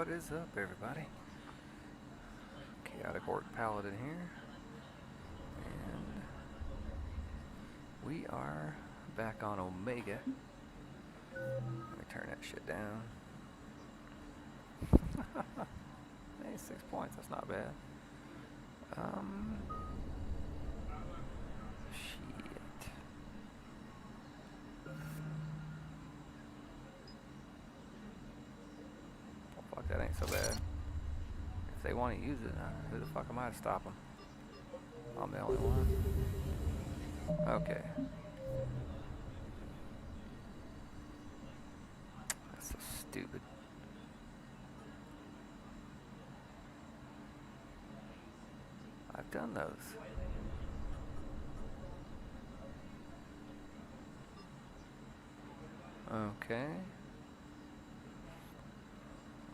What is up, everybody? Chaotic Orc Paladin here, and we are back on Omega. Let me turn that shit down. 86 points, that's not bad. Shit. Oh, fuck, that ain't so bad. If they want to use it, who the fuck am I to stop them? I'm the only one. Okay. That's so stupid. I've done those. Okay.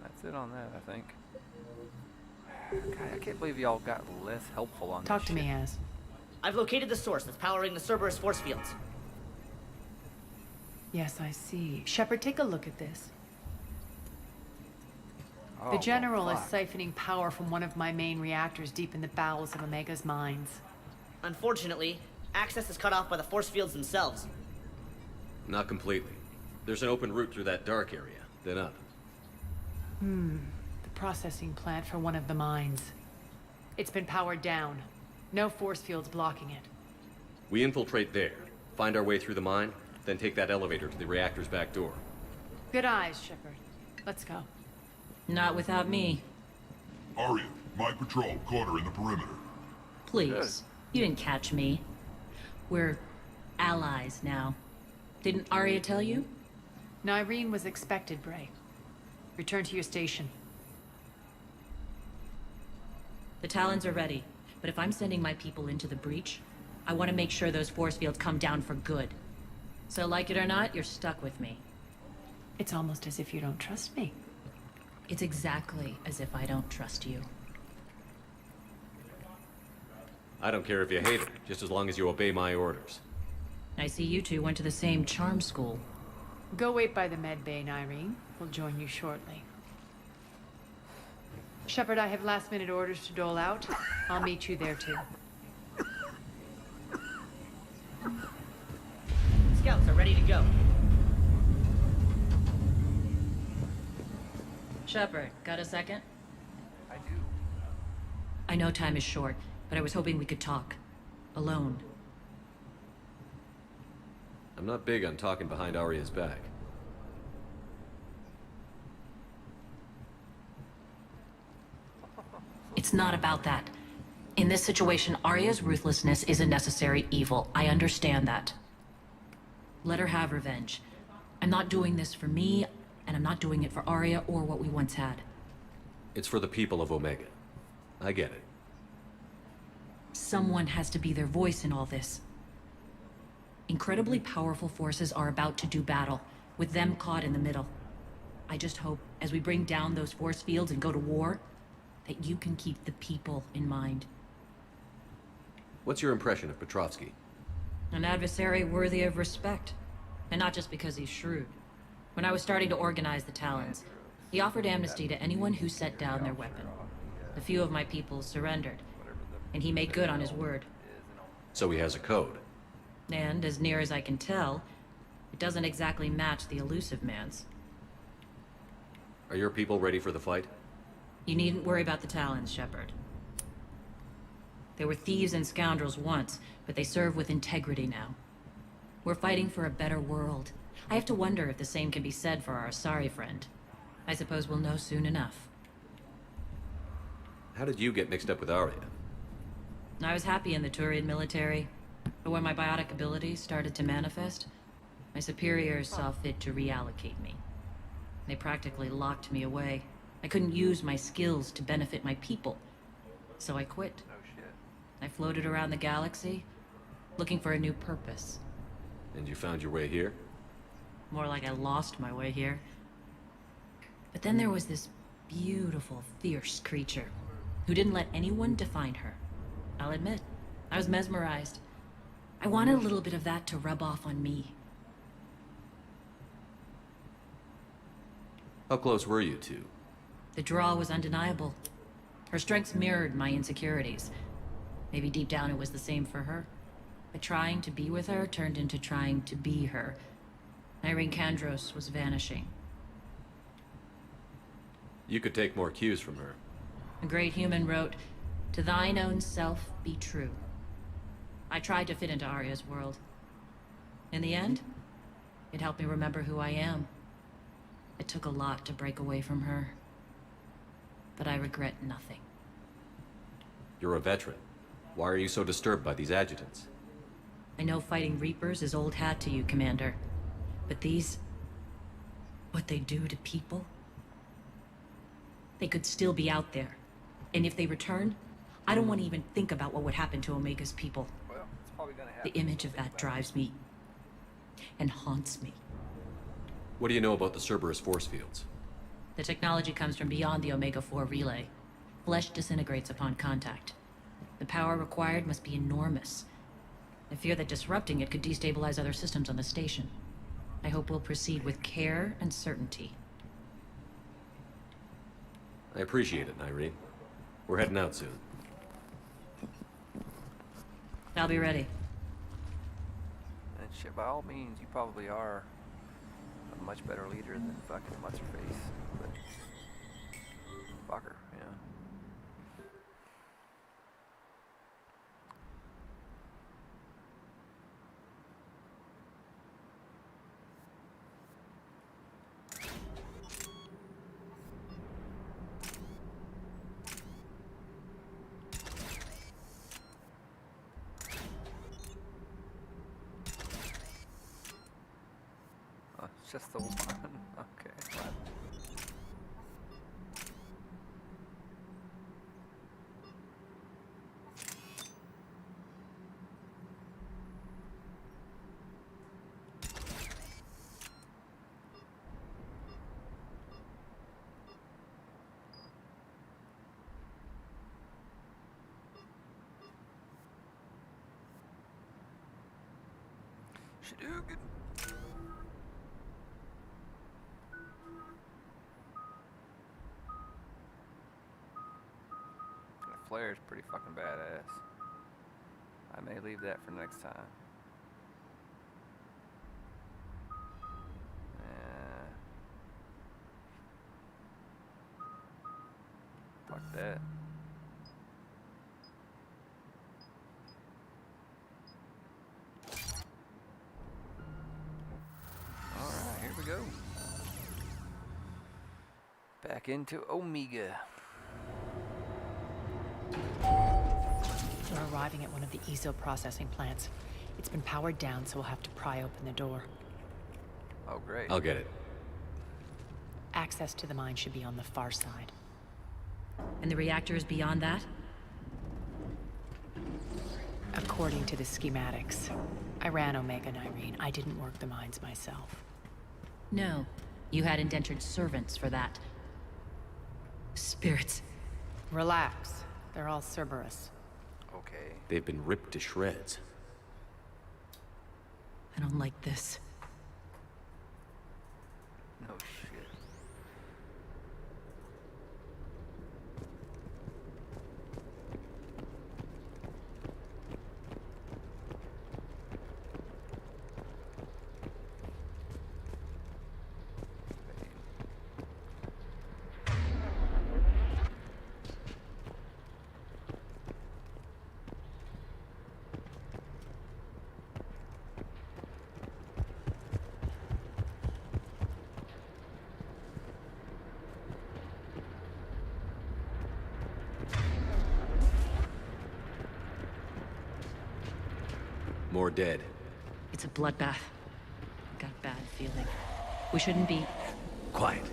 That's it on that, I think. God, I can't believe y'all got less helpful on Talk this to shit. me, Az. I've located the source that's powering the Cerberus force fields. Yes, I see. Shepard, take a look at this. Oh, The General well, is fuck. siphoning power from one of my main reactors deep in the bowels of Omega's mines. Unfortunately, access is cut off by the force fields themselves. Not completely. There's an open route through that dark area, then up. The processing plant for one of the mines. It's been powered down. No force fields blocking it. We infiltrate there, find our way through the mine, then take that elevator to the reactor's back door. Good eyes, Shepard. Let's go. Not without me. Arya, my patrol caught her in the perimeter. Please. You didn't catch me. We're allies now. Didn't Arya tell you? Nyreen was expected, Bray. Return to your station. The Talons are ready. But if I'm sending my people into the breach, I want to make sure those force fields come down for good. So like it or not, you're stuck with me. It's almost as if you don't trust me. It's exactly as if I don't trust you. I don't care if you hate it, just as long as you obey my orders. I see you two went to the same charm school. Go wait by the med bay, Nyreen. We'll join you shortly. Shepard, I have last-minute orders to dole out. I'll meet you there, too. Scouts are ready to go. Shepard, got a second? I do. I know time is short, but I was hoping we could talk. Alone. I'm not big on talking behind Arya's back. It's not about that. In this situation, Arya's ruthlessness is a necessary evil. I understand that. Let her have revenge. I'm not doing this for me, and I'm not doing it for Arya or what we once had. It's for the people of Omega. I get it. Someone has to be their voice in all this. Incredibly powerful forces are about to do battle, with them caught in the middle. I just hope, as we bring down those force fields and go to war, that you can keep the people in mind. What's your impression of Petrovsky? An adversary worthy of respect. And not just because he's shrewd. When I was starting to organize the Talons, he offered amnesty to anyone who set down their weapon. A few of my people surrendered, and he made good on his word. So he has a code. And, as near as I can tell, it doesn't exactly match the elusive man's. Are your people ready for the fight? You needn't worry about the Talons, Shepard. They were thieves and scoundrels once, but they serve with integrity now. We're fighting for a better world. I have to wonder if the same can be said for our Asari friend. I suppose we'll know soon enough. How did you get mixed up with Arya? I was happy in the Turian military, but when my biotic abilities started to manifest, my superiors saw fit to reallocate me. They practically locked me away. I couldn't use my skills to benefit my people, so I quit. Oh shit. I floated around the galaxy, looking for a new purpose. And you found your way here? More like I lost my way here. But then there was this beautiful, fierce creature who didn't let anyone define her. I'll admit, I was mesmerized. I wanted a little bit of that to rub off on me. How close were you two? The draw was undeniable. Her strengths mirrored my insecurities. Maybe deep down it was the same for her. But trying to be with her turned into trying to be her. Irene Kandros was vanishing. You could take more cues from her. A great human wrote, "To thine own self be true." I tried to fit into Arya's world. In the end, it helped me remember who I am. It took a lot to break away from her. But I regret nothing. You're a veteran. Why are you so disturbed by these adjutants? I know fighting Reapers is old hat to you, Commander. But these... what they do to people? They could still be out there. And if they return, I don't want to even think about what would happen to Omega's people. Well, it's probably gonna happen. The image of that drives me and haunts me. What do you know about the Cerberus force fields? The technology comes from beyond the Omega-4 relay. Flesh disintegrates upon contact. The power required must be enormous. I fear that disrupting it could destabilize other systems on the station. I hope we'll proceed with care and certainty. I appreciate it, Irene. We're heading out soon. I'll be ready. And shit, by all means, you probably are a much better leader than fucking what's-her-face. But fuck her, you know. Oh, it's just the one. Okay. Fine. Shadoogan. The flare is pretty fucking badass. I may leave that for next time. Fuck that. Alright, here we go. Back into Omega. We're arriving at one of the ESO processing plants. It's been powered down, so we'll have to pry open the door. Oh, great. I'll get it. Access to the mine should be on the far side. And the reactor is beyond that? According to the schematics. I ran Omega and Irene. I didn't work the mines myself. No. You had indentured servants for that. Spirits. Relax. They're all Cerberus. Okay. They've been ripped to shreds. I don't like this. No shit. More dead. It's a bloodbath. Got a bad feeling. We shouldn't be... Quiet.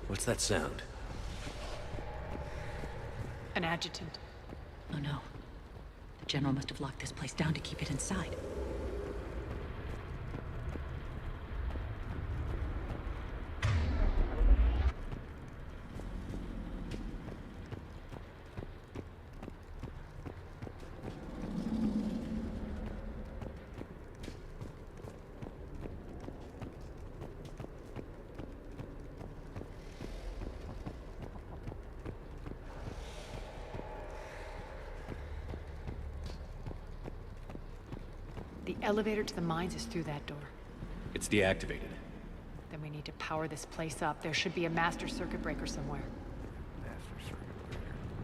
What's that sound? An adjutant. Oh no. The General must have locked this place down to keep it inside. The elevator to the mines is through that door. It's deactivated. Then we need to power this place up. There should be a master circuit breaker somewhere. Master circuit breaker.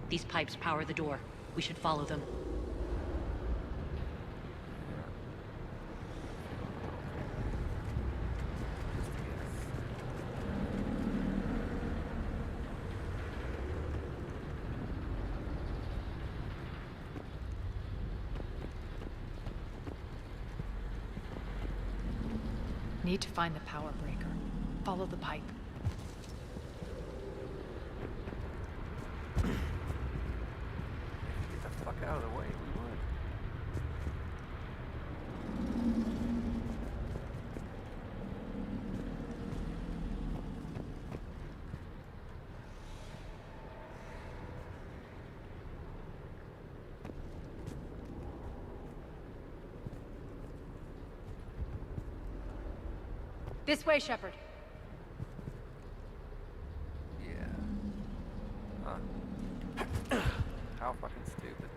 These pipes power the door. We should follow them. Need to find the power breaker. Follow the pipe. Get the fuck out of the way, we would. This way, Shepard. Yeah. Huh. How fucking stupid.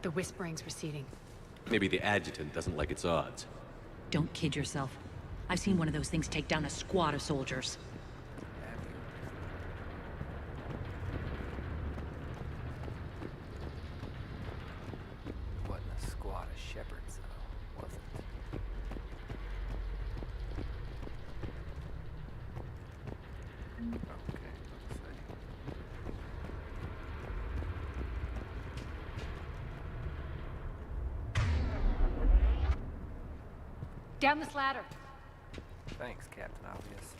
The whispering's receding. Maybe the adjutant doesn't like its odds. Don't kid yourself. I've seen one of those things take down a squad of soldiers. Have you? Wasn't a squad of Shepards, though, was it? Okay, let's see. Down this ladder. Thanks, Captain Obvious.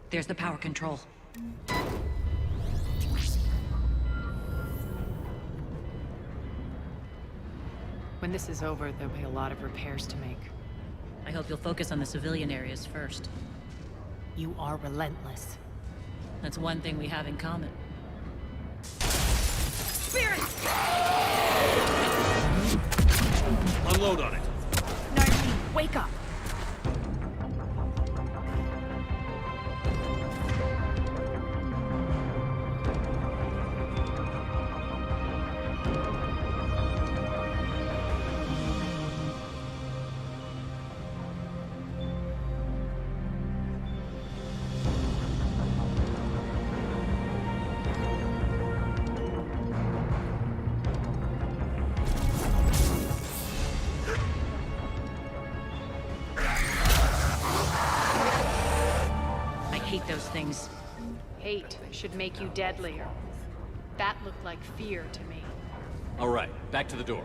There's the power control. When this is over, there'll be a lot of repairs to make. I hope you'll focus on the civilian areas first. You are relentless. That's one thing we have in common. Unload on it. Nardi, wake up! I hate those things. Hate should make you deadlier. That looked like fear to me. All right, back to the door.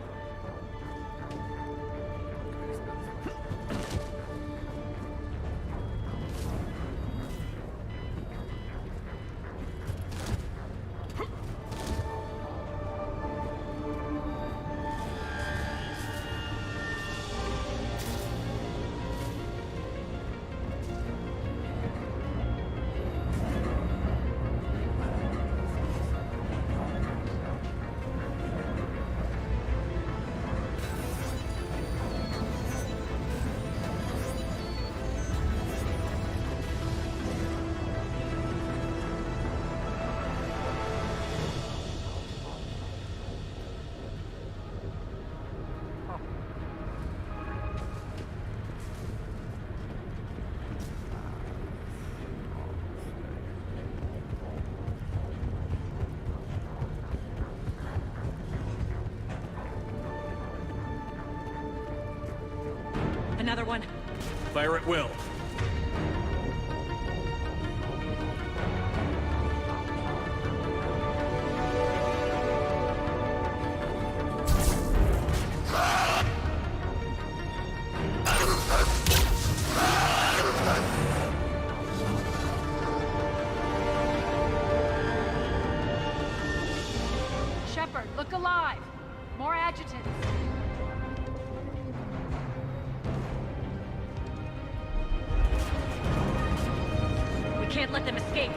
Another one. Fire at will. Shepard, look alive! More adjutants! We can't let them escape.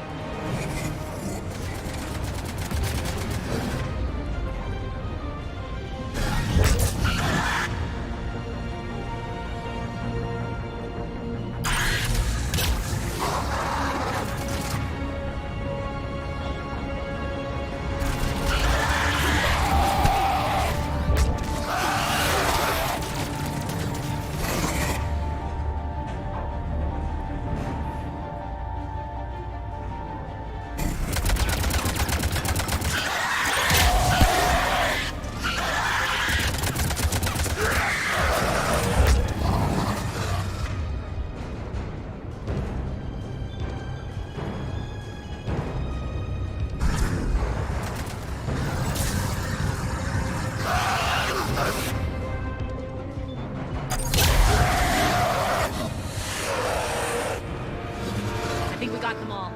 I think we got them all.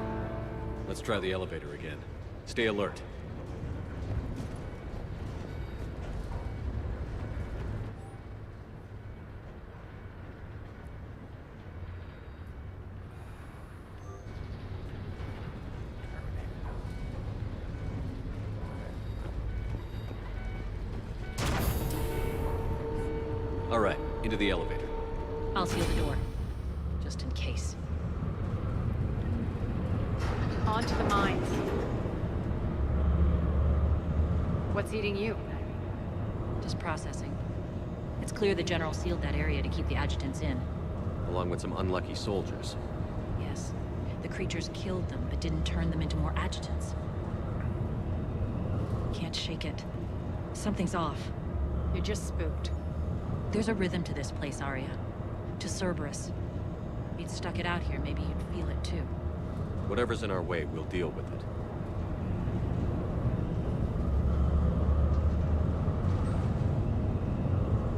Let's try the elevator again. Stay alert. All right, into the elevator. I'll seal the door. Just in case. On to the mines. What's eating you? Just processing. It's clear the General sealed that area to keep the adjutants in. Along with some unlucky soldiers. Yes. The creatures killed them, but didn't turn them into more adjutants. Can't shake it. Something's off. You're just spooked. There's a rhythm to this place, Arya. To Cerberus. If you'd stuck it out here, maybe you'd feel it too. Whatever's in our way, we'll deal with it.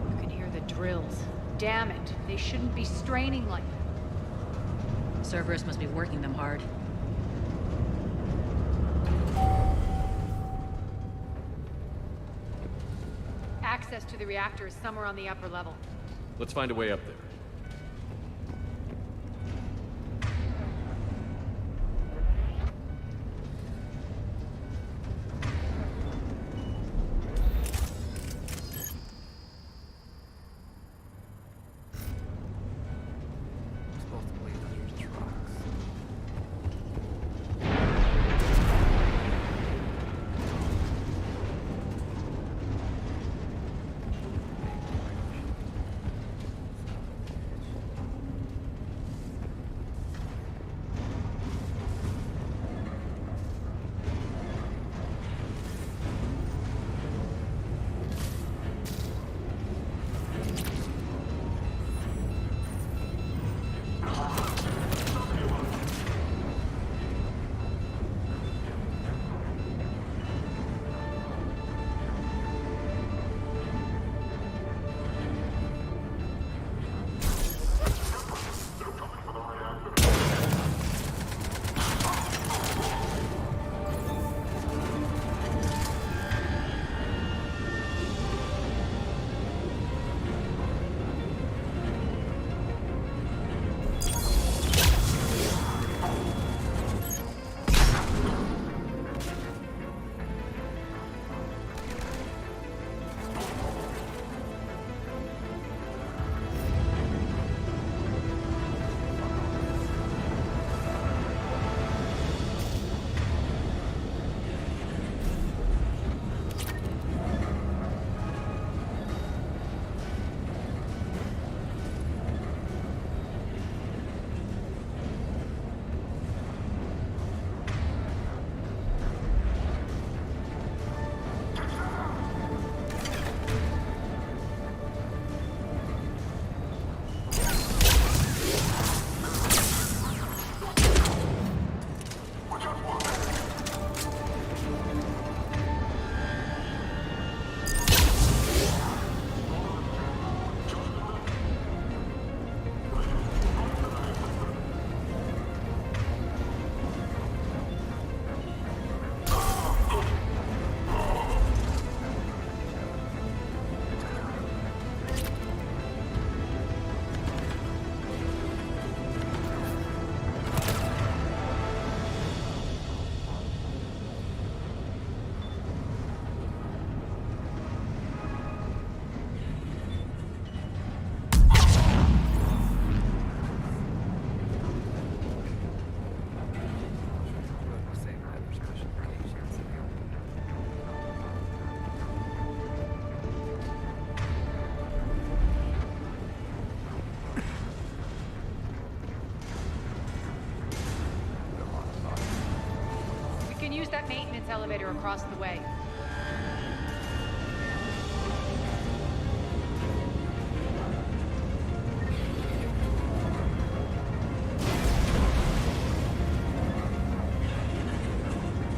You can hear the drills. Damn it. They shouldn't be straining like that. Cerberus must be working them hard. Access to the reactor is somewhere on the upper level. Let's find a way up there. Supposed to wait on your trucks. can use that maintenance elevator across the way.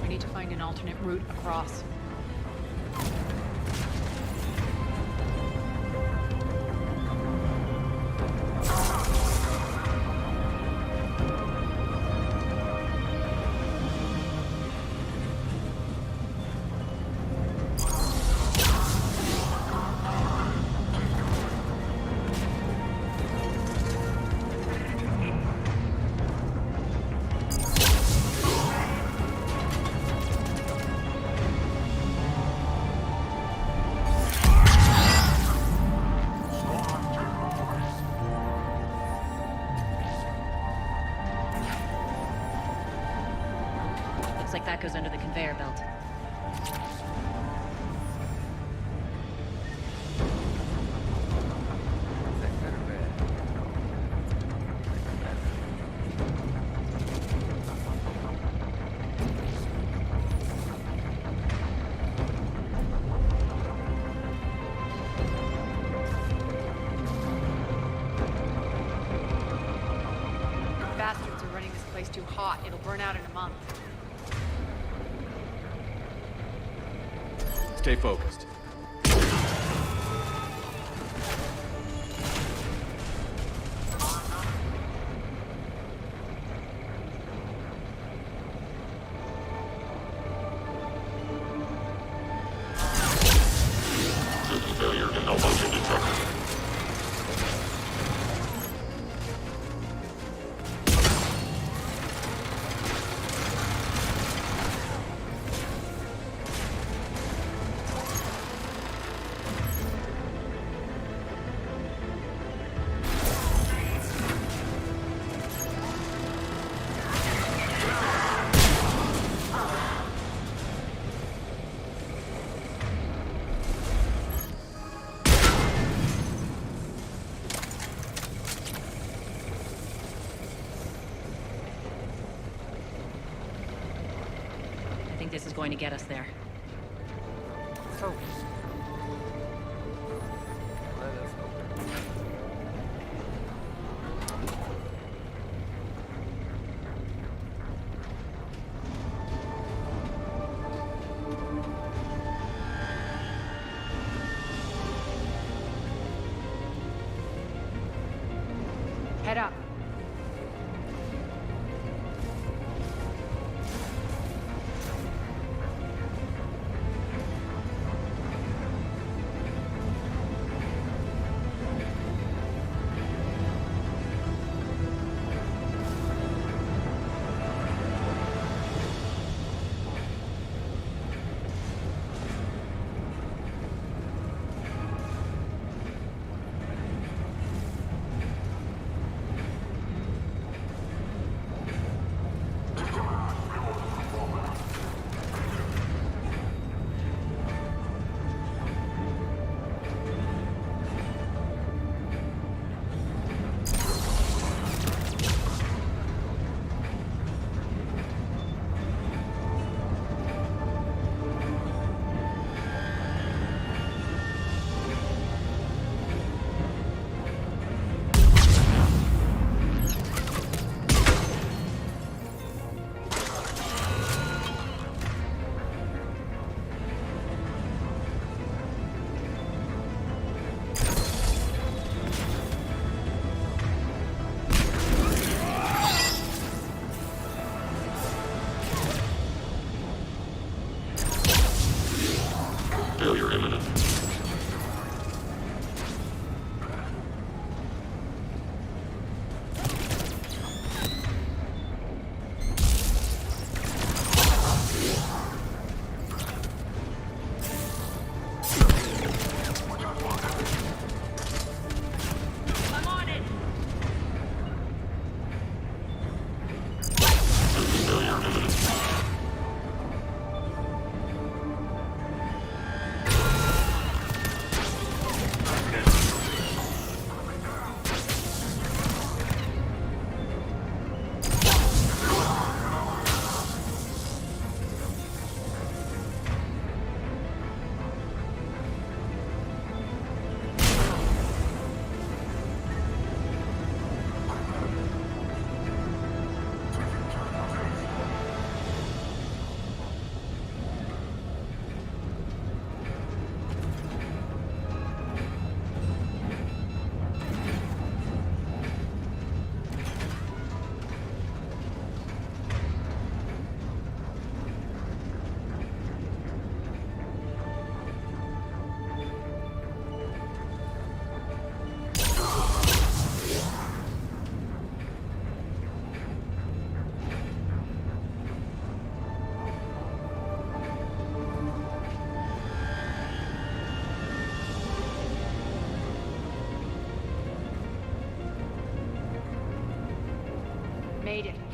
We need to find an alternate route across. Looks like that goes under the conveyor belt. Is that good or bad? Bastards are running this place too hot. It'll burn out in a month. Stay focused. I think this is going to get us there. Oh. Let us open. Head up.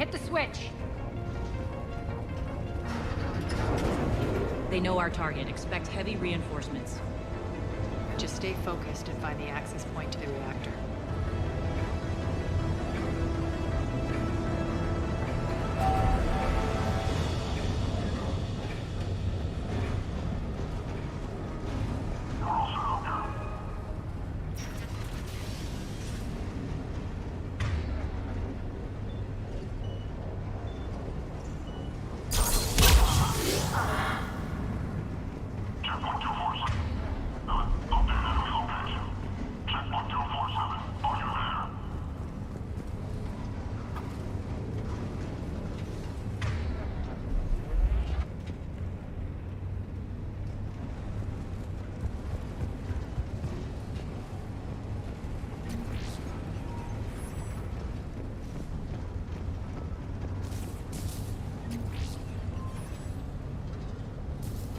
Hit the switch! They know our target. Expect heavy reinforcements. Just stay focused and find the access point to the reactor.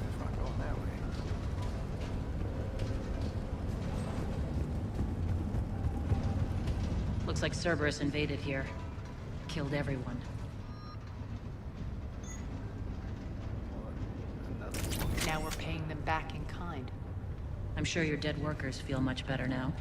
It's not going that way. Looks like Cerberus invaded here. Killed everyone. Now we're paying them back in kind. I'm sure your dead workers feel much better now.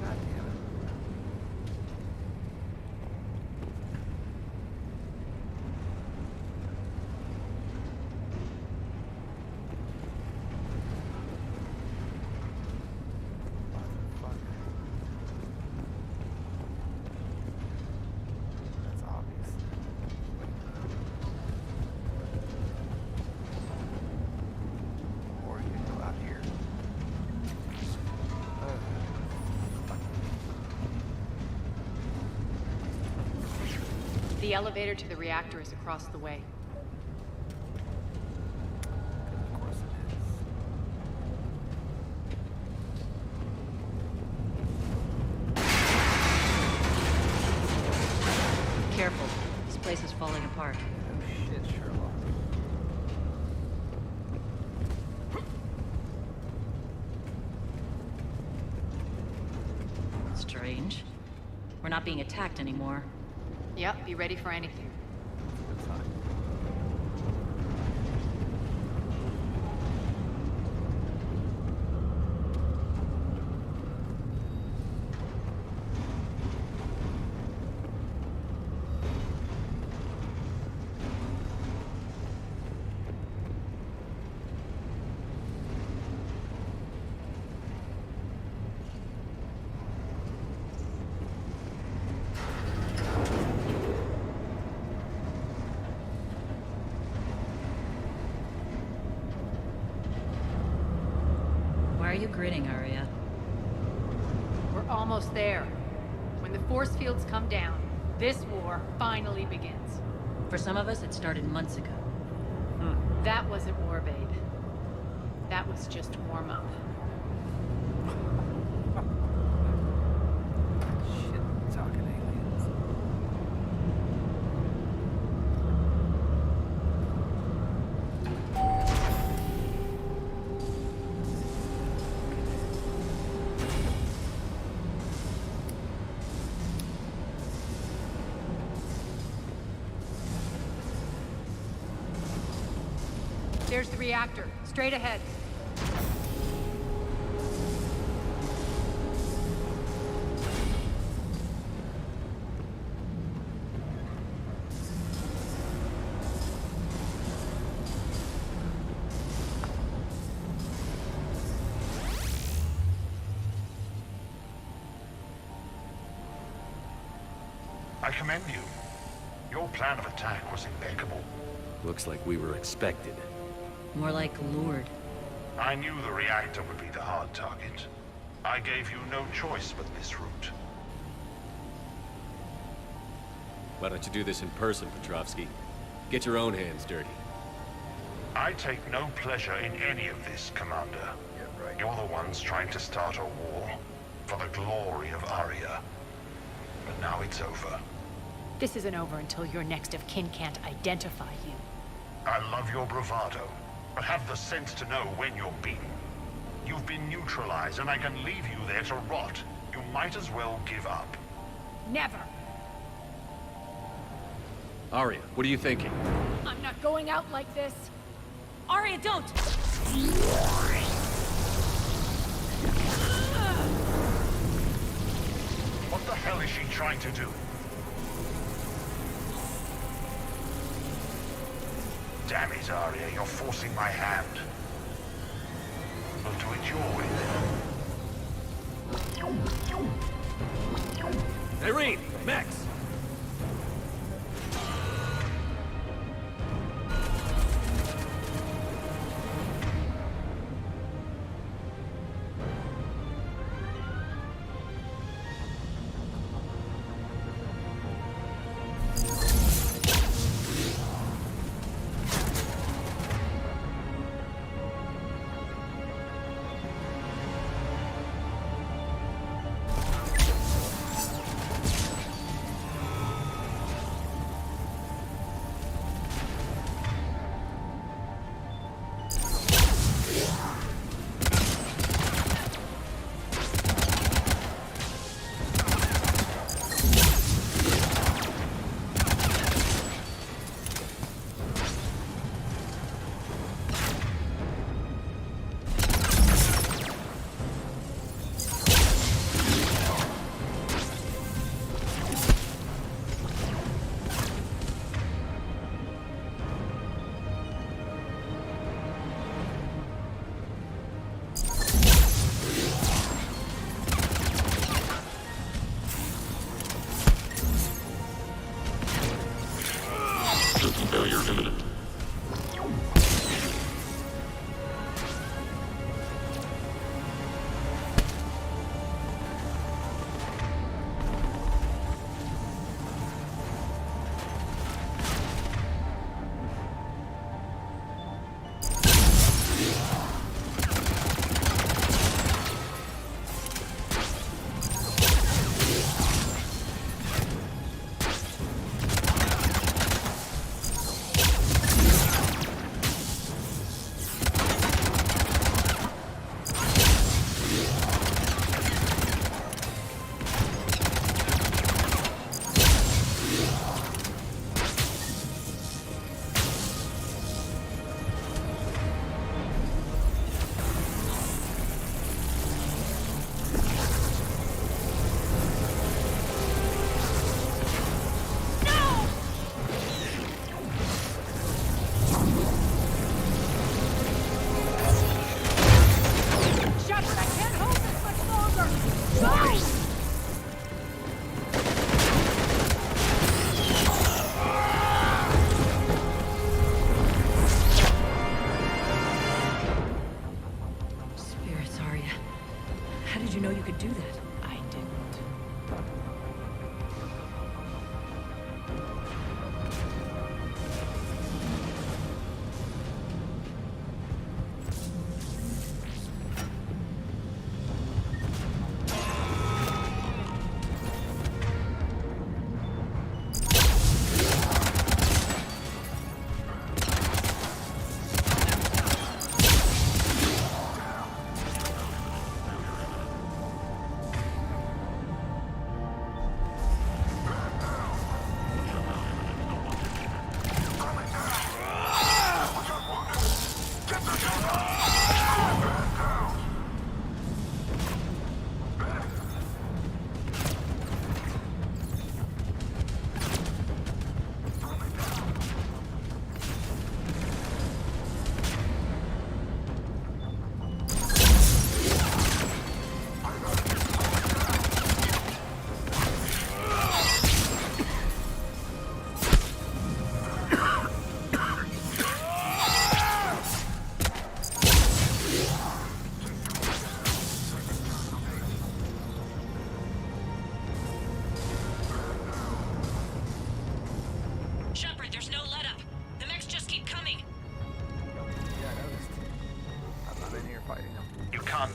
God damn it. Motherfucker. That's obvious. Or you can go out here. The elevator to the reactor is across the way. Of course it is. Careful. This place is falling apart. Oh shit, Sherlock. Strange. We're not being attacked anymore. Yep, be ready for anything. Good sign. Why are you grinning, Arya? We're almost there. When the force fields come down, this war finally begins. For some of us, it started months ago. That wasn't war, babe. That was just warm-up. Shit, talking aliens. There's the reactor, straight ahead. I commend you. Your plan of attack was impeccable. Looks like we were expected. More like lured. I knew the reactor would be the hard target. I gave you no choice but this route. Why don't you do this in person, Petrovsky? Get your own hands dirty. I take no pleasure in any of this, Commander. You're the ones trying to start a war for the glory of Aria. But now it's over. This isn't over until your next of kin can't identify you. I love your bravado, but have the sense to know when you're beaten. You've been neutralized, and I can leave you there to rot. You might as well give up. Never! Arya, what are you thinking? I'm not going out like this. Arya, don't! What the hell is she trying to do? Damn it, Arya, you're forcing my hand. We'll do it your way then. Irene! Max!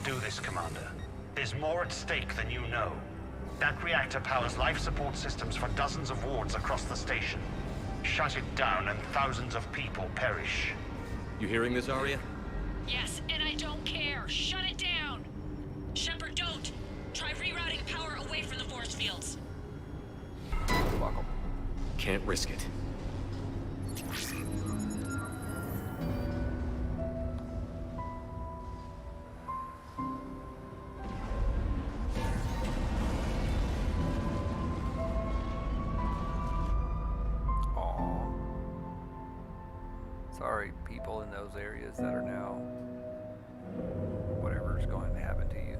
can't do this, Commander. There's more at stake than you know. That reactor powers life support systems for dozens of wards across the station. Shut it down and thousands of people perish. You hearing this, Arya? Yes, and I don't care. Shut it down! Shepard, don't! Try rerouting power away from the force fields. Fuck 'em. Can't risk it. Aw. Sorry, people in those areas that are now whatever's going to happen to you.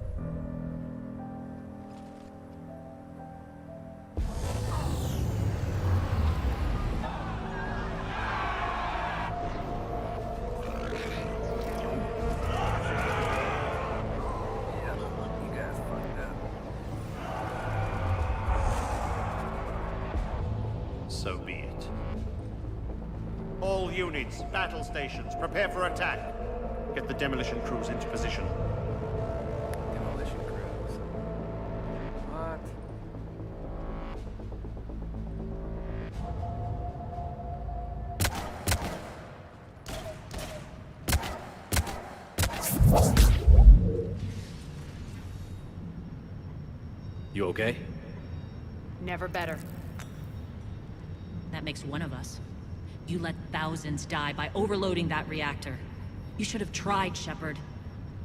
Yeah, you guys fucked up. So be it. All units, battle stations, prepare for attack. Get the demolition crews into position. Demolition crews. What? You okay? Never better. That makes one of us. You let thousands die by overloading that reactor. You should have tried, Shepard.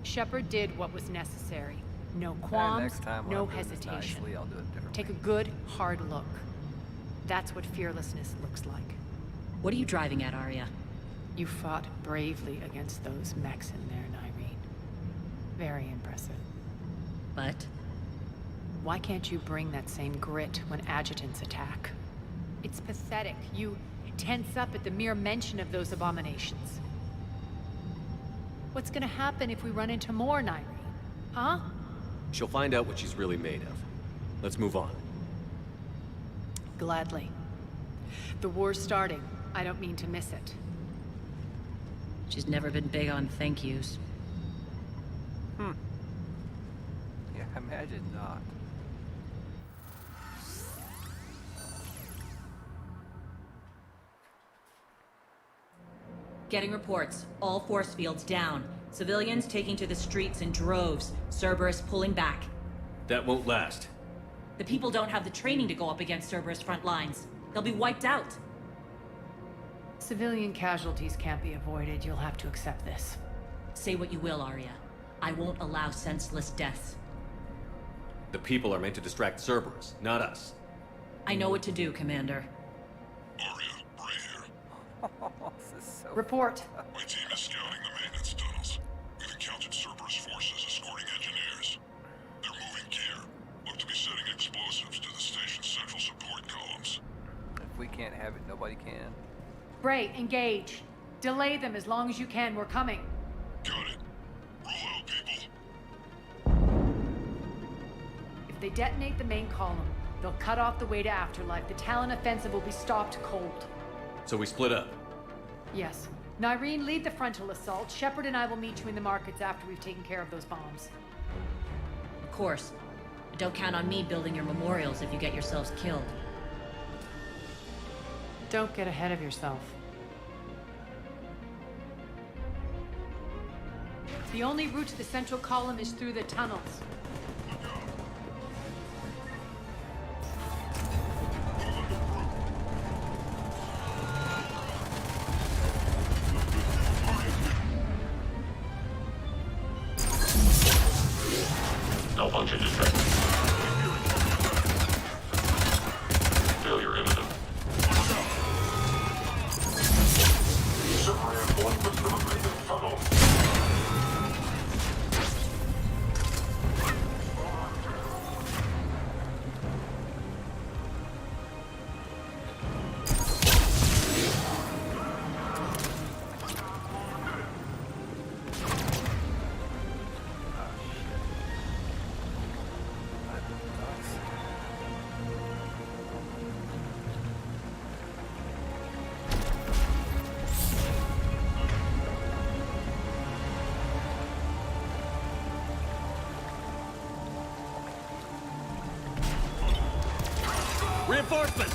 Shepard did what was necessary. No And qualms, next time when no I'm doing this hesitation. nicely, I'll do it differently. Take a good, hard look. That's what fearlessness looks like. What are you driving at, Arya? You fought bravely against those mechs in there, Nyreen. Very impressive. But Why can't you bring that same grit when adjutants attack? It's pathetic. You tense up at the mere mention of those abominations. What's gonna happen if we run into more, Nyreen? Huh? She'll find out what she's really made of. Let's move on. Gladly. The war's starting. I don't mean to miss it. she's never been big on thank yous. Yeah, imagine not. Getting reports. All force fields down. Civilians taking to the streets in droves. Cerberus pulling back. That won't last. The people don't have the training to go up against Cerberus front lines. They'll be wiped out. Civilian casualties can't be avoided. You'll have to accept this. Say what you will, Arya. I won't allow senseless deaths. The people are meant to distract Cerberus, not us. I know what to do, Commander. Arya, right here. This is so Report. My team is scouting the maintenance tunnels. We've encountered Cerberus forces escorting engineers. They're moving gear. Look to be setting explosives to the station's central support columns. If we can't have it, nobody can. Bray, engage. Delay them as long as you can. We're coming. Got it. Roll out, people. If they detonate the main column, they'll cut off the way to Afterlife. The Talon offensive will be stopped cold. So we split up. Yes. Nyreen, lead the frontal assault. Shepard and I will meet you in the markets after we've taken care of those bombs. Of course. But don't count on me building your memorials if you get yourselves killed. Don't get ahead of yourself. The only route to the central column is through the tunnels. Malfunction detected. Failure imminent. Super reinforcements to the maintenance tunnel. reinforcements!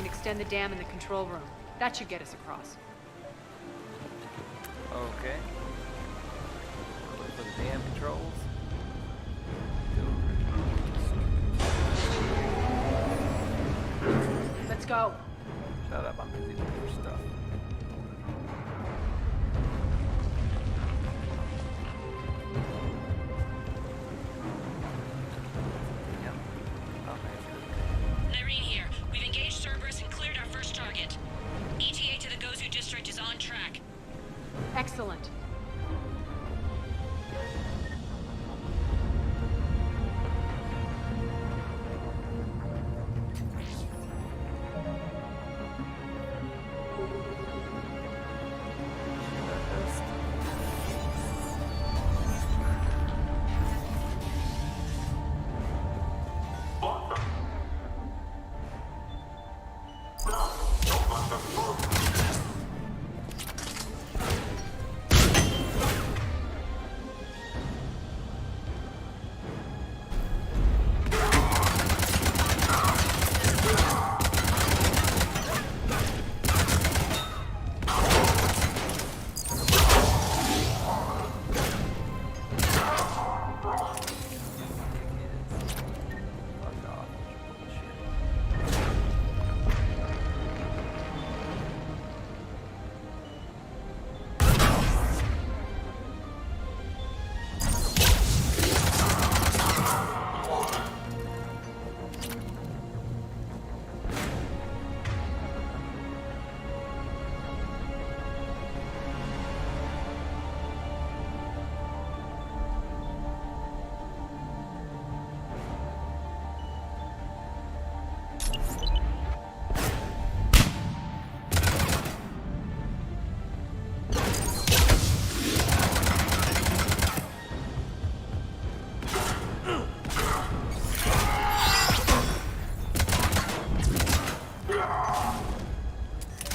Extend the dam in the control room. That should get us across. Okay. Look for the dam controls. Let's go. Shut up, I'm busy looking for stuff. Yep. Okay. Irene here. We've engaged Cerberus and cleared our first target. ETA to the Gozu district is on track. Excellent.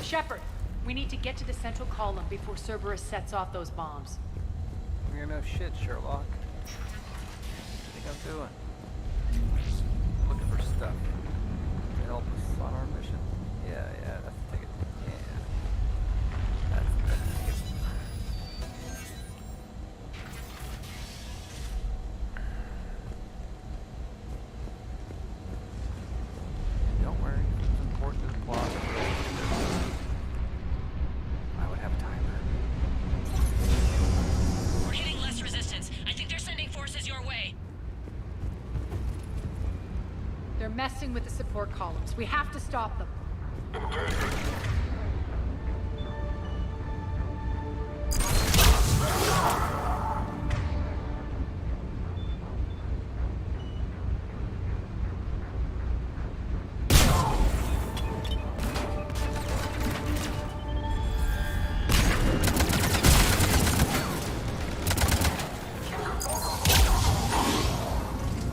Shepard, we need to get to the central column before Cerberus sets off those bombs. You're no shit, Sherlock. What do you think I'm doing? Looking for stuff to help us on our mission. Yeah, that's the ticket. Yeah. That's the ticket. Don't worry, it's important to the plot. I would have a timer. We're hitting less resistance. I think they're sending forces your way. messing with the support columns. We have to stop them.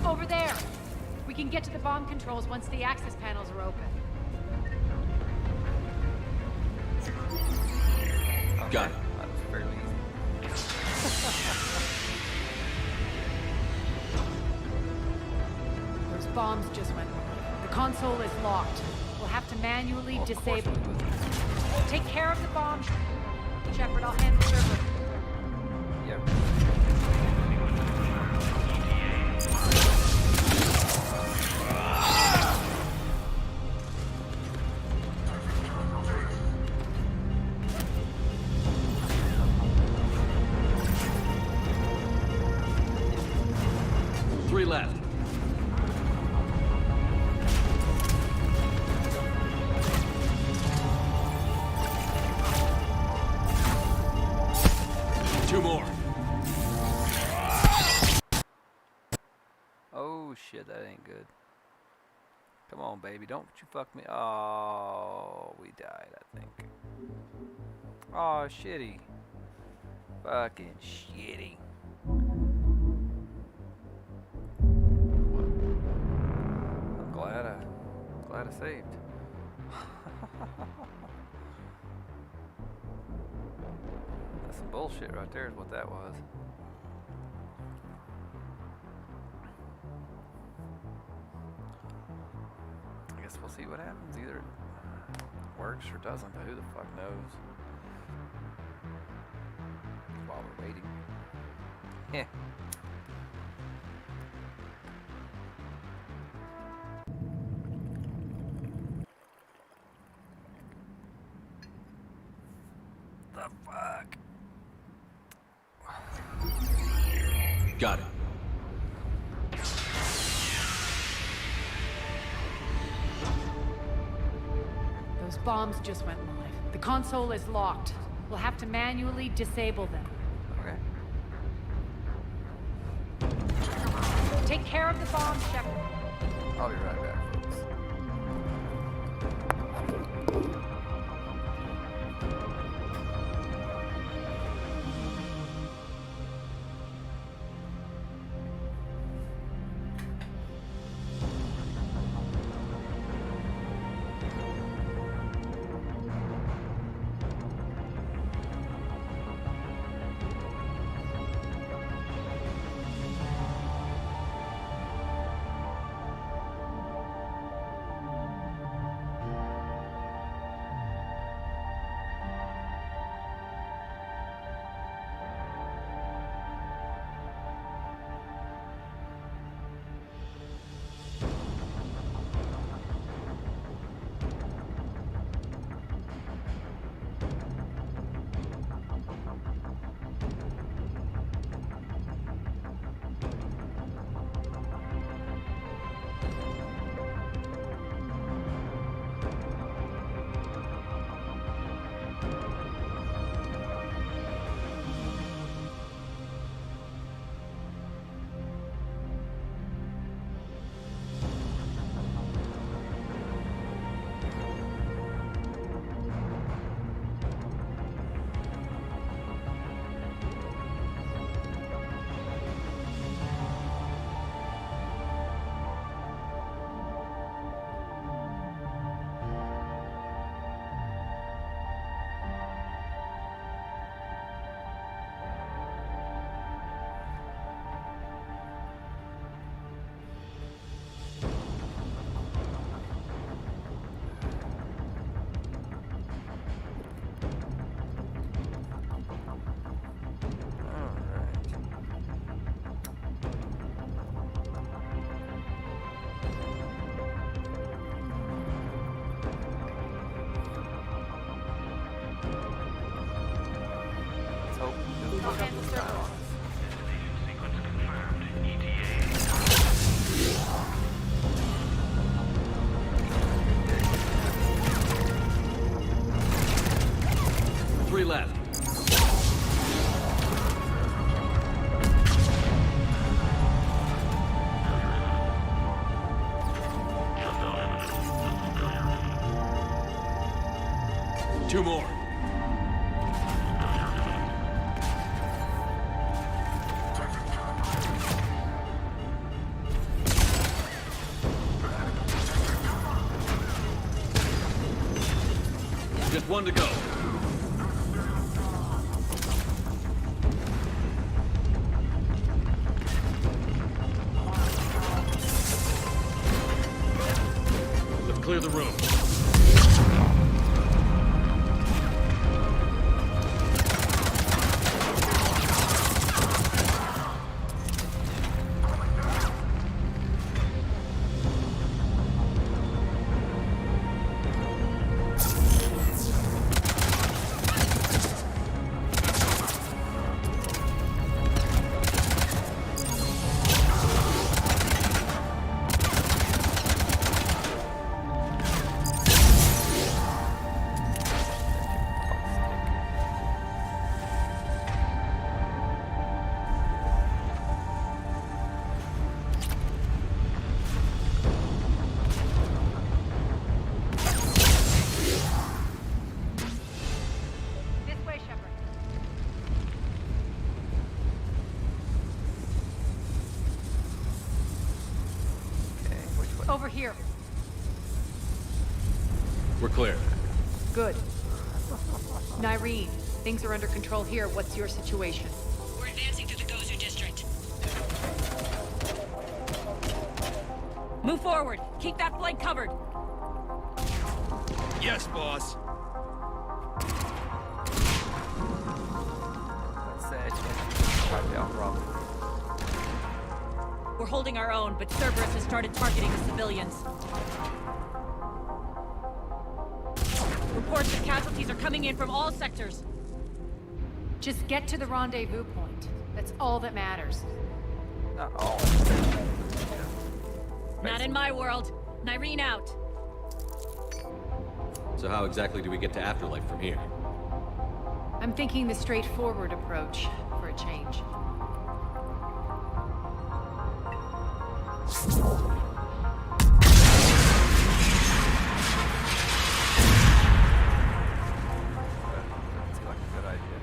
Over there! We can get to the bomb controls once the access panels are open. Got it. That was fairly easy. Those bombs just went off. The console is locked. We'll have to manually Well, of course disable we it. will. Take care of the bomb. Shepard, I'll handle server. Yep. Three left. Two more. Oh shit, that ain't good. Come on, baby, don't you fuck me. Oh, we died, I think. Oh, shitty. Fucking shitty. I'm glad I saved. That's some bullshit right there is what that was. I guess we'll see what happens. Either it works or doesn't, but who the fuck knows? While we're waiting. Yeah. The fuck? Got it. Those bombs just went live. The console is locked. We'll have to manually disable them. Okay. Take care of the bombs, Shepard. I'll be right back, folks. 2 more. Just 1 to go. Let's clear the room. This way, Shepard. Okay, which way? Over here. We're clear. Good. Nyreen, things are under control here. What's your situation? We're advancing through the Gozu district. Move forward. Keep that flank covered. Yes, boss. Let's say I can't wipe out Rob. We're holding our own, but Cerberus has started targeting the civilians. Reports of casualties are coming in from all sectors. Just get to the rendezvous point. That's all that matters. Not all. Not in my world. Nyreen out. So how exactly do we get to Afterlife from here? I'm thinking the straightforward approach for a change. Seems like a good idea.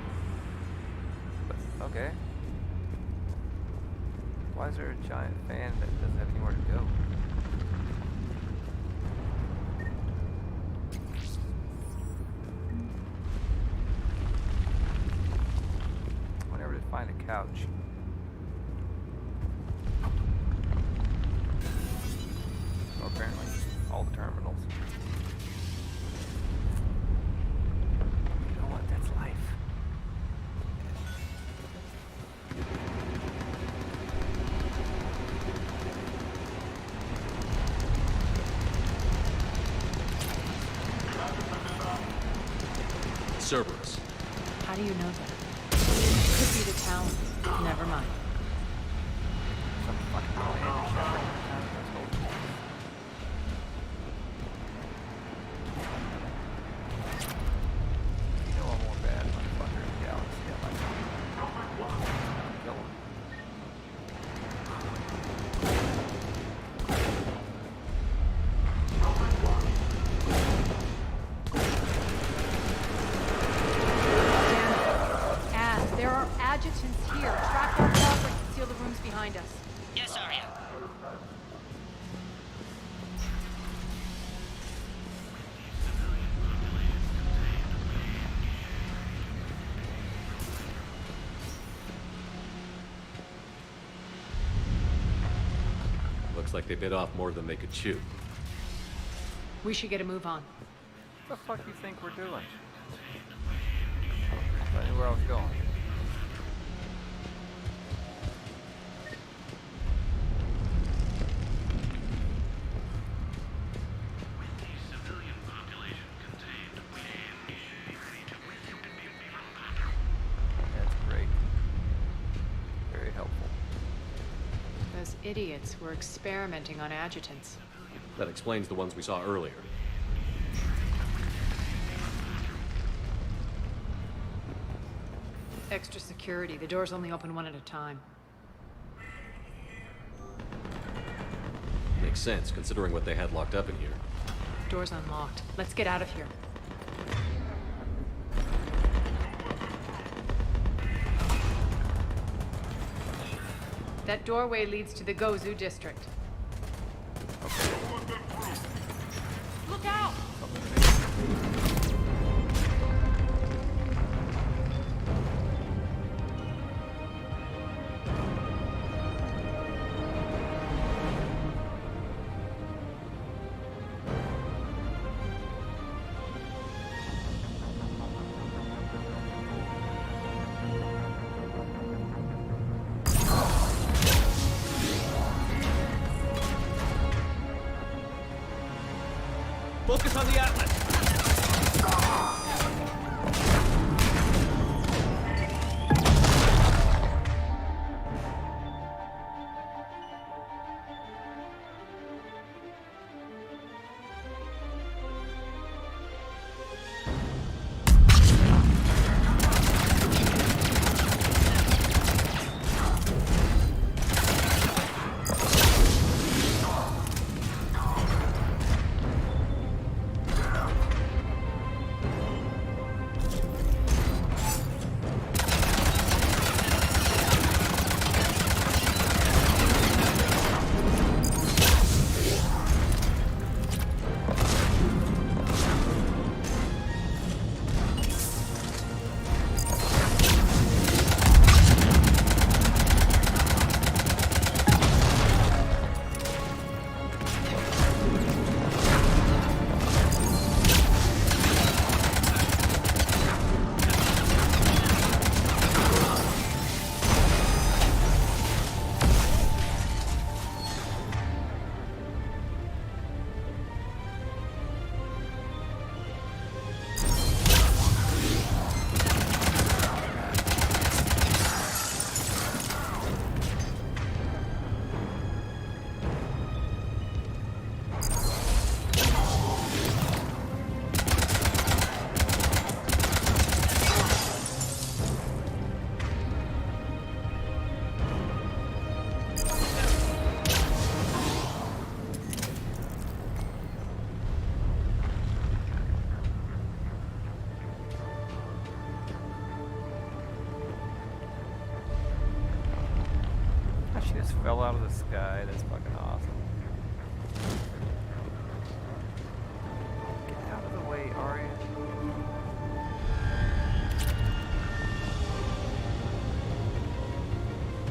But, okay. Why is there a giant fan that doesn't have anywhere to go? Whenever to find a couch. Well, apparently, all the terminals. You know what? That's life. Cerberus. How do you know that? Could be the town. Never mind. Some fucking plan, Shepard. You know I'm more bad motherfucker in the galaxy. I like that. Kill him. Damn it. There are adjutants here. Track our progress and seal the rooms behind us. Yes, Arya. Looks like they bit off more than they could chew. We should get a move on. What the fuck you think we're doing? I knew where I was going. That's great. Very helpful. Those idiots were experimenting on adjutants. That explains the ones we saw earlier. Extra security. The doors only open one at a time. Makes sense, considering what they had locked up in here. Door's unlocked. Let's get out of here. That doorway leads to the Gozu district. Look out! Focus on the Atlas! She just fell out of the sky. That's fucking awesome. Get out of the way, Arya.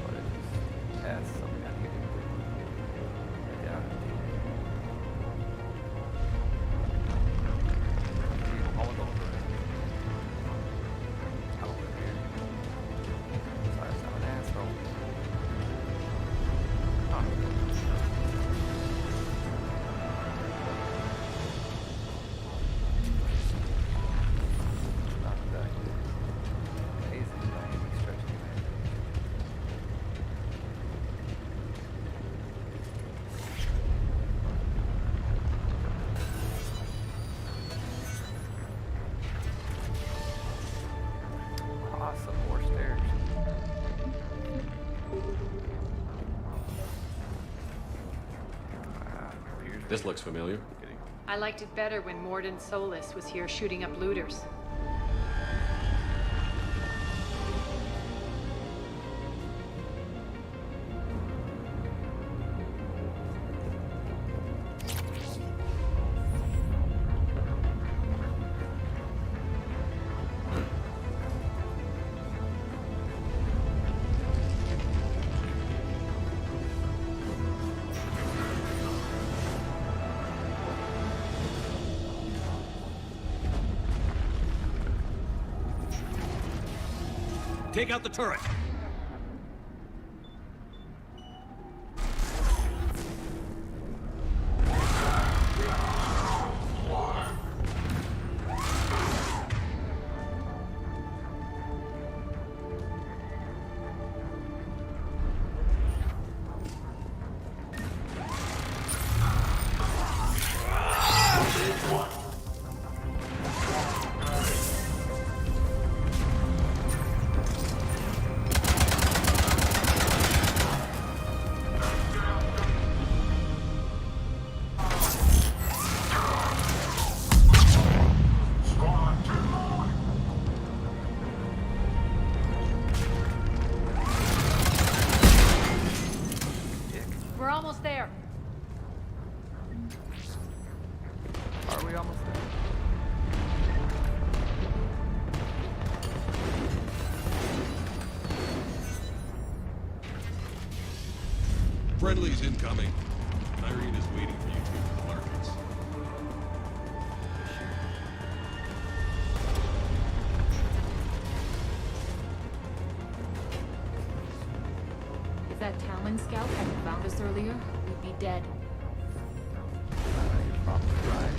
What is this? That's something I can do. Yeah. Hold over. Over here. Sorry, I'm an asshole. Awesome, more stairs. This looks familiar. I liked it better when Mordin Solus was here shooting up looters. Take out the turret! almost there? Friendly's incoming. Irene is waiting for you two in the markets. If that Talon scout hadn't found us earlier, we'd be dead. You're probably right.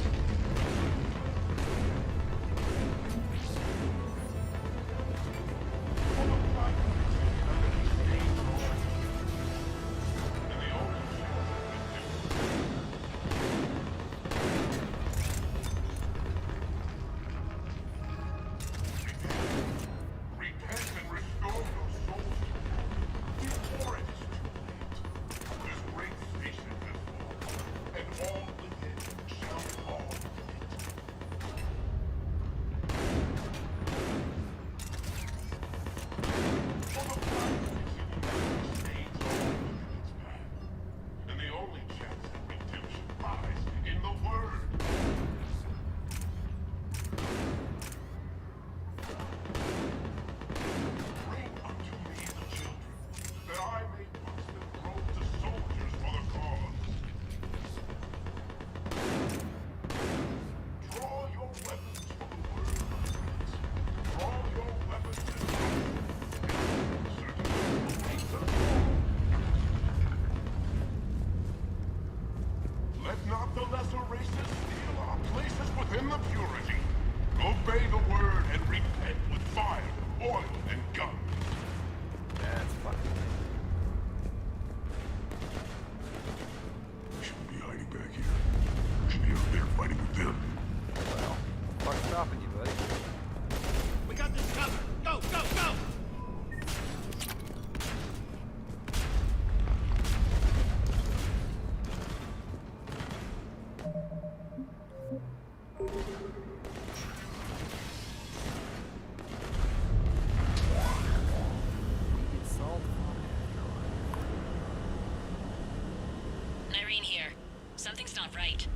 Something's not right.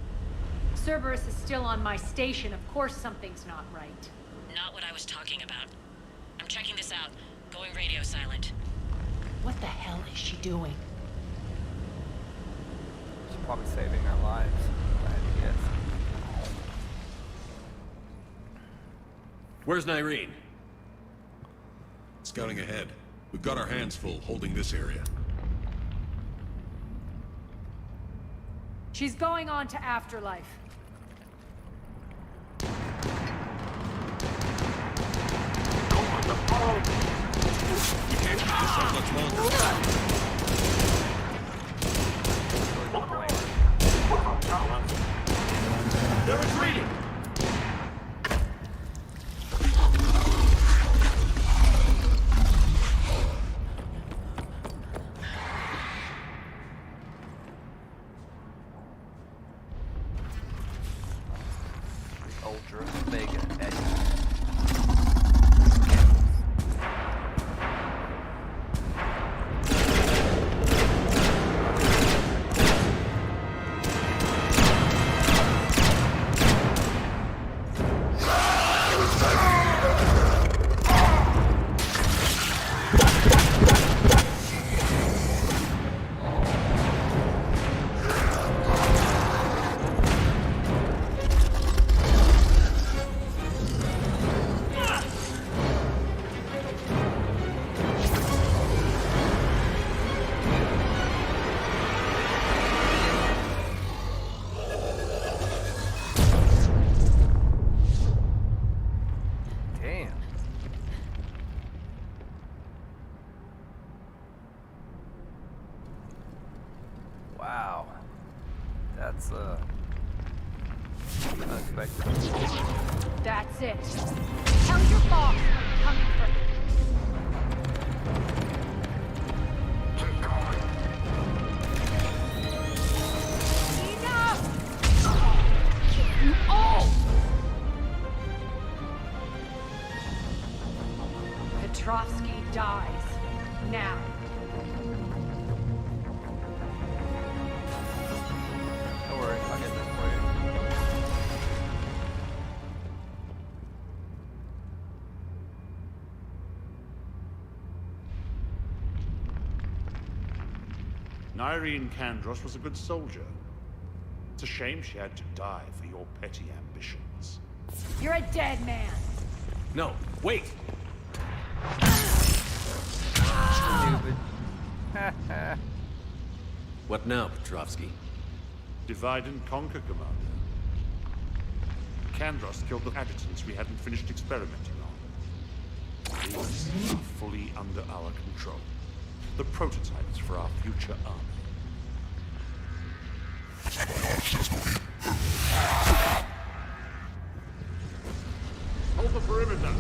Cerberus is still on my station. Of course something's not right. Not what I was talking about. I'm checking this out. Going radio silent. What the hell is she doing? She's probably saving our lives. I had to guess. Where's Nyreen? Scouting ahead. We've got our hands full holding this area. She's going on to Afterlife. We can't keep this up much longer. They're retreating! Ultra Mega Edge. Wow. That's, unexpected. That's it. Tell your boss I'm coming for him. Enough! You all! Petrovsky dies. Now. Don't worry, I'll get this for you. Nyreen Kandros was a good soldier. It's a shame she had to die for your petty ambitions. You're a dead man. No, wait! Stupid. What now, Petrovsky? Divide and conquer, Commander. Kandros killed the adjutants we hadn't finished experimenting on. These are fully under our control. The prototypes for our future army. Hold the perimeter!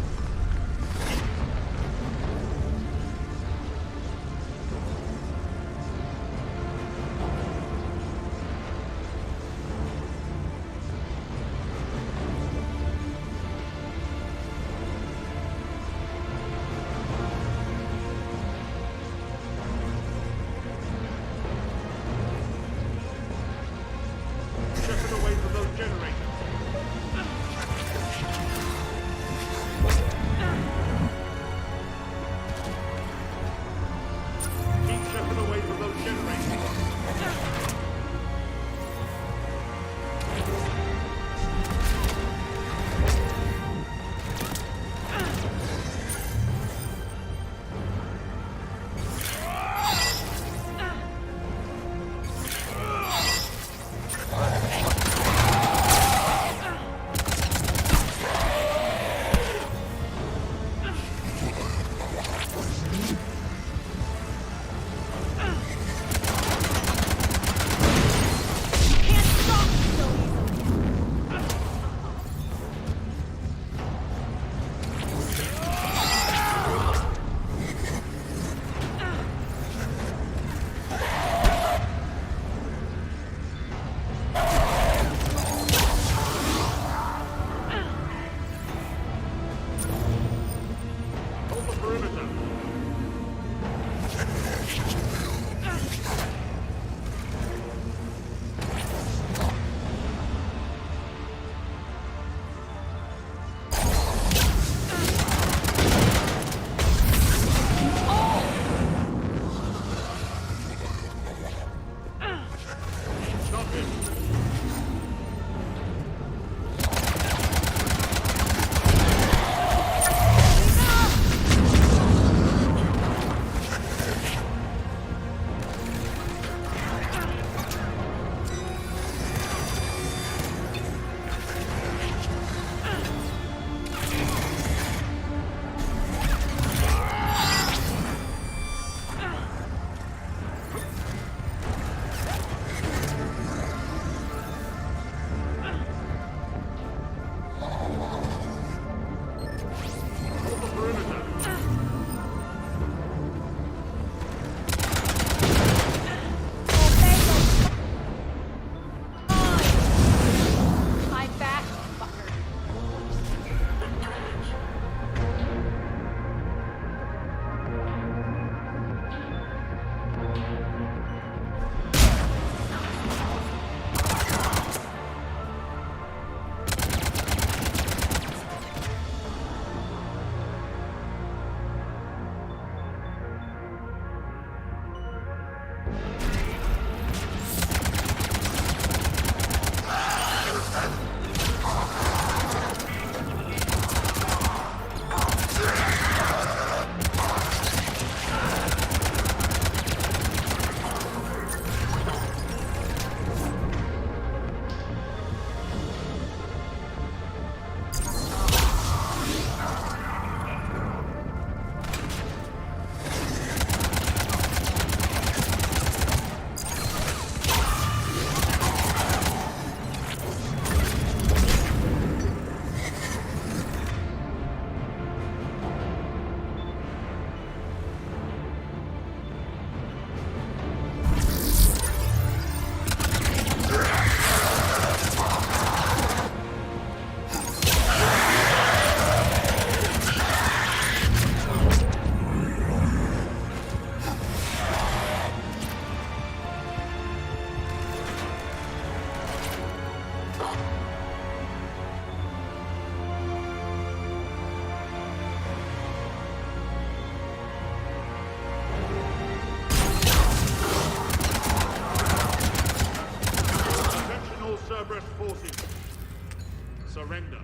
Surrender.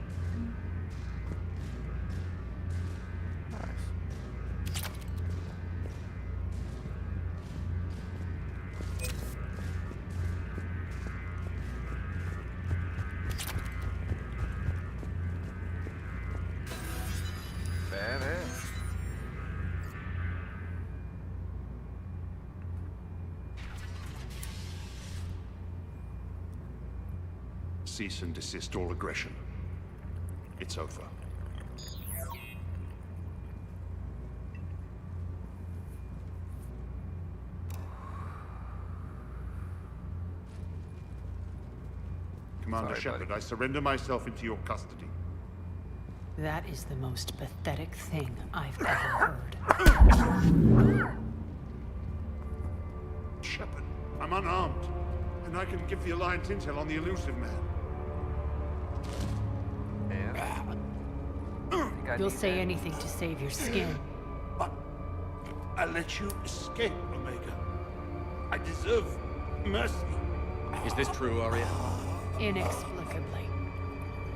Badass. Cease and desist all aggression. It's over. Commander Sorry, Shepard, buddy. I surrender myself into your custody. That is the most pathetic thing I've ever heard. Shepard, I'm unarmed, and I can give the Alliance intel on the elusive man. And think I You'll need say that. anything to save your skin. But I let you escape, Omega. I deserve mercy. Is this true, Arya? Inexplicably.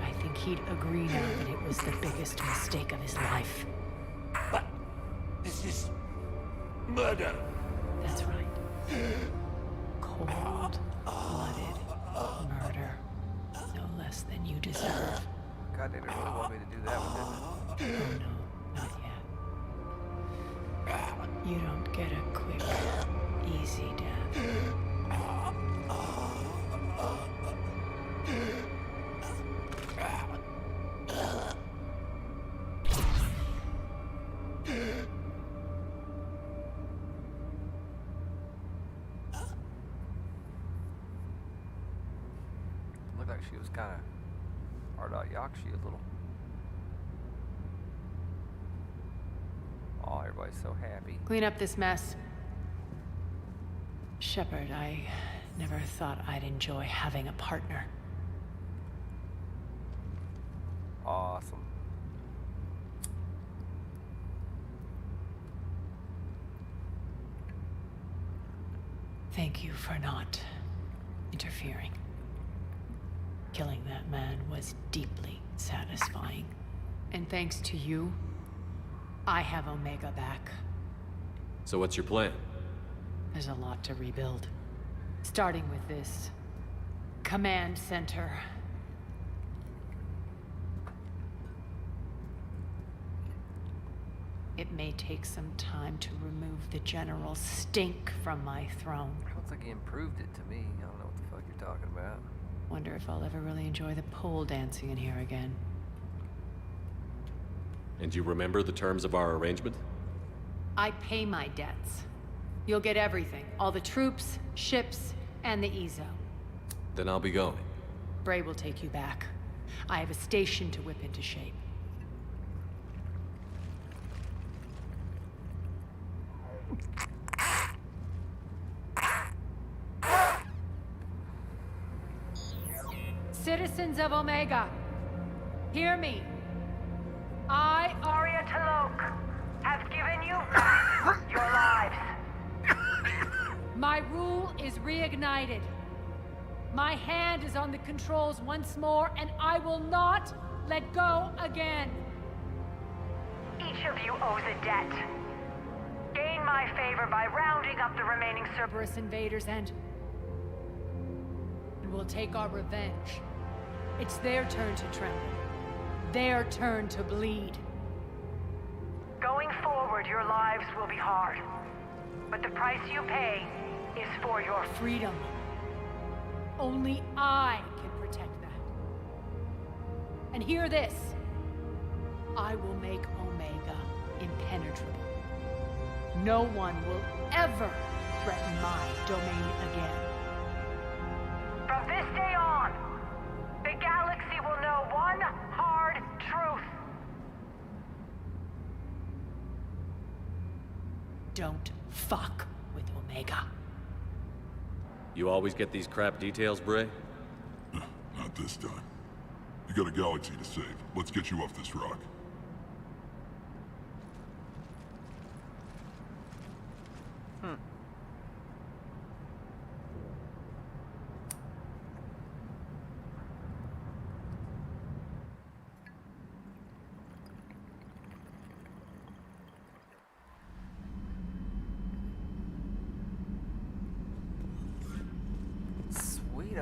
I think he'd agree now that it was the biggest mistake of his life. But this is murder. That's right. Cold-blooded murder. No less than you deserve. God, they didn't really want me to do that one, did they? Oh no, not yet. You don't get a quick, easy death. Looked like she was kind of Ardayakshi a little. Oh, everybody's so happy. Clean up this mess. Shepard, I never thought I'd enjoy having a partner. Awesome. Thank you for not interfering. Killing that man was deeply satisfying. And thanks to you, I have Omega back. So what's your plan? There's a lot to rebuild. Starting with this command center. It may take some time to remove the general stink from my throne. Looks like he improved it to me. I don't know what the fuck you're talking about. Wonder if I'll ever really enjoy the pole dancing in here again. And you remember the terms of our arrangement? I pay my debts. You'll get everything. All the troops, ships, and the Ezo. Then I'll be going. Bray will take you back. I have a station to whip into shape. Citizens of Omega, hear me. I, Arya Talok, have given you back your lives. my rule is reignited. My hand is on the controls once more, and I will not let go again. Each of you owes a debt. Gain my favor by rounding up the remaining Cerberus invaders and we'll take our revenge. It's their turn to tremble. Their turn to bleed. Going forward, your lives will be hard. But the price you pay is for your Freedom. Only I can protect that. And hear this. I will make Omega impenetrable. No one will ever threaten my domain again. From this day on, the galaxy will know one hard truth. Don't fuck with Omega. You always get these crap details, Bray? Not this time. You got a galaxy to save. Let's get you off this rock.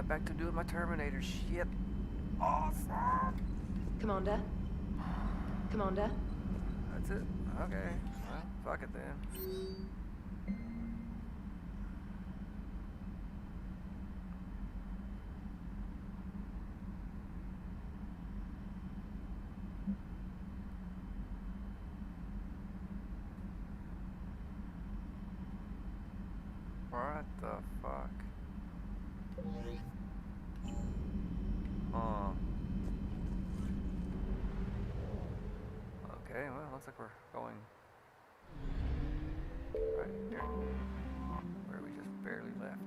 yeah, back to doing my Terminator shit. Awesome. Commander? Commander? That's it? Okay. Well, fuck it then. What the fuck? Okay, well, looks like we're going right here, where we just barely left.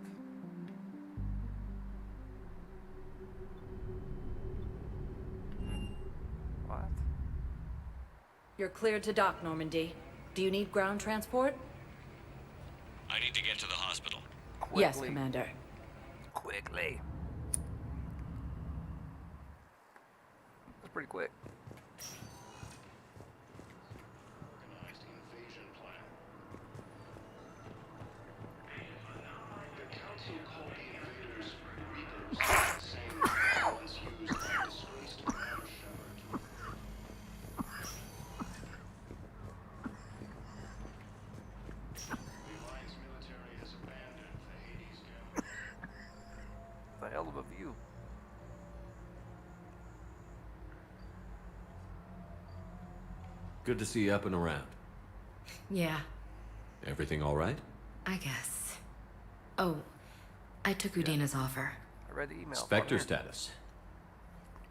What? You're cleared to dock, Normandy. Do you need ground transport? I need to get to the hospital. Quickly. Yes, Commander. Quickly. That's pretty quick. Organized invasion plan. The Council called the invaders Reapers, saying they once used by disgraced Commander Shepard. The Alliance military has abandoned the Hades gamble. The hell of a view. Good to see you up and around. Yeah, Everything all right? I guess. Oh, I took Udina's offer. I read the email. Spectre status.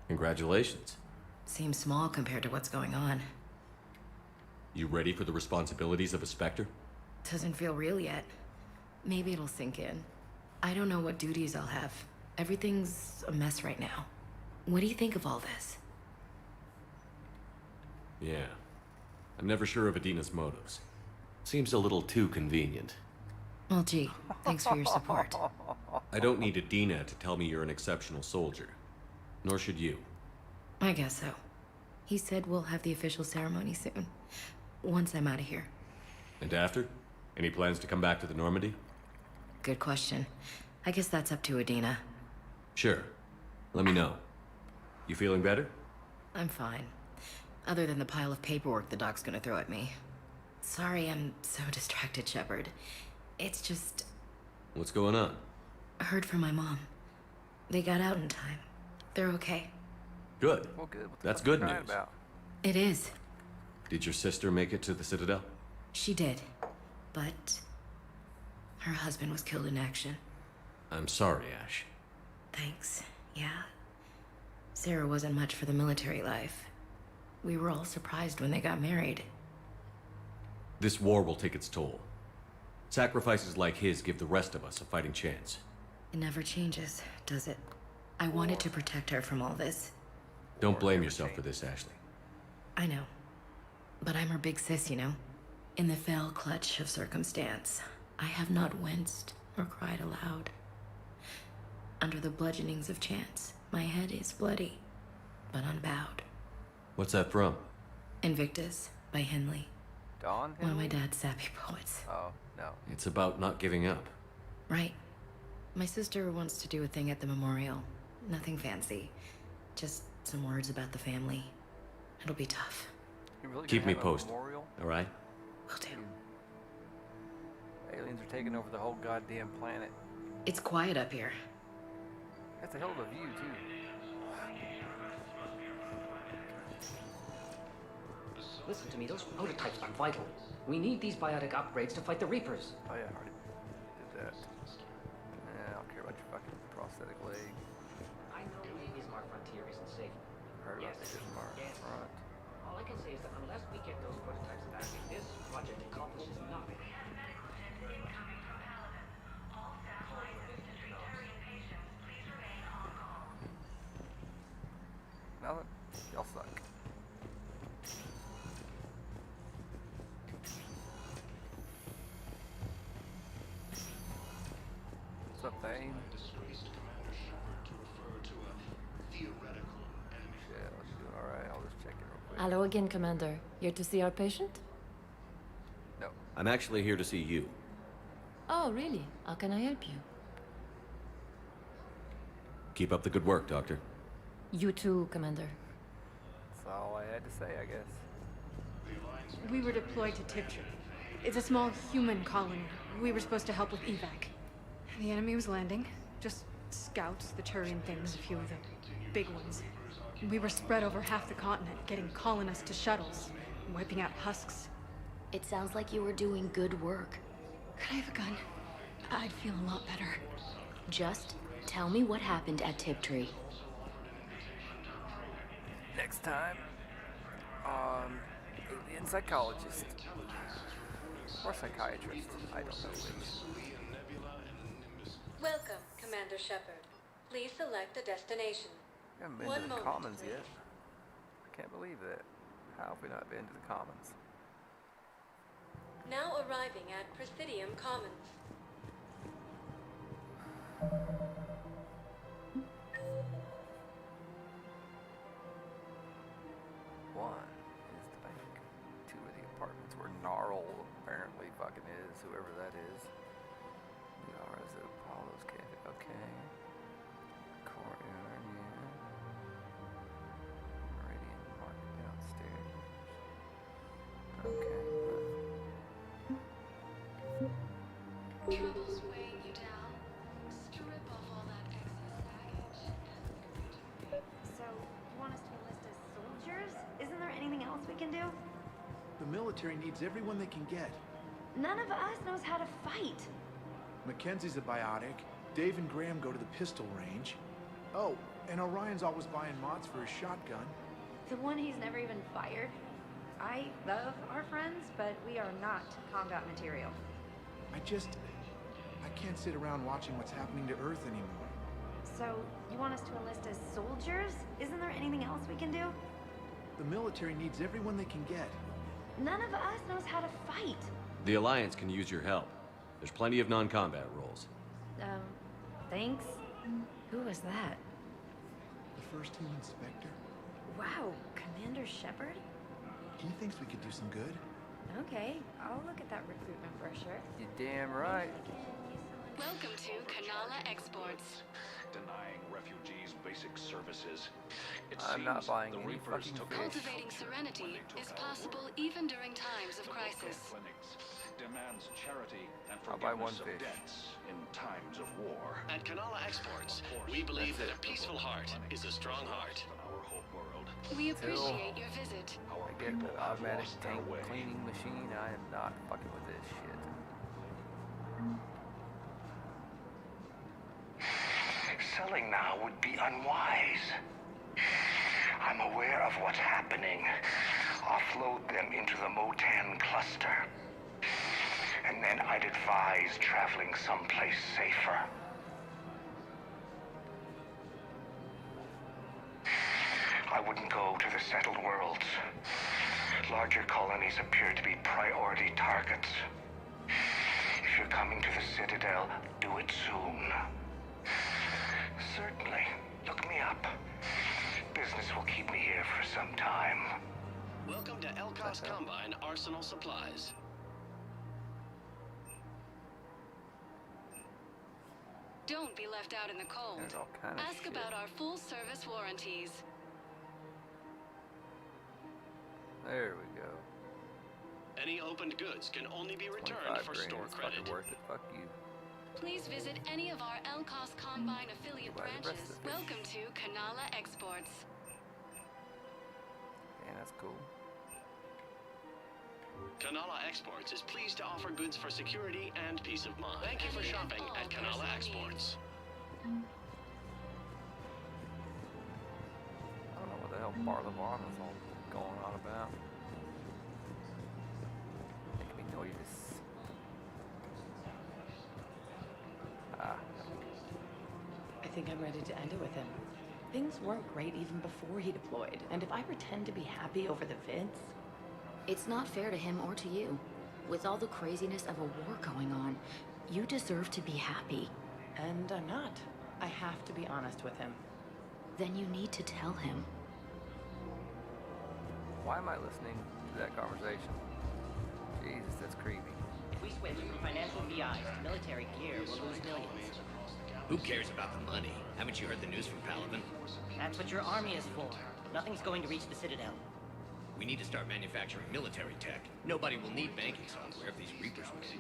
Congratulations. Seems small compared to what's going on. You ready for the responsibilities of a Spectre? Doesn't feel real yet. Maybe it'll sink in. I don't know what duties I'll have. Everything's a mess right now. What do you think of all this? Yeah. I'm never sure of Adina's motives. Seems a little too convenient. Well, gee, thanks for your support. I don't need Adina to tell me you're an exceptional soldier. Nor should you. I guess so. He said we'll have the official ceremony soon. Once I'm out of here. And after? Any plans to come back to the Normandy? Good question. I guess that's up to Adina. Sure. Let me know. You feeling better? I'm fine. Other than the pile of paperwork the doc's gonna throw at me. Sorry I'm so distracted, Shepard. It's just... What's going on? I heard from my mom. They got out in time. They're okay. Good. Well, good. What the That's fuck are you good crying news. about? It is. Did your sister make it to the Citadel? She did. But... her husband was killed in action. I'm sorry, Ash. Thanks. Yeah. Sarah wasn't much for the military life. We were all surprised when they got married. This war will take its toll. Sacrifices like his give the rest of us a fighting chance. It never changes, does it? I wanted to protect her from all this. Don't blame yourself for this, Ashley. I know. But I'm her big sis, you know? In the fell clutch of circumstance, I have not winced or cried aloud. Under the bludgeonings of chance, my head is bloody, but unbowed. What's that from? Invictus by Henley. Dawn? One of my Henley? dad's sappy poets. Oh, no. It's about not giving up. Right. My sister wants to do a thing at the memorial. Nothing fancy. Just some words about the family. It'll be tough. You really Keep gonna me have a posted. memorial? All right? Will do. Aliens are taking over the whole goddamn planet. It's quiet up here. That's a hell of a view, too. Listen to me, those prototypes are vital. We need these biotic upgrades to fight the Reapers. Oh yeah, I already did that. Yeah, I don't care about your fucking prosthetic leg. I know the Ismar frontier isn't safe. Heard about the Ismar front. All I can say is that unless we get those prototypes back, this project accomplishes nothing. Now that y'all suck. What's up, Thane? Disgraced Commander Shepard to refer to a theoretical enemy. Shit, let's do it. Alright, I'll just check it real quick. Hello again, Commander. Here to see our patient? No. I'm actually here to see you. Oh, really? How can I help you? Keep up the good work, Doctor. You too, Commander. That's all I had to say, I guess. We were deployed to Tiptree. It's a small human colony. We were supposed to help with evac. The enemy was landing. Just scouts, the Turian things, a few of the big ones. We were spread over half the continent, getting colonists to shuttles, wiping out husks. It sounds like you were doing good work. Could I have a gun? I'd feel a lot better. Just tell me what happened at Tiptree. Next time, alien psychologist. Or psychiatrist. I don't know which. Welcome, Commander Shepard. Please select a destination. I haven't been to the Commons yet. I can't believe that. How have we not been to the Commons? Now arriving at Presidium Commons. One is the bank. Two are the apartments where Gnarl apparently fucking is, whoever that is. The R is the Apollo's Cafe. Okay. Courtyard, yeah. Meridian Market downstairs. Okay. Troubles weighing you down? Strip off all that excess baggage. So, you want us to enlist as soldiers? Isn't there anything else we can do? The military needs everyone they can get. None of us knows how to fight. Mackenzie's a biotic. Dave and Graham go to the pistol range. Oh, and Orion's always buying mods for his shotgun. The one he's never even fired. I love our friends, but we are not combat material. I can't sit around watching what's happening to Earth anymore. So, you want us to enlist as soldiers? Isn't there anything else we can do? The military needs everyone they can get. None of us knows how to fight. The Alliance can use your help. There's plenty of non-combat roles. Thanks. Who was that? The first team inspector. Wow, Commander Shepard? He thinks we could do some good. Okay, I'll look at that recruitment brochure. You're damn right. Welcome to Kanala Exports. Denying refugees basic services. I'm not buying any fucking fish. Cultivating serenity is possible even during times of crisis. Demands charity and I'll buy one forgiveness of fish. debts in times of war. At Kanala Exports, we believe that a peaceful heart is a strong heart. We appreciate your visit. I get an automatic tank cleaning machine. I am not fucking with this shit. Selling now would be unwise. I'm aware of what's happening. Offload them into the Motan cluster. And then I'd advise traveling someplace safer. I wouldn't go to the settled worlds. Larger colonies appear to be priority targets. If you're coming to the Citadel, do it soon. Certainly. Look me up. Business will keep me here for some time. Welcome to Elkos Combine Arsenal Supplies. Don't be left out in the cold. Ask about our full-service warranties. There we go. Any opened goods can only be returned for store credit. Worth it. Fuck you. Please visit any of our Elkos Combine affiliate branches. Welcome to Kanala Exports. Yeah, that's cool. Kanala Exports is pleased to offer goods for security and peace of mind. Thank you for shopping at Kanala Exports. I don't know what the hell Barlavon is all going on about. Make me noise. I think I'm ready to end it with him. Things weren't great even before he deployed, and if I pretend to be happy over the vids... It's not fair to him or to you. With all the craziness of a war going on, you deserve to be happy. And I'm not. I have to be honest with him. Then you need to tell him. Why am I listening to that conversation? Jesus, that's creepy. If we switch from financial VIs to military gear, we'll lose millions. Who cares about the money? Haven't you heard the news from Paladin? That's what your army is for. Nothing's going to reach the Citadel. We need to start manufacturing military tech. Nobody will need banking software if these Reapers win.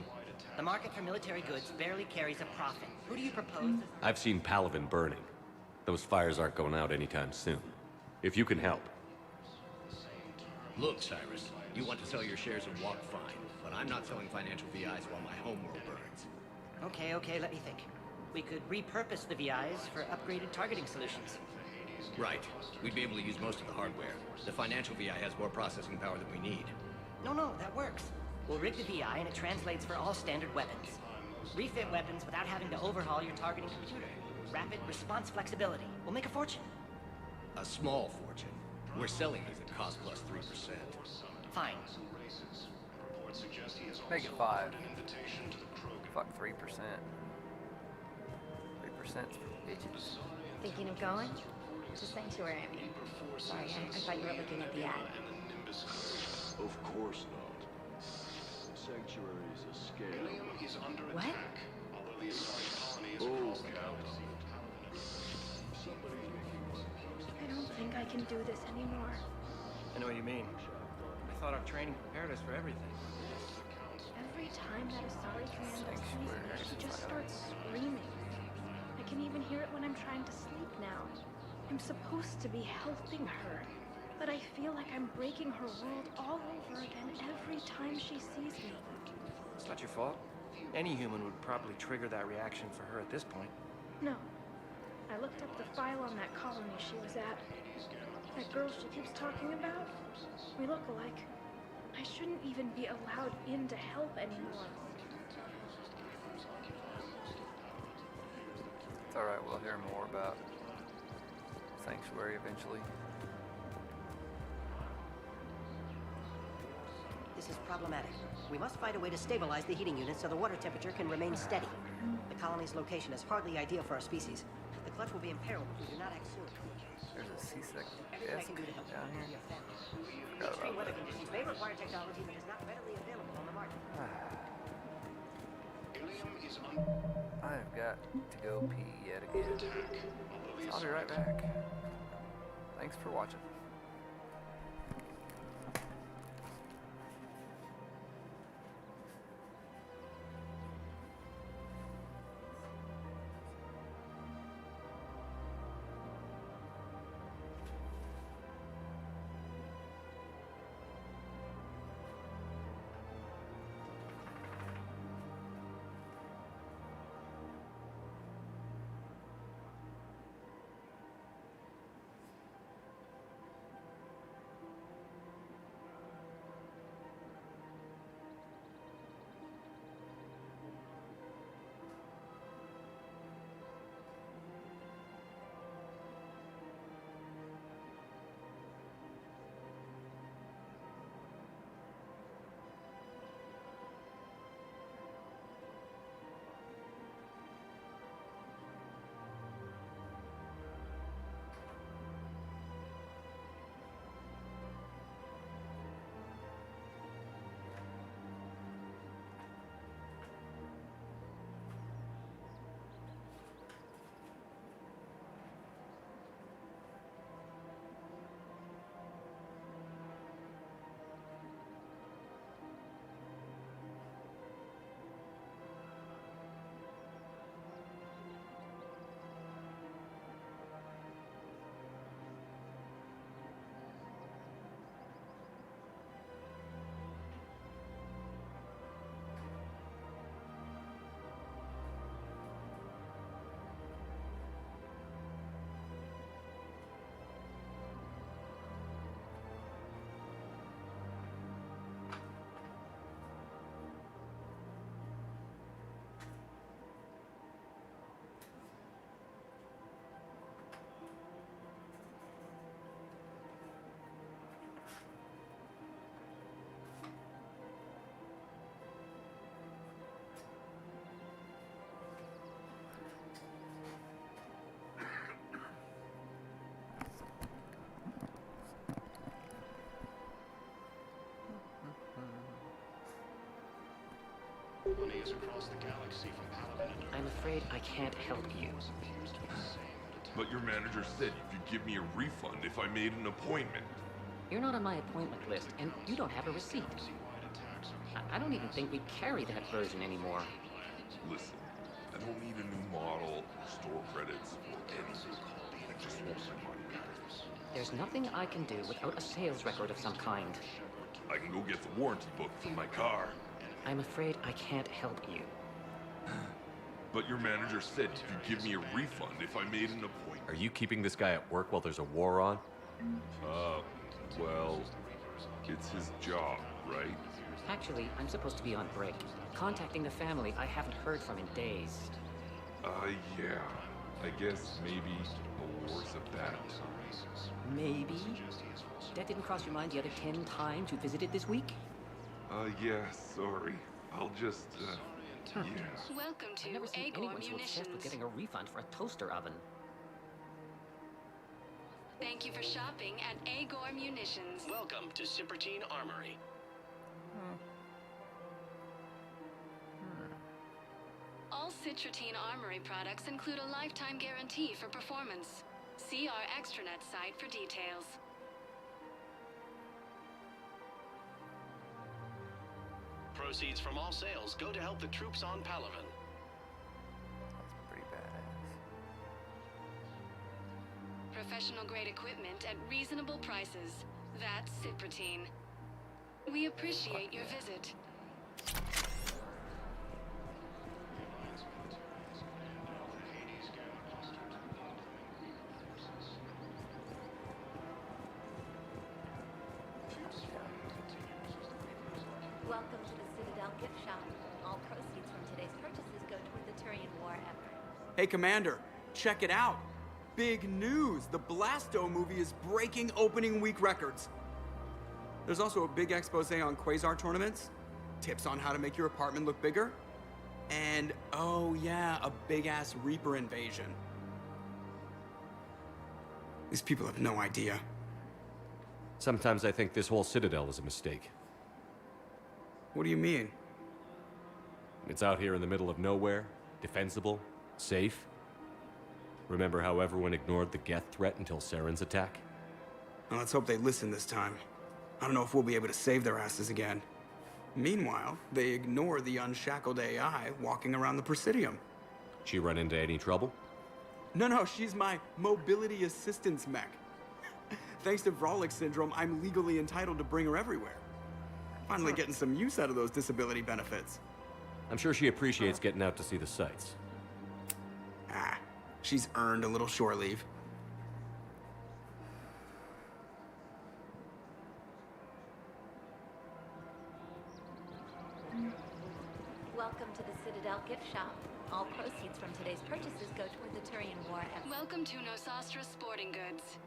The market for military goods barely carries a profit. Who do you propose? I've seen Paladin burning. Those fires aren't going out anytime soon. If you can help. Look, Cyrus, you want to sell your shares of Walk fine, but I'm not selling financial VIs while my homeworld burns. Okay, let me think. We could repurpose the VIs for upgraded targeting solutions. Right. We'd be able to use most of the hardware. The financial VI has more processing power than we need. No, that works. We'll rig the VI and it translates for all standard weapons. Refit weapons without having to overhaul your targeting computer. Rapid response flexibility. We'll make a fortune. A small fortune. We're selling these at cost plus 3%. Fine. Make it 5. Fuck 3%. 3% for bitches. Thinking of going? To Sanctuary, I mean. Sorry, I thought you were looking at the ad. Of course not. Sanctuary is a scam. What? Oh, I don't think I can do this anymore. I know what you mean. I thought our training prepared us for everything. Every time that Asari commander sees me, she just starts screaming. I can even hear it when I'm trying to sleep now. I'm supposed to be helping her, but I feel like I'm breaking her world all over again every time she sees me. It's not your fault. Any human would probably trigger that reaction for her at this point. No. I looked up the file on that colony she was at. That girl she keeps talking about? We look alike. I shouldn't even be allowed in to help anymore. It's alright, we'll hear more about Sanctuary eventually. This is problematic. We must find a way to stabilize the heating unit so the water temperature can remain steady. The colony's location is hardly ideal for our species. The clutch will be imperiled if we do not act soon. There's a C-sec Everything I can do to help down you and here. your family. Forgot Extreme about weather that. conditions may require technology that is not readily available on the market. I've got to go pee yet again. I'll be right back. Thanks for watching. Money is across the galaxy from Paladin. I'm afraid I can't help you. But your manager said you could give me a refund if I made an appointment. You're not on my appointment list, and you don't have a receipt. I don't even think we carry that version anymore. Listen, I don't need a new model, store credits, or anything. I just want my money back. There's nothing I can do without a sales record of some kind. I can go get the warranty book from my car. I'm afraid I can't help you. But your manager said you could give me a refund if I made an appointment. Are you keeping this guy at work while there's a war on? Well, it's his job, right? Actually, I'm supposed to be on break. Contacting the family I haven't heard from in days. Yeah. I guess maybe a war's a bad time. Maybe? That didn't cross your mind the other 10 times you visited this week? Yeah, sorry. I'll just, yeah. Welcome to I've never seen Agor anyone so obsessed with Munitions. getting a refund for a toaster oven. Thank you for shopping at Agor Munitions. Welcome to Subtitles Armory. All Citratine Armory products include a lifetime guarantee for performance. See our extranet site for details. Proceeds from all sales go to help the troops on Palaven. That's pretty badass. Professional grade equipment at reasonable prices. That's Citratine. We appreciate your visit. Welcome to the Citadel gift shop. All proceeds from today's purchases go toward the Turian War effort. Hey, Commander, check it out. Big news! The Blasto movie is breaking opening week records. There's also a big expose on Quasar tournaments, tips on how to make your apartment look bigger, and, oh yeah, a big-ass Reaper invasion. These people have no idea. Sometimes I think this whole Citadel is a mistake. What do you mean? It's out here in the middle of nowhere, defensible, safe. Remember how everyone ignored the Geth threat until Saren's attack? Well, let's hope they listen this time. I don't know if we'll be able to save their asses again. Meanwhile, they ignore the unshackled AI walking around the Presidium. She run into any trouble? No, she's my mobility assistance mech. Thanks to Vrolic syndrome, I'm legally entitled to bring her everywhere. Finally getting some use out of those disability benefits. I'm sure she appreciates getting out to see the sights. She's earned a little shore leave. Welcome to the Citadel gift shop. All proceeds from today's purchases go toward the Turian War effort. Welcome to Nosastra Sporting Goods.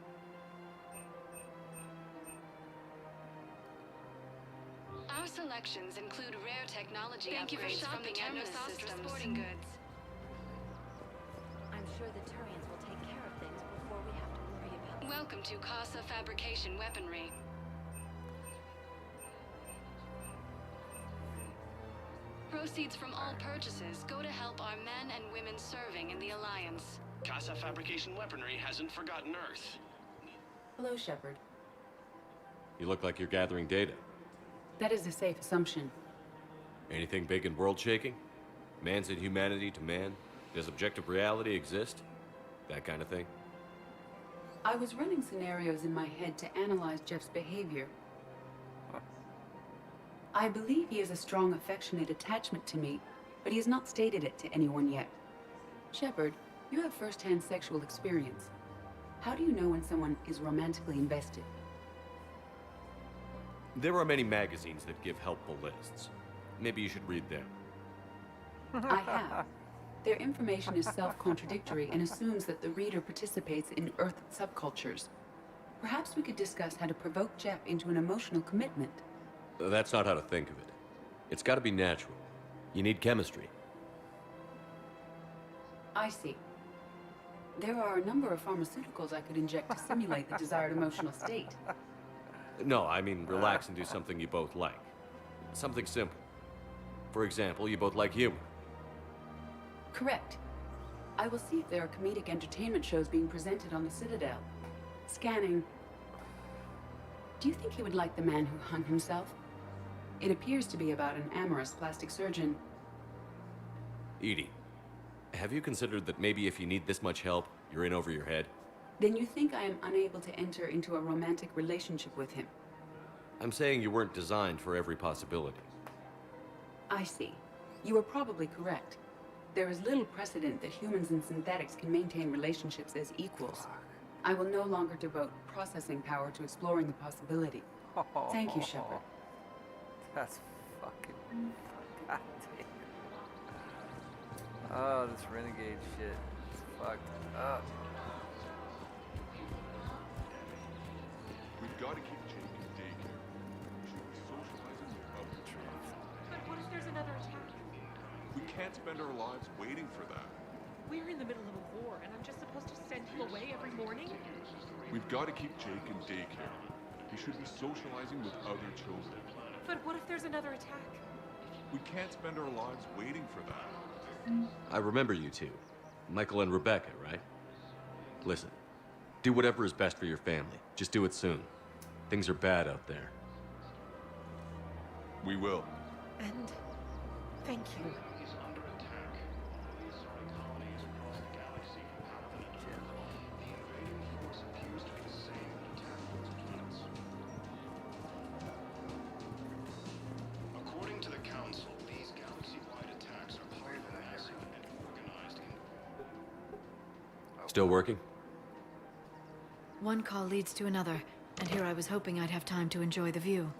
Our selections include rare technology Thank you for upgrades from the shopping at Nosastra Nosastra Sporting Goods. I'm sure the Turians will take care of things before we have to worry about. Welcome to Casa Fabrication Weaponry. Proceeds from all purchases go to help our men and women serving in the Alliance. Casa Fabrication Weaponry hasn't forgotten Earth. Hello, Shepard. You look like you're gathering data. That is a safe assumption. Anything big and world-shaking? Man's inhumanity to man? Does objective reality exist? That kind of thing? I was running scenarios in my head to analyze Jeff's behavior. I believe he has a strong affectionate attachment to me, but he has not stated it to anyone yet. Shepard, you have first-hand sexual experience. How do you know when someone is romantically invested? There are many magazines that give helpful lists. Maybe you should read them. I have. Their information is self-contradictory and assumes that the reader participates in Earth subcultures. Perhaps we could discuss how to provoke Jeff into an emotional commitment. That's not how to think of it. It's got to be natural. You need chemistry. I see. There are a number of pharmaceuticals I could inject to simulate the desired emotional state. No, I mean relax and do something you both like. Something simple. For example, you both like humor. Correct. I will see if there are comedic entertainment shows being presented on the Citadel. Scanning. Do you think he would like the man who hung himself? It appears to be about an amorous plastic surgeon. Edie, have you considered that maybe if you need this much help, you're in over your head? Then you think I am unable to enter into a romantic relationship with him? I'm saying you weren't designed for every possibility. I see. You are probably correct. There is little precedent that humans and synthetics can maintain relationships as equals. I will no longer devote processing power to exploring the possibility. Thank you, Shepard. That's fucking... God damn. Oh, this Renegade shit. It's fucked up. We've got to keep Jake in daycare. We should be socializing with other children. But what if there's another attack? We can't spend our lives waiting for that. We're in the middle of a war, and I'm just supposed to send him away every morning? We've got to keep Jake in daycare. He should be socializing with other children. But what if there's another attack? We can't spend our lives waiting for that. I remember you two. Michael and Rebecca, right? Listen, do whatever is best for your family. Just do it soon. Things are bad out there. We will. And thank you. According to the Council, these galaxy-wide attacks are part of a massive and organized... Still working? One call leads to another, and here I was hoping I'd have time to enjoy the view.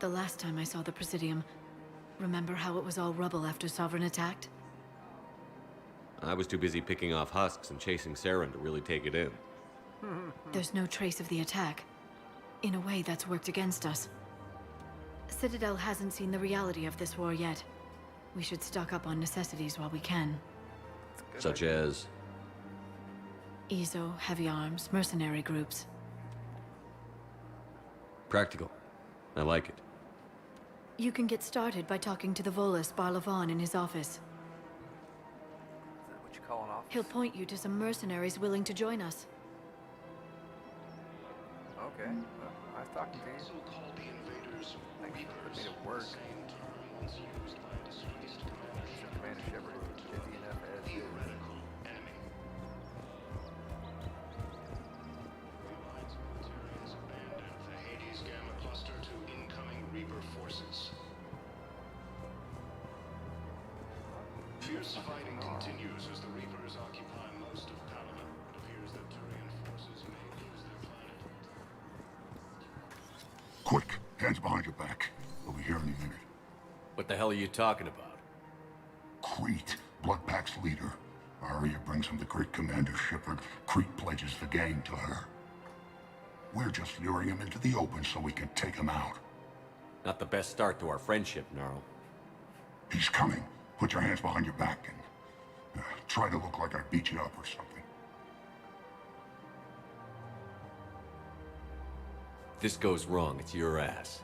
The last time I saw the Presidium, remember how it was all rubble after Sovereign attacked? I was too busy picking off husks and chasing Saren to really take it in. There's no trace of the attack. In a way, that's worked against us. Citadel hasn't seen the reality of this war yet. We should stock up on necessities while we can. Such as? EZO, heavy arms, mercenary groups. Practical. I like it. You can get started by talking to the Volus Barlavon in his office. Is that what you call an office? He'll point you to some mercenaries willing to join us. Okay. Well, nice talking to you. Thanks for putting me to work. Commander Shepard is busy enough as is. Fierce fighting continues as the Reapers occupy most of Paloma. It appears that Turian forces may lose their planet. Quick, hands behind your back. We'll be here any minute. What the hell are you talking about? Crete, Bloodpack's leader. Arya brings him to Great Commander Shepard. Crete pledges the gang to her. We're just luring him into the open so we can take him out. Not the best start to our friendship, Gnarl. He's coming. Put your hands behind your back and try to look like I beat you up or something. If this goes wrong, it's your ass.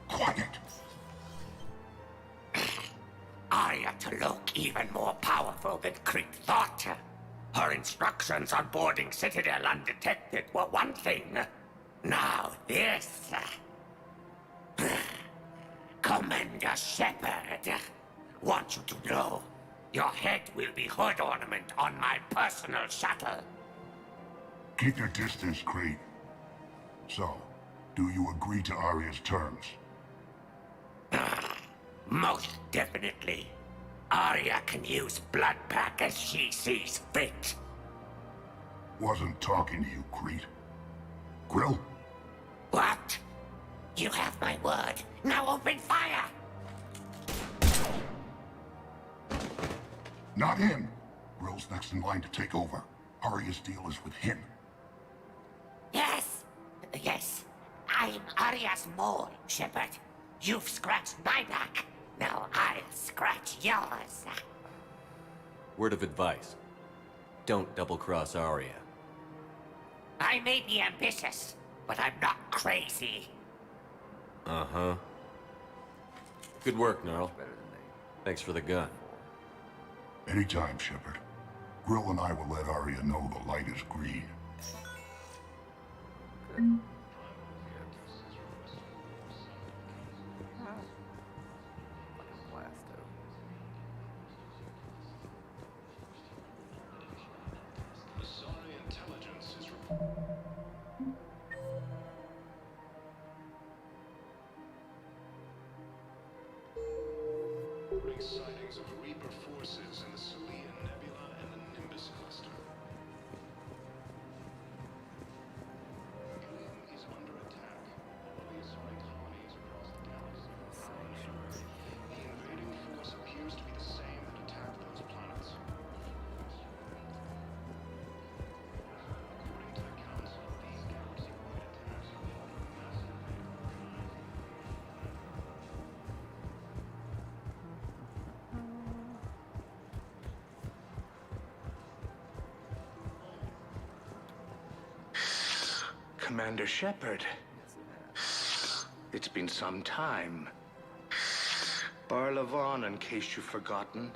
Quiet. Arya to look even more powerful than Crete thought. Her instructions on boarding Citadel undetected were one thing. Now this. Commander Shepard. Want you to know, your head will be hood ornament on my personal shuttle. Keep your distance, Crete. So, do you agree to Arya's terms? Most definitely. Arya can use Bloodpack as she sees fit. Wasn't talking to you, Crete. Grill? What? You have my word. Now open fire! Not him. Grill's next in line to take over. Arya's deal is with him. Yes. Yes. I'm Arya's mole, Shepard. You've scratched my back. Now I'll scratch yours. Word of advice. Don't double-cross Arya. I may be ambitious, but I'm not crazy. Uh-huh. Good work, Gnarl. Better than they. Thanks for the gun. Anytime, Shepard. Grill and I will let Arya know the light is green. Good. Fucking blasto. Sorry, intelligence is reporting sightings of Reaper forces in the Selene Nebula and the Nimbus cluster. Helium is under attack. All the assaulting colonies across the galaxy. The invading force appears to be the same that attacked those planets. According to the Council, these galaxy-wide attacks involve a massive rate of crime. Commander Shepard. It's been some time. Barlavon, in case you've forgotten.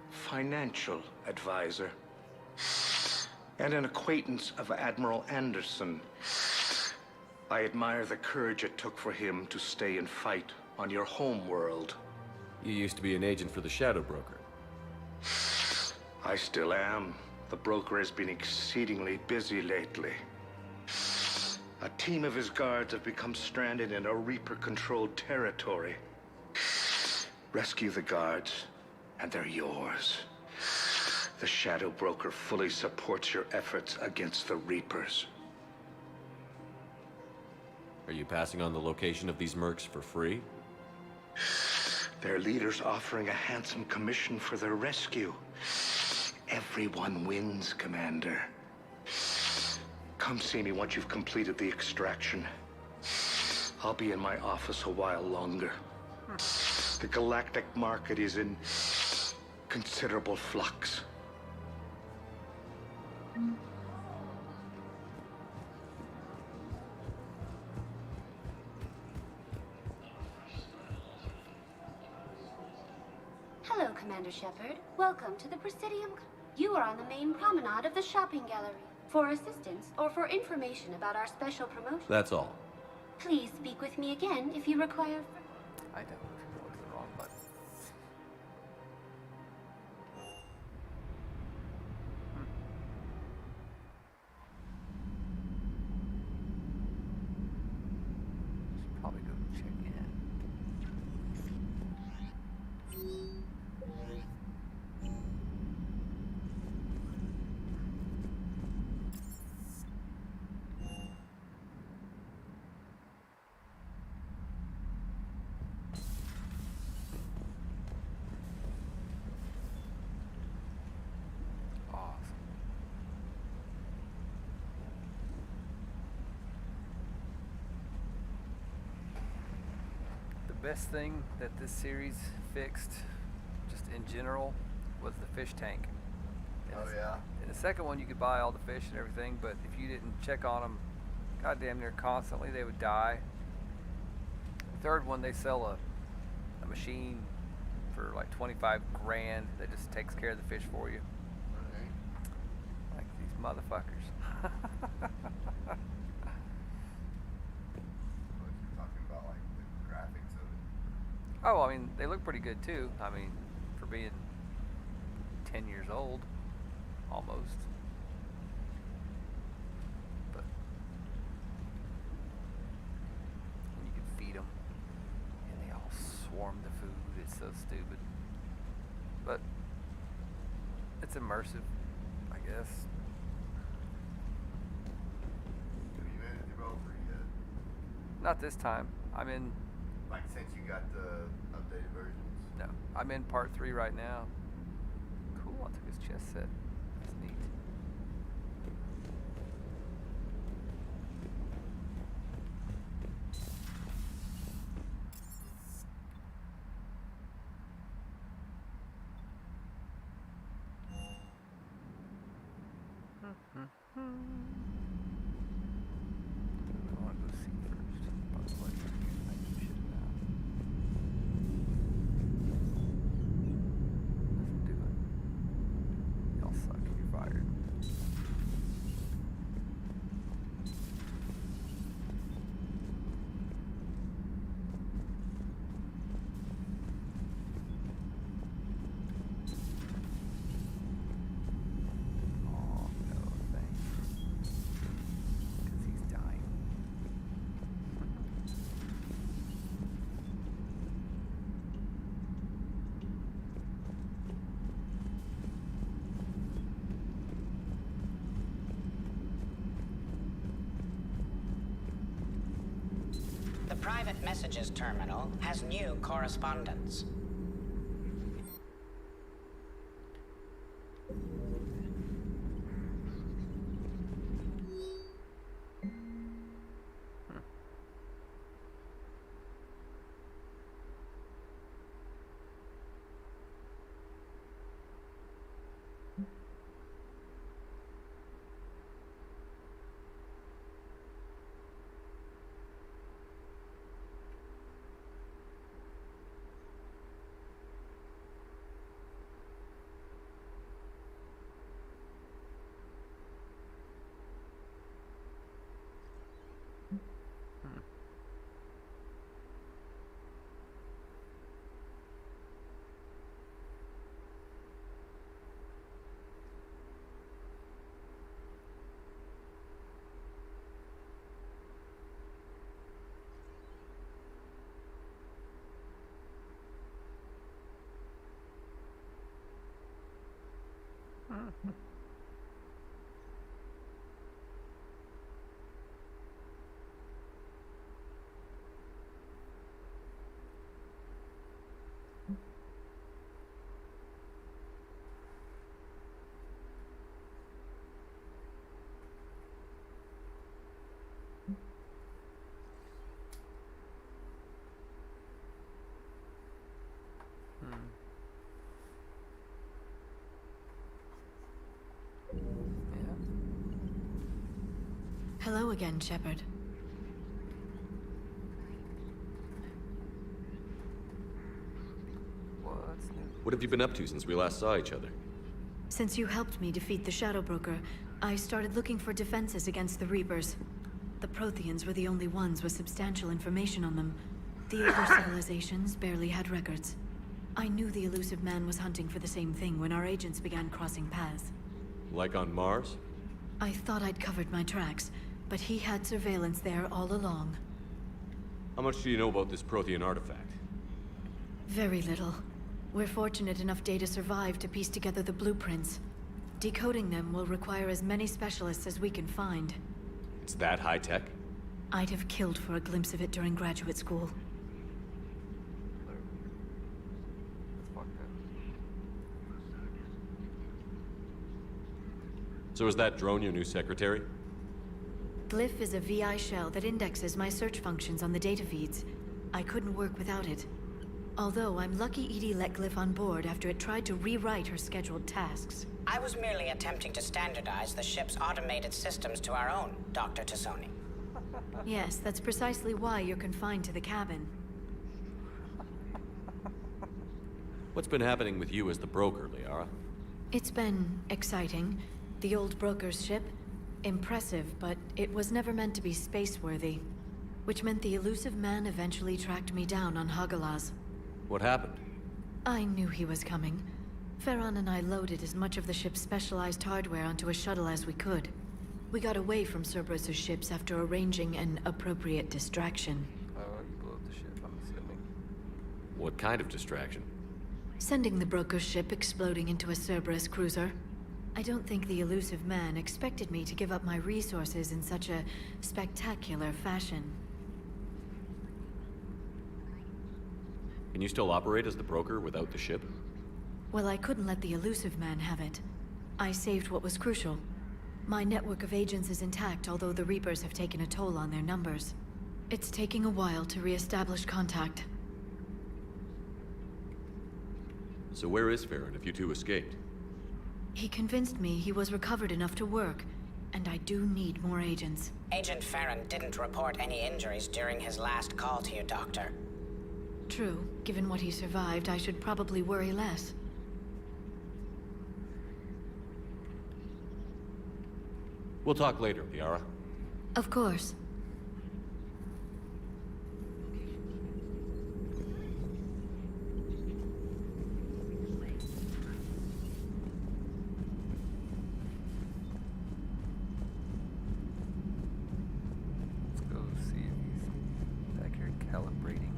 Financial advisor. And an acquaintance of Admiral Anderson. I admire the courage it took for him to stay and fight on your home world. You used to be an agent for the Shadow Broker. I still am. The broker has been exceedingly busy lately. A team of his guards have become stranded in a Reaper-controlled territory. Rescue the guards, and they're yours. The Shadow Broker fully supports your efforts against the Reapers. Are you passing on the location of these mercs for free? Their leader's offering a handsome commission for their rescue. Everyone wins, Commander. Come see me once you've completed the extraction. I'll be in my office a while longer. The galactic market is in considerable flux. Hello, Commander Shepard. Welcome to the Presidium. You are on the main promenade of the shopping gallery. For assistance or for information about our special promotion. That's all. Please speak with me again if you require. I don't. Look at the wrong button. Should probably go check in. The best thing that this series fixed, just in general, was the fish tank. In the second one, you could buy all the fish and everything, but if you didn't check on them, goddamn near constantly, they would die. The third one, they sell a machine for like 25 grand that just takes care of the fish for you. Like these motherfuckers. Oh, I mean, they look pretty good too. I mean, for being 10 years old, almost. But you can feed them, and they all swarm the food. It's so stupid. But it's immersive, I guess. Have you managed to go over it yet? Not this time. I'm in. Like since you got the updated versions? No, I'm in part 3 right now. Cool, I took his chest set. That's neat. I want to go see first. By the way, I can shit it out. private messages terminal has new correspondence. Hello again, Shepard. What's new? What have you been up to since we last saw each other? Since you helped me defeat the Shadow Broker, I started looking for defenses against the Reapers. The Protheans were the only ones with substantial information on them. The older civilizations barely had records. I knew the elusive man was hunting for the same thing when our agents began crossing paths. Like on Mars? I thought I'd covered my tracks, but he had surveillance there all along. How much do you know about this Prothean artifact? Very little. We're fortunate enough Data survived to piece together the blueprints. Decoding them will require as many specialists as we can find. It's that high-tech? I'd have killed for a glimpse of it during graduate school. So is that drone your new secretary? Glyph is a VI shell that indexes my search functions on the data feeds. I couldn't work without it. Although I'm lucky EDI let Glyph on board after it tried to rewrite her scheduled tasks. I was merely attempting to standardize the ship's automated systems to our own, Dr. Tassoni. Yes, that's precisely why you're confined to the cabin. What's been happening with you as the broker, Liara? It's been exciting. The old broker's ship? Impressive, but it was never meant to be space-worthy. Which meant the elusive man eventually tracked me down on Hagalaz. What happened? I knew he was coming. Farron and I loaded as much of the ship's specialized hardware onto a shuttle as we could. We got away from Cerberus' ships after arranging an appropriate distraction. Oh, you blew up the ship, I'm assuming. What kind of distraction? Sending the broker's ship exploding into a Cerberus cruiser. I don't think the elusive man expected me to give up my resources in such a spectacular fashion. Can you still operate as the broker without the ship? Well, I couldn't let the elusive man have it. I saved what was crucial. My network of agents is intact, although the Reapers have taken a toll on their numbers. It's taking a while to re-establish contact. So where is Farron if you two escaped? He convinced me he was recovered enough to work, and I do need more agents. Agent Farron didn't report any injuries during his last call to you, Doctor. True. Given what he survived, I should probably worry less. We'll talk later, Liara. Of course. Let's go see if he's back here calibrating.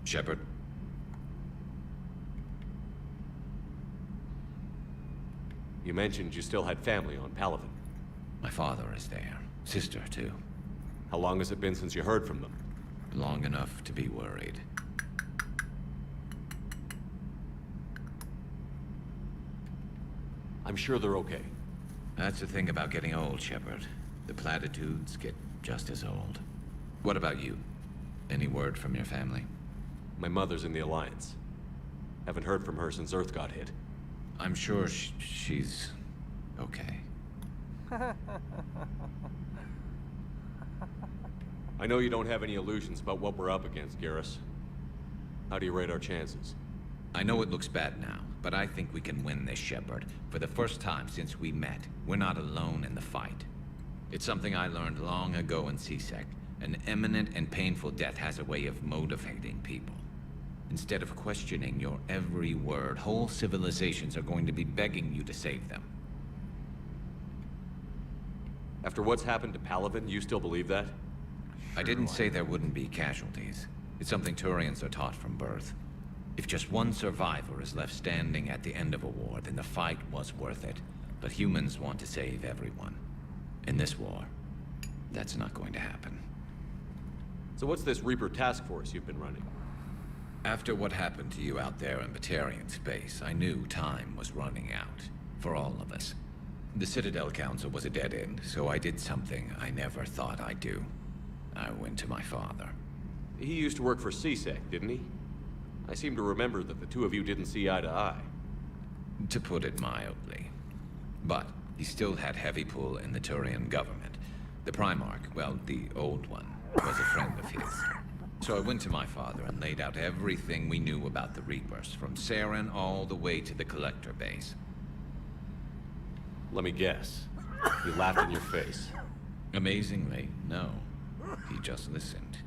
Shepard? You mentioned you still had family on Palaven. My father is there, Sister, too. How long has it been since you heard from them? Long enough to be worried. I'm sure they're okay. That's the thing about getting old, Shepard. The platitudes get just as old. What about you? Any word from your family? My mother's in the Alliance. Haven't heard from her since Earth got hit. I'm sure she's okay. I know you don't have any illusions about what we're up against, Garrus. How do you rate our chances? I know it looks bad now, but I think we can win this, Shepard. For the first time since we met, we're not alone in the fight. It's something I learned long ago in CSEC. An imminent and painful death has a way of motivating people. Instead of questioning your every word, whole civilizations are going to be begging you to save them. After what's happened to Palaven, you still believe that? I didn't say there wouldn't be casualties. It's something Turians are taught from birth. If just one survivor is left standing at the end of a war, then the fight was worth it. But humans want to save everyone. In this war, that's not going to happen. So what's this Reaper task force you've been running? After what happened to you out there in Batarian space, I knew time was running out. For all of us. The Citadel Council was a dead end, so I did something I never thought I'd do. I went to my father. He used to work for CSEC, didn't he? I seem to remember that the two of you didn't see eye to eye. To put it mildly. But he still had heavy pull in the Turian government. The Primarch, well, the old one, was a friend of his. So I went to my father and laid out everything we knew about the Reapers, from Saren all the way to the Collector base. Let me guess. He laughed in your face. Amazingly, no. He just listened.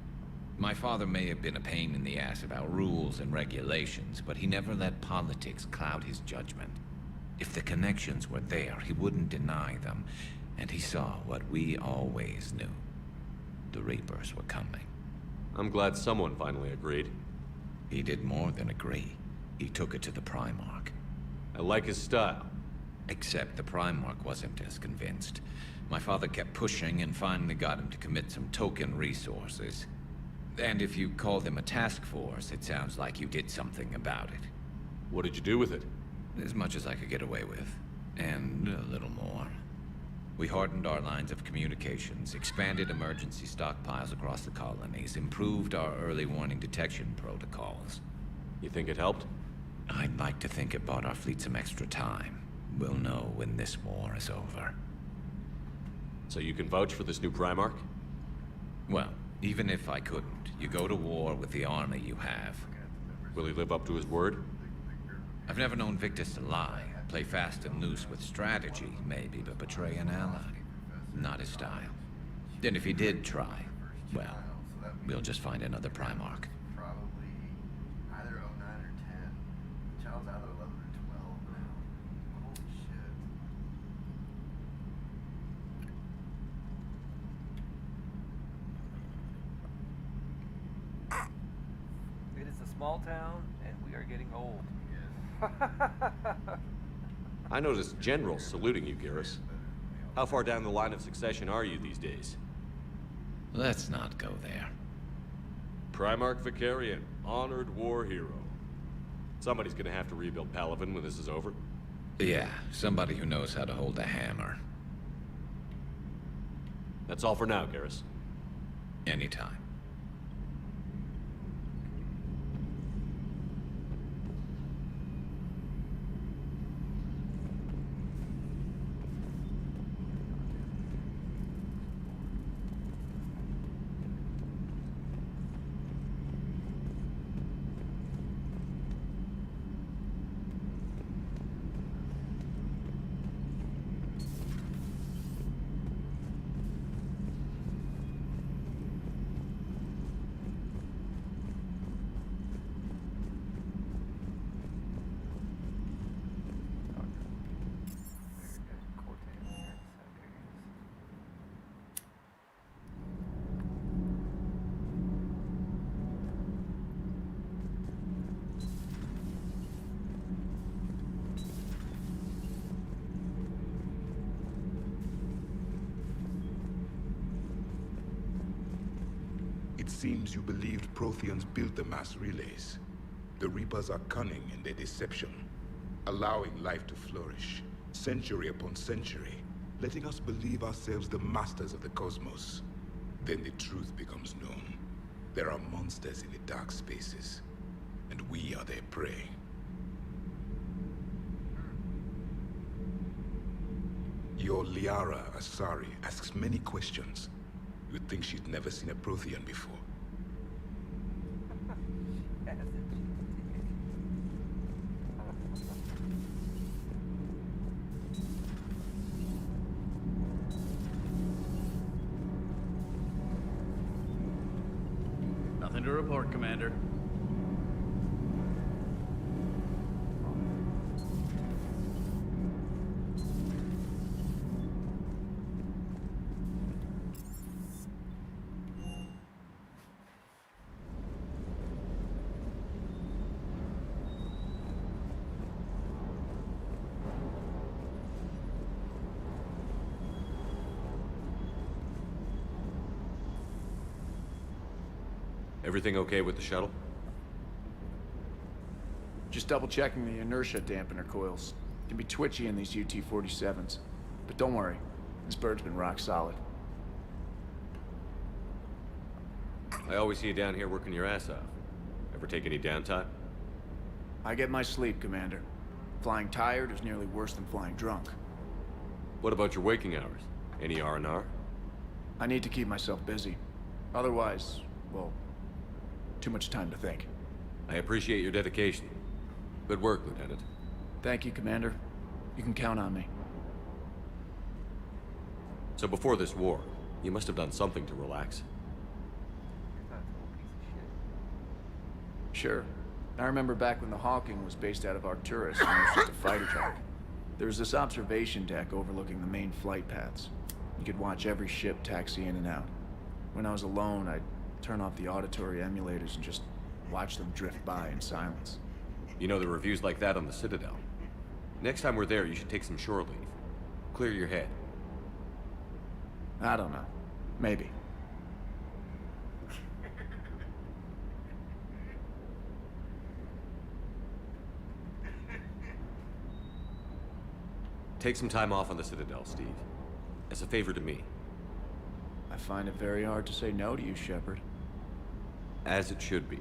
My father may have been a pain in the ass about rules and regulations, but he never let politics cloud his judgment. If the connections were there, he wouldn't deny them, and he saw what we always knew. The Reapers were coming. I'm glad someone finally agreed. He did more than agree. He took it to the Primarch. I like his style. Except the Primarch wasn't as convinced. My father kept pushing and finally got him to commit some token resources. And if you call them a task force, it sounds like you did something about it. What did you do with it? As much as I could get away with. And a little more. We hardened our lines of communications, expanded emergency stockpiles across the colonies, improved our early warning detection protocols. You think it helped? I'd like to think it bought our fleet some extra time. We'll know when this war is over. So you can vouch for this new Primarch? Well, even if I couldn't, you go to war with the army you have. Will he live up to his word? I've never known Victus to lie. Play fast and loose with strategy, maybe, but betray an ally. Not his style. And if he did try, well, we'll just find another Primarch. Probably either 09 or 10. The child's either 11 or 12 now. Holy shit. It is a small town, and we are getting old. I noticed generals saluting you, Garrus. How far down the line of succession are you these days? Let's not go there. Primarch Vicarian, honored war hero. Somebody's gonna have to rebuild Palaven when this is over. Yeah, somebody who knows how to hold a hammer. That's all for now, Garrus. Anytime. It seems you believed Protheans built the mass relays. The Reapers are cunning in their deception, allowing life to flourish, century upon century, letting us believe ourselves the masters of the cosmos. Then the truth becomes known. There are monsters in the dark spaces, and we are their prey. Your Liara Asari asks many questions. You'd think she'd never seen a Prothean before. Nothing to report, Commander. Everything okay with the shuttle? Just double checking the inertia dampener coils. Can be twitchy in these UT-47s. But don't worry, this bird's been rock solid. I always see you down here working your ass off. Ever take any downtime? I get my sleep, Commander. Flying tired is nearly worse than flying drunk. What about your waking hours? Any R&R? I need to keep myself busy. Otherwise, well, too much time to think. I appreciate your dedication. Good work, Lieutenant. Thank you, Commander. You can count on me. So before this war, you must have done something to relax. Sure. I remember back when the Hawking was based out of Arcturus and it was just a fighter truck. There was this observation deck overlooking the main flight paths. You could watch every ship taxi in and out. When I was alone, I'd turn off the auditory emulators and just watch them drift by in silence. You know, the reviews like that on the Citadel. Next time we're there, you should take some shore leave. Clear your head. I don't know. Maybe. Take some time off on the Citadel, Steve. As a favor to me. I find it very hard to say no to you, Shepard. As it should be.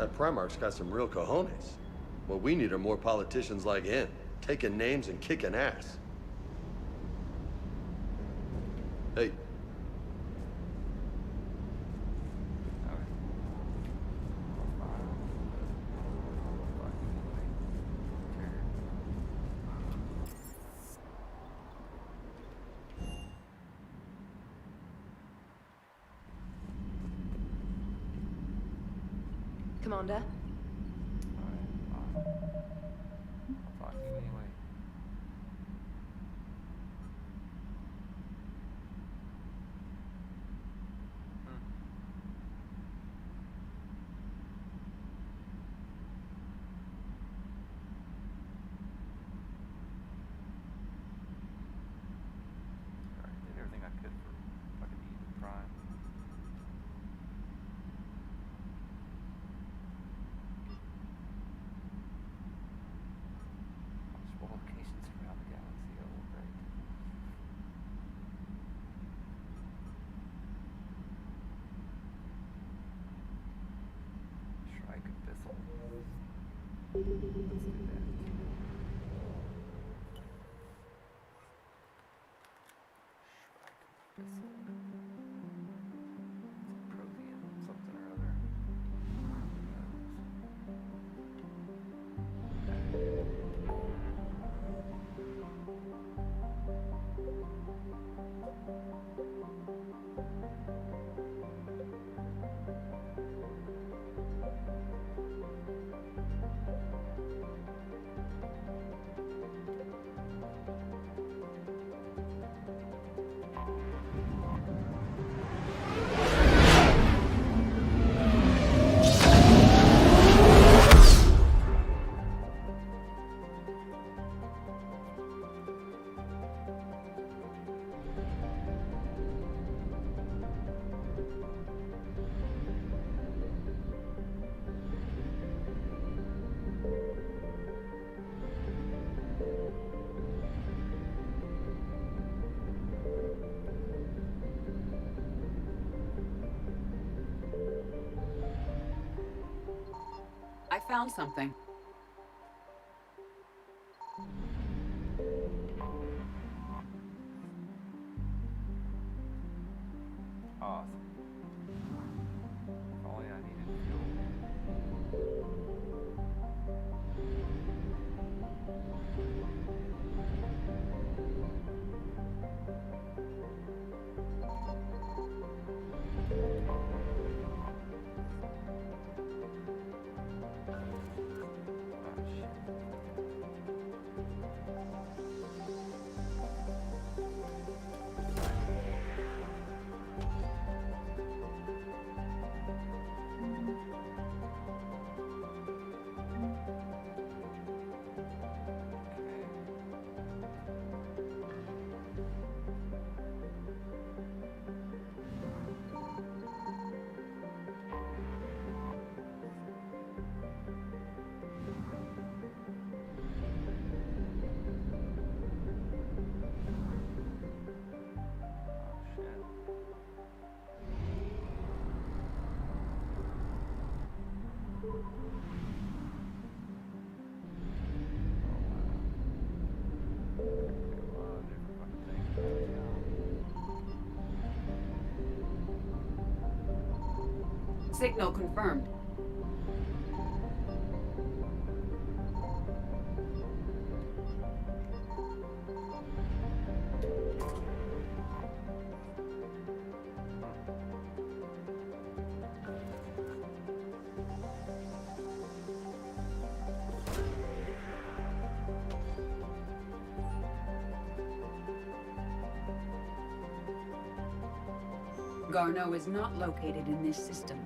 That Primarch's got some real cojones. What we need are more politicians like him, taking names and kicking ass. Hey. Commander? Talking anyway. Alright, did everything I could for fucking Eden Prime. Multiple locations around the galaxy. Oh, great. Shrike Abyssal. Let's do that. Prothean, something or other. I found something. Awesome. If only I needed fuel. Signal confirmed. Garneau is not located in this system.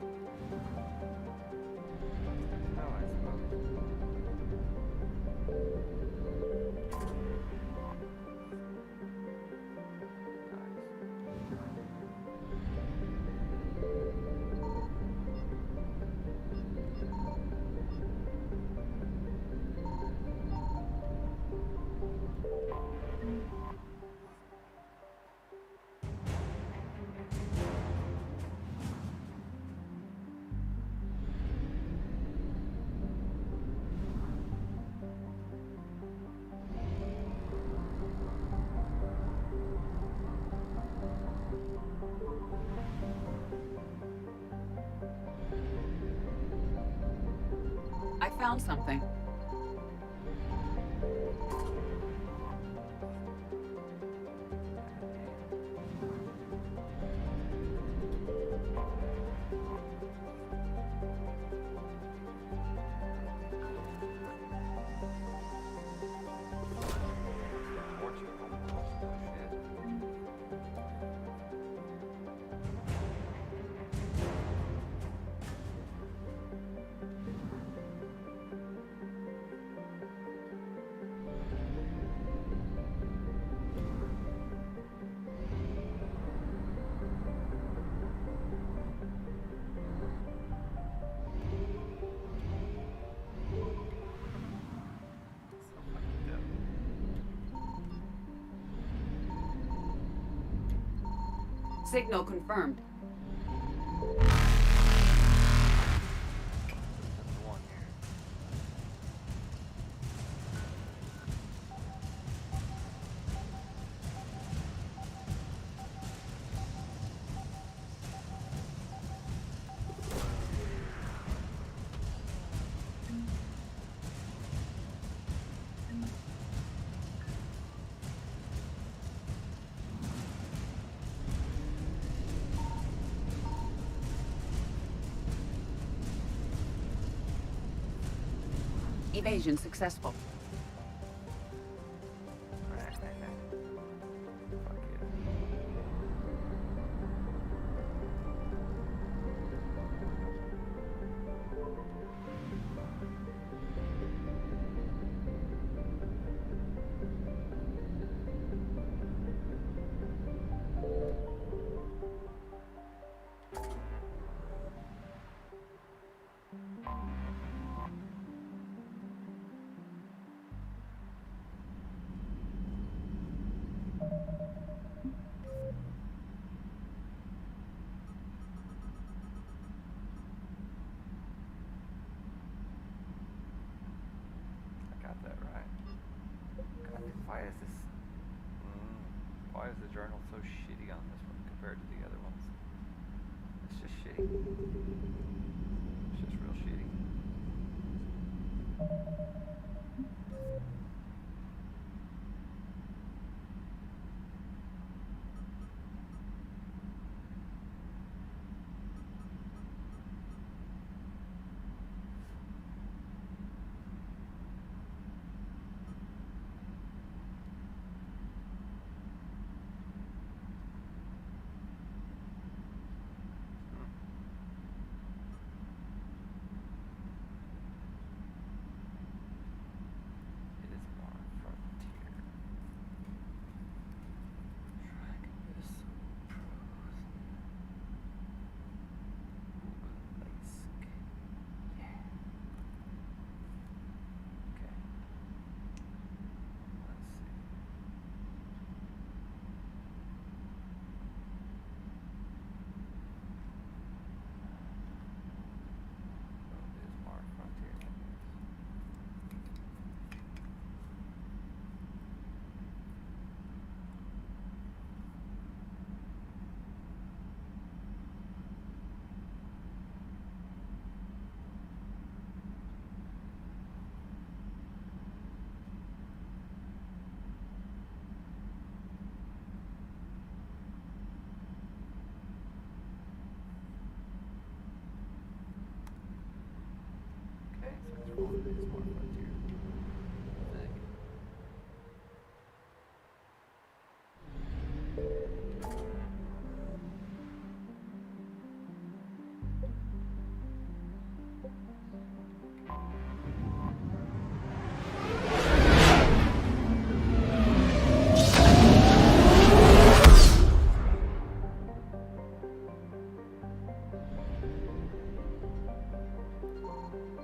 found something. Signal confirmed. Evasion successful. Why is this? Why is the journal so shitty on this one compared to the other ones? It's just shitty. It's just real shitty.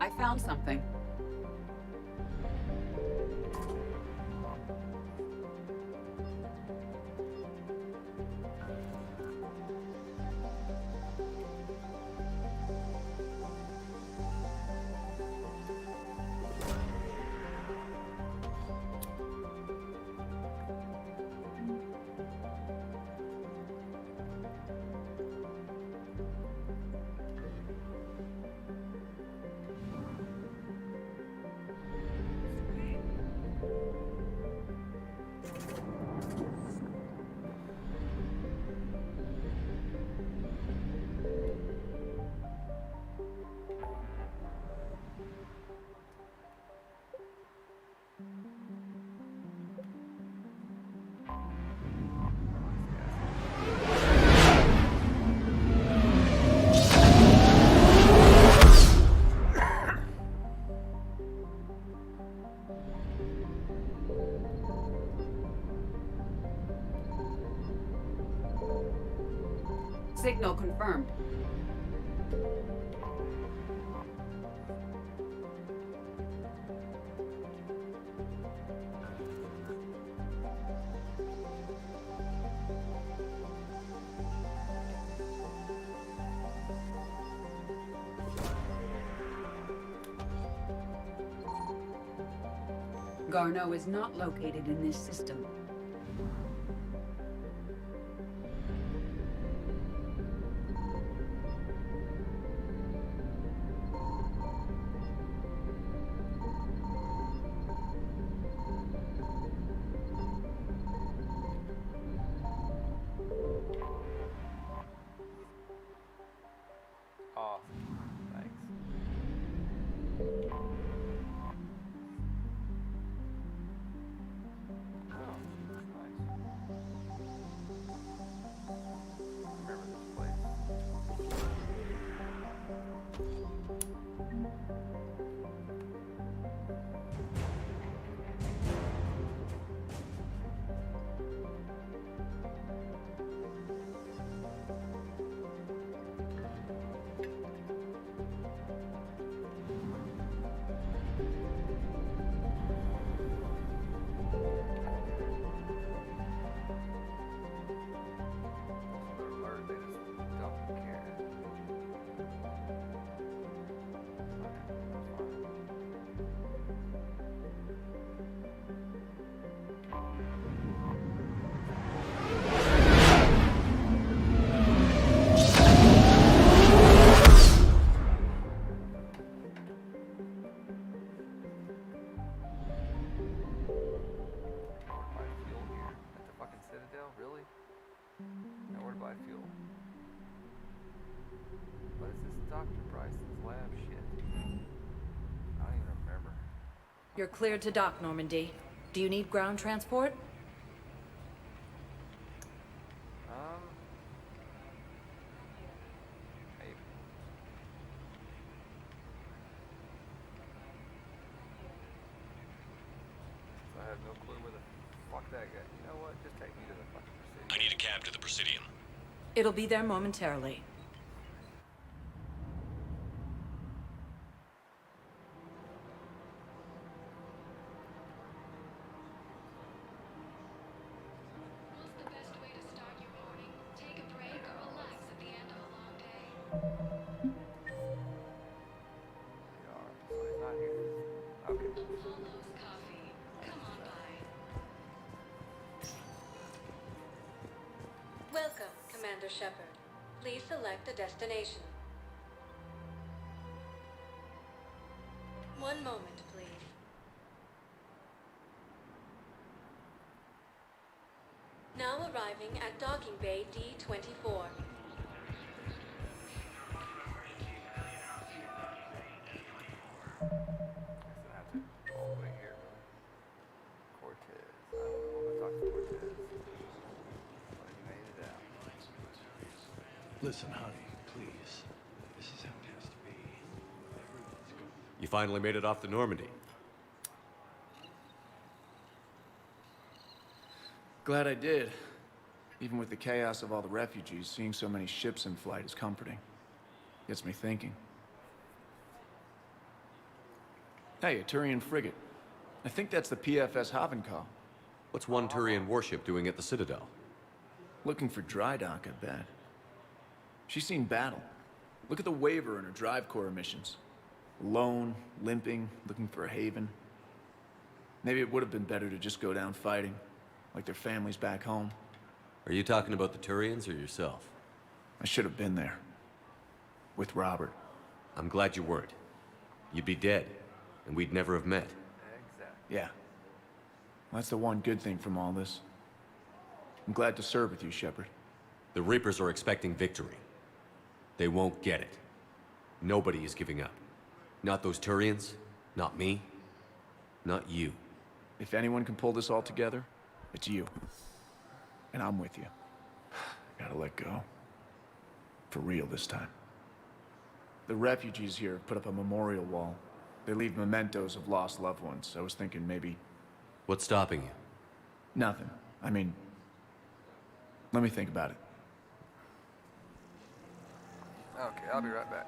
I found something. Signal confirmed. Garneau is not located in this system. Awesome. Thanks. You're cleared to dock, Normandy. Do you need ground transport? Maybe. So I have no clue where the fuck that guy. You know what? Just take me to the fucking Presidium. I need a cab to the Presidium. It'll be there momentarily. Welcome, Commander Shepard. Please select a destination. One moment, please. Now arriving at docking bay D-24. Listen, honey, please. This is how it has to be. You finally made it off to Normandy. Glad I did. Even with the chaos of all the refugees, seeing so many ships in flight is comforting. Gets me thinking. Hey, a Turian frigate. I think that's the PFS Havenkal. What's one Turian warship doing at the Citadel? Looking for dry dock, I bet. She's seen battle. Look at the waiver in her drive core emissions. Alone, limping, looking for a haven. Maybe it would have been better to just go down fighting, like their families back home. Are you talking about the Turians or yourself? I should have been there. With Robert. I'm glad you weren't. You'd be dead, and we'd never have met. Yeah. Well, that's the one good thing from all this. I'm glad to serve with you, Shepard. The Reapers are expecting victory. They won't get it. Nobody is giving up. Not those Turians, not me, not you. If anyone can pull this all together, it's you. And I'm with you. Gotta let go. For real this time. The refugees here put up a memorial wall. They leave mementos of lost loved ones. I was thinking maybe... What's stopping you? Nothing. I mean... Let me think about it. Okay, I'll be right back.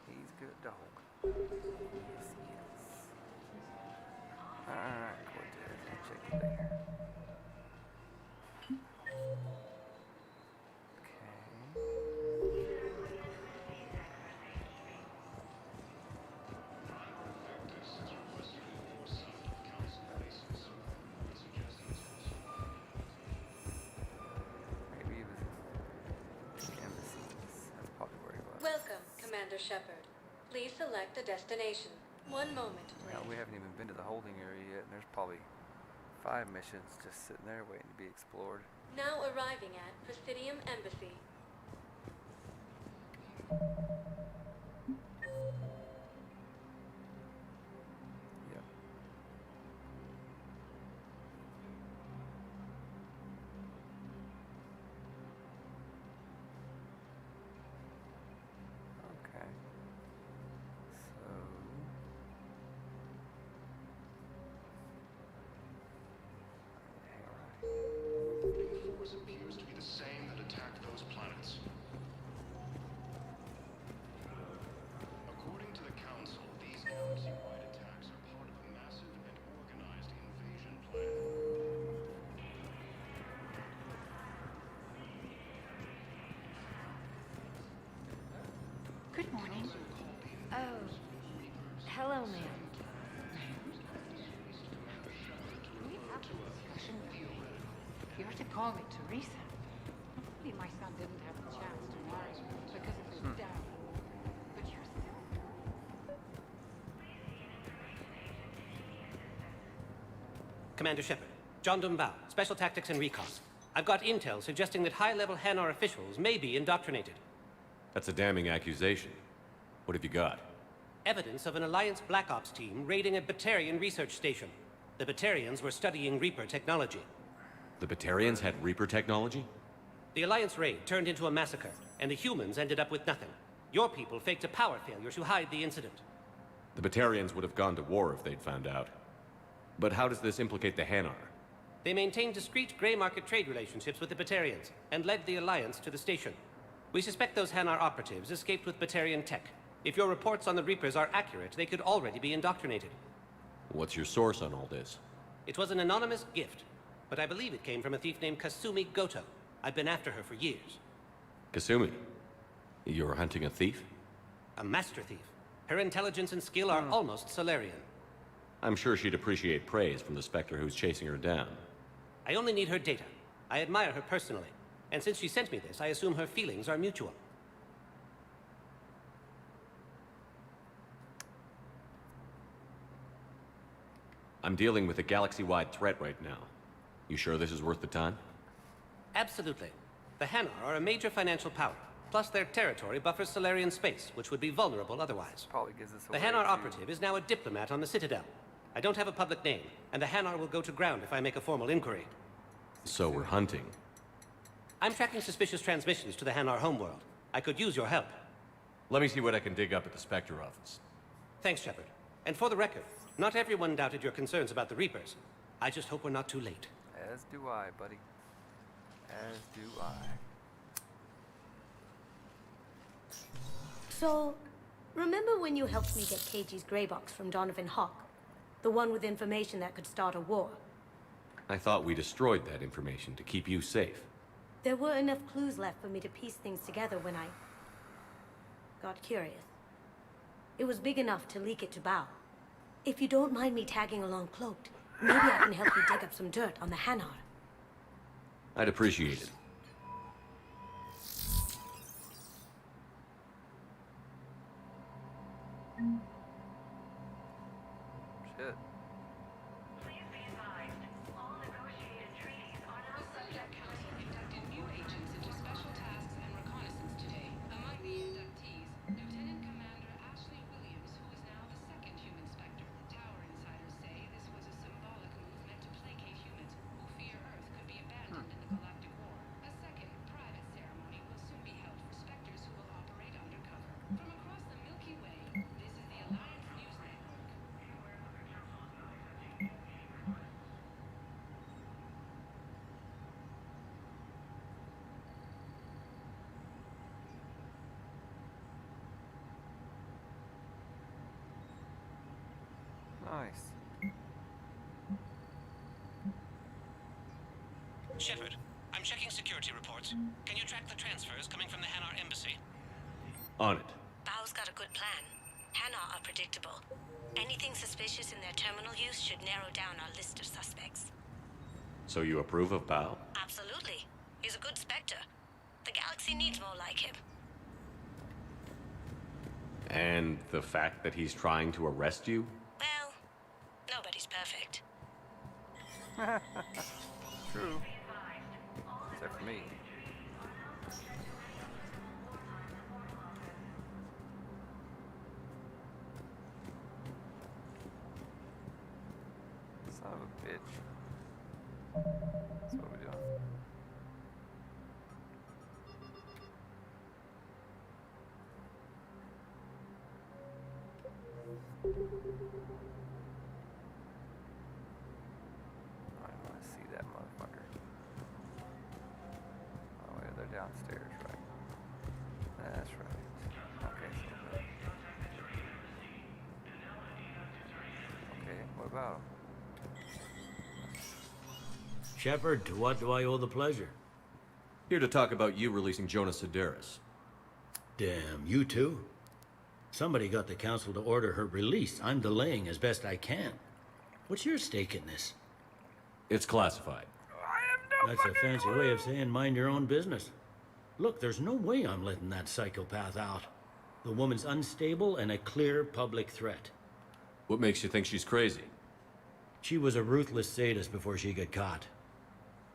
He's a good dog. Yes, he is. Alright, Cortez, I'll check you later. Maybe he was in the embassies. That's probably where he was. Welcome, Commander Shepard. Please select a destination. One moment, please. Well, we haven't even been to the holding area yet, and there's probably 5 missions just sitting there waiting to be explored. Now arriving at Presidium Embassy. Yep. Okay. So... The force appears to be the same that attacked those planets. According to the Council, these galaxy-wide attacks are part of a massive and organized invasion plan. Good morning. Oh, hello, ma'am. We have a discussion. You're to call me Teresa. Maybe my son didn't have a chance to marry because of his dad. But you're still... Commander Shepard, John Dumbao, Special Tactics and Recon. I've got intel suggesting that high-level Hanar officials may be indoctrinated. That's a damning accusation. What have you got? Evidence of an Alliance Black Ops team raiding a Batarian research station. The Batarians were studying Reaper technology. The Batarians had Reaper technology? The Alliance raid turned into a massacre, and the humans ended up with nothing. Your people faked a power failure to hide the incident. The Batarians would have gone to war if they'd found out. But how does this implicate the Hanar? They maintained discreet gray market trade relationships with the Batarians, and led the Alliance to the station. We suspect those Hanar operatives escaped with Batarian tech. If your reports on the Reapers are accurate, they could already be indoctrinated. What's your source on all this? It was an anonymous gift, but I believe it came from a thief named Kasumi Goto. I've been after her for years. Kasumi? You're hunting a thief? A master thief. Her intelligence and skill are almost Solarian. I'm sure she'd appreciate praise from the Spectre who's chasing her down. I only need her data. I admire her personally. And since she sent me this, I assume her feelings are mutual. I'm dealing with a galaxy-wide threat right now. You sure this is worth the time? Absolutely. The Hanar are a major financial power. Plus their territory buffers Solarian space, which would be vulnerable otherwise. Probably gives us The Hanar operative is now a diplomat on the Citadel. I don't have a public name, and the Hanar will go to ground if I make a formal inquiry. So we're hunting. I'm tracking suspicious transmissions to the Hanar homeworld. I could use your help. Let me see what I can dig up at the Spectre office. Thanks, Shepard. And for the record, not everyone doubted your concerns about the Reapers. I just hope we're not too late. As do I, buddy. As do I. So, remember when you helped me get KG's grey box from Donovan Hawk? The one with information that could start a war? I thought we destroyed that information to keep you safe. There were enough clues left for me to piece things together when I got curious. It was big enough to leak it to Bao. If you don't mind me tagging along cloaked, maybe I can help you dig up some dirt on the Hanar. I'd appreciate it. Shit. Nice. Shepard, I'm checking security reports. Can you track the transfers coming from the Hanar embassy? On it. Bao's got a good plan. Hanar are predictable. Anything suspicious in their terminal use should narrow down our list of suspects. So you approve of Bao? Absolutely. He's a good Spectre. The galaxy needs more like him. And the fact that he's trying to arrest you? Well, nobody's perfect. True. Except for me. Son of a bitch. That's what we're doing. I want to see that motherfucker. Oh, wait, they're downstairs, right? That's right. Okay, so good. Okay, what about him? Shepard, to what do I owe the pleasure? Here to talk about you releasing Jonas Sedaris. Damn, you too? Somebody got the council to order her release. I'm delaying as best I can. What's your stake in this? It's classified. That's a fancy way of saying mind your own business. Look, there's no way I'm letting that psychopath out. The woman's unstable and a clear public threat. What makes you think she's crazy? She was a ruthless sadist before she got caught.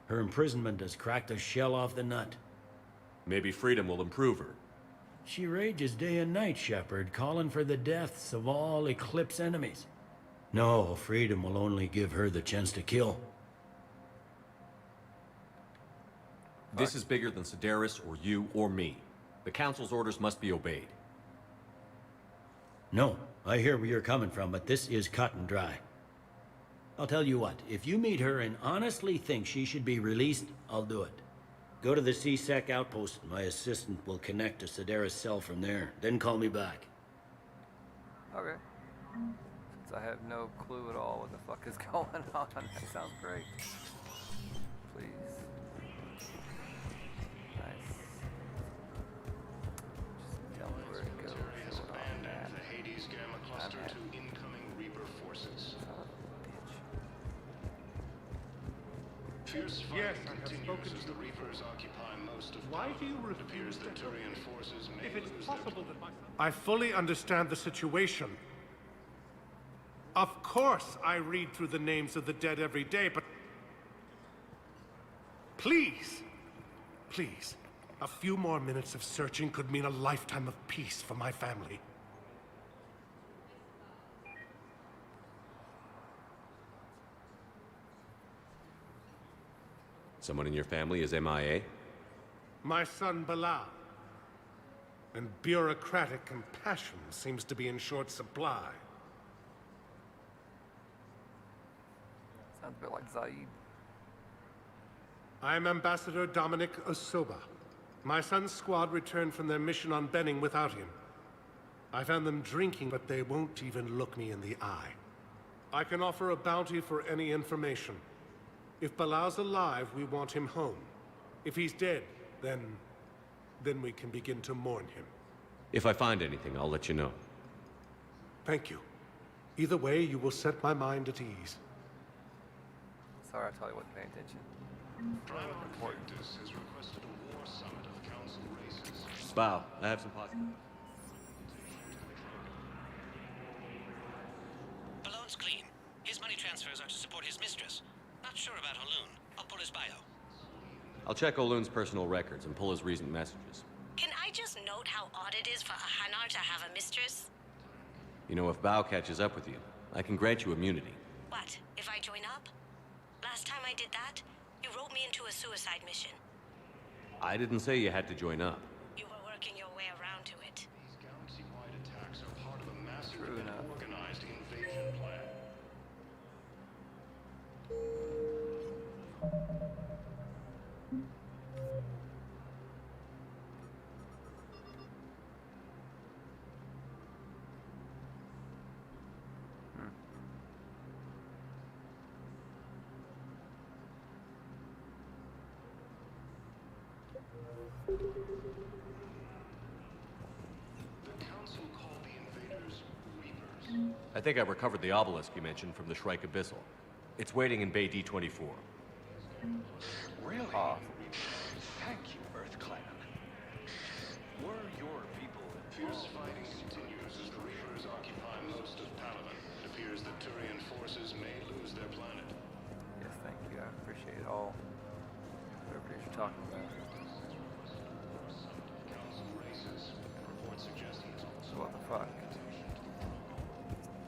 Her imprisonment has cracked a shell off the nut. Maybe freedom will improve her. She rages day and night, Shepard, calling for the deaths of all Eclipse enemies. No, freedom will only give her the chance to kill. This is bigger than Sedaris or you or me. The Council's orders must be obeyed. No, I hear where you're coming from, but this is cut and dry. I'll tell you what, if you meet her and honestly think she should be released, I'll do it. Go to the C-Sec outpost. My assistant will connect to Sedaris' cell from there. Then call me back. Okay. Since I have no clue at all what the fuck is going on, that sounds great. Please. Nice. Just tell me where to go. Has abandoned the Hades Gamma cluster to incoming Reaper forces. Fierce fighting continues as the Reapers occupy most of Why do you It refuse appears to that Turian forces may If it's lose possible that I fully understand the situation. Of course I read through the names of the dead every day, but... Please, please, a few more minutes of searching could mean a lifetime of peace for my family. Someone in your family is MIA? My son Bilal. And bureaucratic compassion seems to be in short supply. Sounds a bit like Zaid. I am Ambassador Dominic Osoba. My son's squad returned from their mission on Benning without him. I found them drinking, but they won't even look me in the eye. I can offer a bounty for any information. If Bilal's alive, we want him home. If he's dead, then we can begin to mourn him. If I find anything, I'll let you know. Thank you. Either way, you will set my mind at ease. Sorry, I totally wasn't paying attention. Important. Has requested a war summit of council races. Bow, I have some positive. Balloon's clean. His money transfers are to support his mistress. Not sure about Haloon. I'll pull his bio. I'll check O'Loon's personal records and pull his recent messages. Can I just note how odd it is for a Hanar to have a mistress? You know, if Bao catches up with you, I can grant you immunity. What, if I join up? Last time I did that, you wrote me into a suicide mission. I didn't say you had to join up. You were working your way around to it. These galaxy-wide attacks are part of a massive and organized invasion plan. The council called the invaders Reapers. I think I recovered the obelisk you mentioned from the Shrike Abyssal. It's waiting in Bay D-24. Really? Thank you, Earth Clan. Were your people Fierce fighting continues as the Reapers occupy most of Palaven. It appears that Turian forces may lose their planet. Yes, thank you. I appreciate it all. Whatever it is you're talking about. Council races. Report suggestions So what the fuck?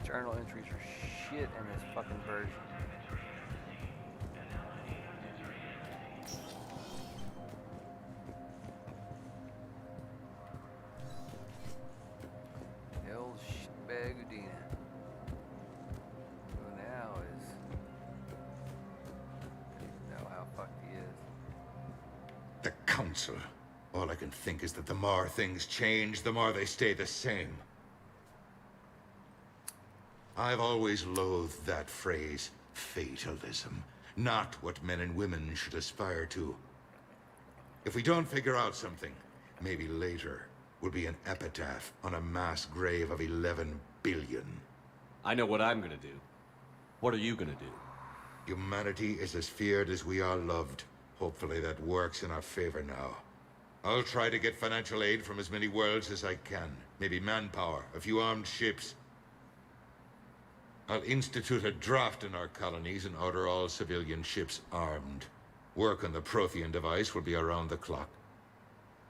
Journal entries are shit in this fucking version. El Shbagudina. Who now is... I don't even know how fucked he is. The Council. All I can think is that the more things change, the more they stay the same. I've always loathed that phrase, fatalism. Not what men and women should aspire to. If we don't figure out something, maybe later, will be an epitaph on a mass grave of 11 billion. I know what I'm gonna do. What are you gonna do? Humanity is as feared as we are loved. Hopefully that works in our favor now. I'll try to get financial aid from as many worlds as I can. Maybe manpower, a few armed ships. I'll institute a draft in our colonies and order all civilian ships armed. Work on the Prothean device will be around the clock.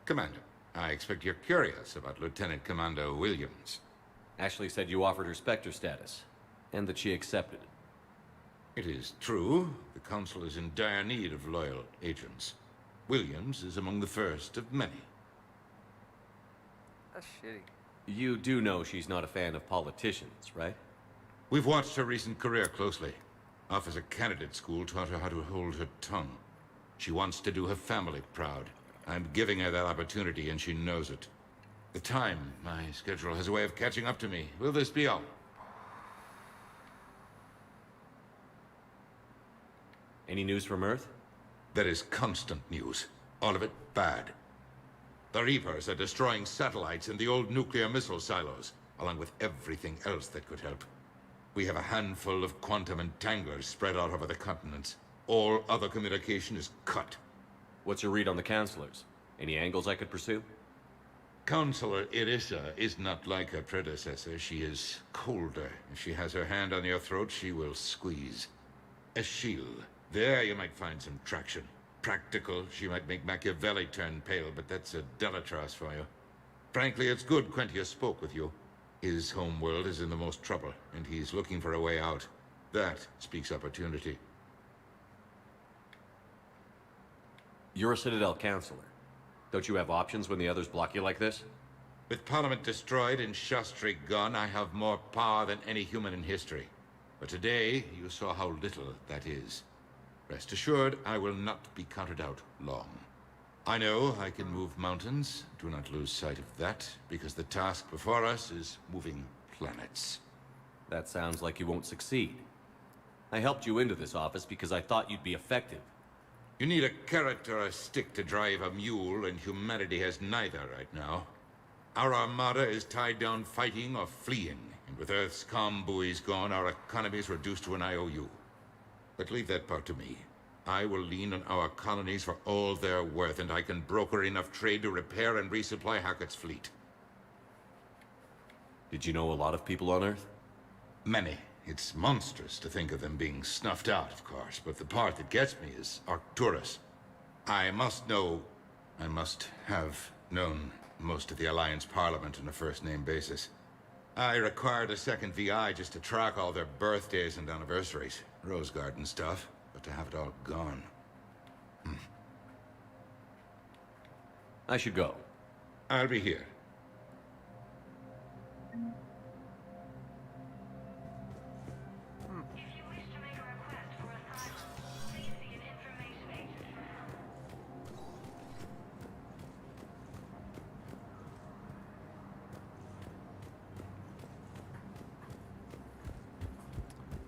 Commander, I expect you're curious about Lieutenant Commander Williams. Ashley said you offered her Spectre status, and that she accepted it. It is true. The Council is in dire need of loyal agents. Williams is among the first of many. That's shitty. You do know she's not a fan of politicians, right? We've watched her recent career closely. Off as a candidate school taught her how to hold her tongue. She wants to do her family proud. I'm giving her that opportunity and she knows it. The time, my schedule has a way of catching up to me. Will this be all? Any news from Earth? There is constant news. All of it bad. The Reapers are destroying satellites and the old nuclear missile silos, along with everything else that could help. We have a handful of quantum entanglers spread out over the continents. All other communication is cut. What's your read on the counselors? Any angles I could pursue? Counselor Irissa is not like her predecessor. She is colder. If she has her hand on your throat, she will squeeze. Eschil. There you might find some traction. Practical, she might make Machiavelli turn pale, but that's a Delatras for you. Frankly, it's good Quentius spoke with you. His homeworld is in the most trouble, and he's looking for a way out. That speaks opportunity. You're a Citadel counselor. Don't you have options when the others block you like this? With Parliament destroyed and Shastri gone, I have more power than any human in history. But today, you saw how little that is. Rest assured, I will not be counted out long. I know I can move mountains. Do not lose sight of that, because the task before us is moving planets. That sounds like you won't succeed. I helped you into this office because I thought you'd be effective. You need a carrot or a stick to drive a mule, and humanity has neither right now. Our armada is tied down fighting or fleeing, and with Earth's comm buoys gone, our economy is reduced to an IOU. But leave that part to me. I will lean on our colonies for all they're worth, and I can broker enough trade to repair and resupply Hackett's fleet. Did you know a lot of people on Earth? Many. It's monstrous to think of them being snuffed out, of course, but the part that gets me is Arcturus. I must have known most of the Alliance Parliament on a first-name basis. I required a second VI just to track all their birthdays and anniversaries. Rose Garden stuff, but to have it all gone. I should go. I'll be here.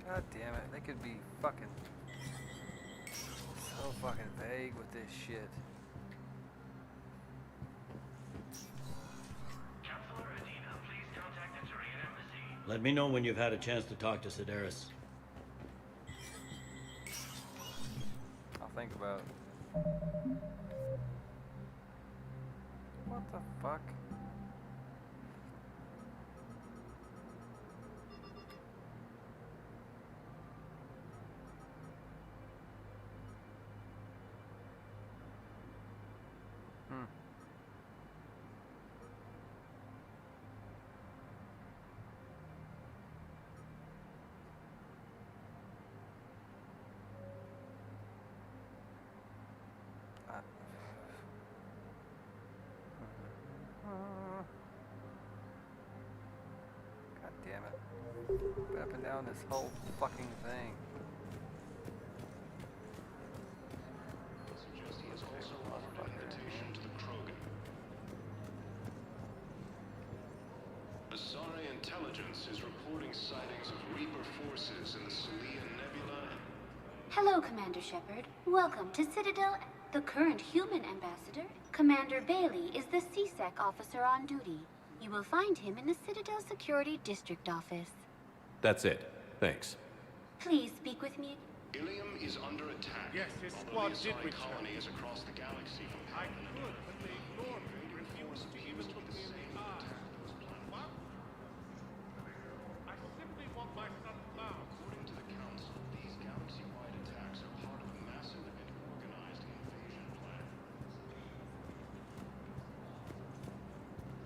God damn it, they could be fucking so fucking vague with this shit. Let me know when you've had a chance to talk to Sedaris. I'll think about it. What the fuck? God damn it. Up and down this whole fucking thing. Asari intelligence is reporting sightings of Reaper forces in the Salian Nebula. Hello, Commander Shepard. Welcome to Citadel. The current human ambassador, Commander Bailey, is the CSEC officer on duty. You will find him in the Citadel Security District office. That's it. Thanks. Please speak with me. Ilium is under attack. Yes, his although squad the did Asari return. colony is across the galaxy from I could, but they ignored me. Refused to even look me in the eye. What? I simply want my son found. According to the Council, these galaxy-wide attacks are part of a massive and organized invasion plan.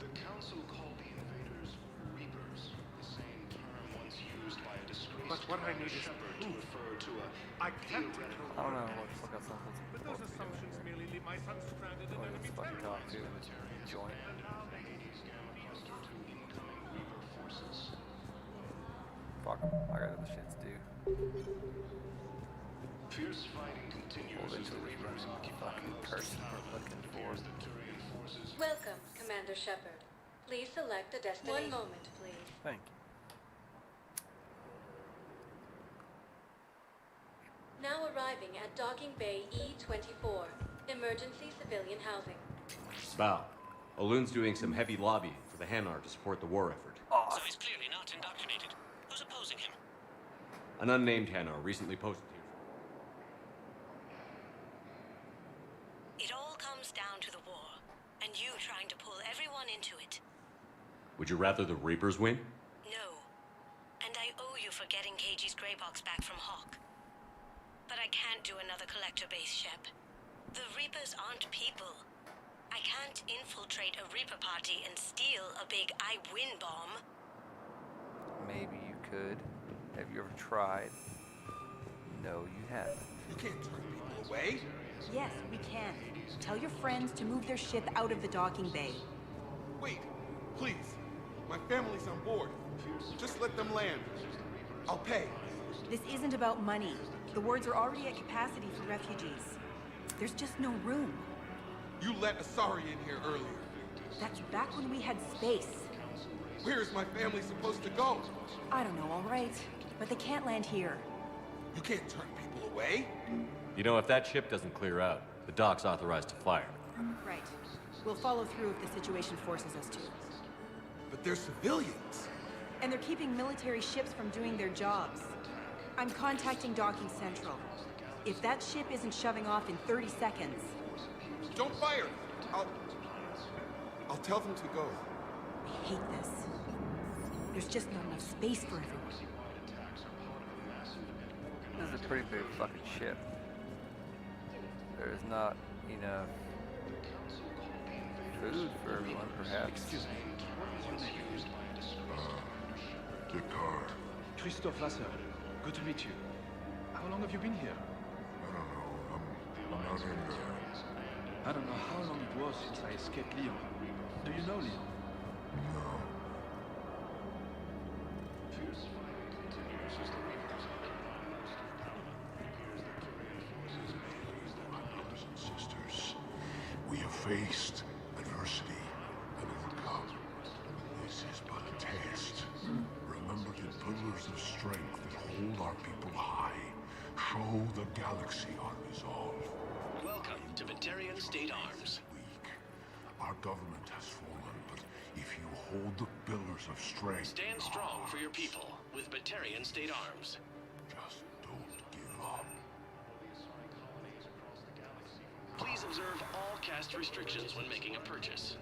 The Council called the invaders Reapers, the same term once used by a disgraced But what I Commander need is Shepard to proof. refer to a I can't theoretical I don't know. Look up something. But those assumptions merely leave my son stranded in enemy Fucking talk to territory. join. the Hades Gamma cluster to incoming Reaper forces. Fuck 'em. I got other shit to do. Fierce fighting continues Hold as into the this Reapers room, occupy fucking most of person the we're town. looking It for. appears that Turian forces Welcome, Commander Shepard. Please select a destination. 1 moment, please. Thank you. Now arriving at Docking Bay E-24. Emergency civilian housing. Val, Olun's doing some heavy lobbying for the Hanar to support the war effort. So he's clearly not indoctrinated. Who's opposing him? An unnamed Hanar recently posted here. It all comes down to the war, and you trying to pull everyone into it. Would you rather the Reapers win? No. And I owe you for getting KG's grey box back from Hawk. But I can't do another collector base, Shep. The Reapers aren't people. I can't infiltrate a Reaper party and steal a big I win bomb. Maybe you could. Have you ever tried? No, you haven't. You can't turn people away. Yes, we can. Tell your friends to move their ship out of the docking bay. Wait, please. My family's on board. Just let them land. I'll pay. This isn't about money. The wards are already at capacity for refugees. There's just no room. You let Asari in here earlier. That's back when we had space. Where is my family supposed to go? I don't know, all right. But they can't land here. You can't turn people away. You know, if that ship doesn't clear out, the dock's authorized to fire. Right. We'll follow through if the situation forces us to. But they're civilians. And they're keeping military ships from doing their jobs. I'm contacting Docking Central. If that ship isn't shoving off in 30 seconds... Don't fire! I'll tell them to go. I hate this. There's just not enough space for everyone. This is a pretty big fucking ship. There's not enough food for everyone, perhaps. Excuse me. Descartes. Christophe Lasser. Good to meet you. How long have you been here? I don't know. I'm not in there. I don't know how long it was since I escaped Lyon. Do you know Lyon? No. My brothers and sisters, we have faced adversity and overcome. This is but a test. Remember the pillars of strength that hold our people high. Show the galaxy our resolve. Welcome to Batarian State Arms. Our government has fallen, but if you hold the pillars of strength... Stand strong for your people with Batarian State Arms. Just don't give up. Please observe all caste restrictions when making a purchase.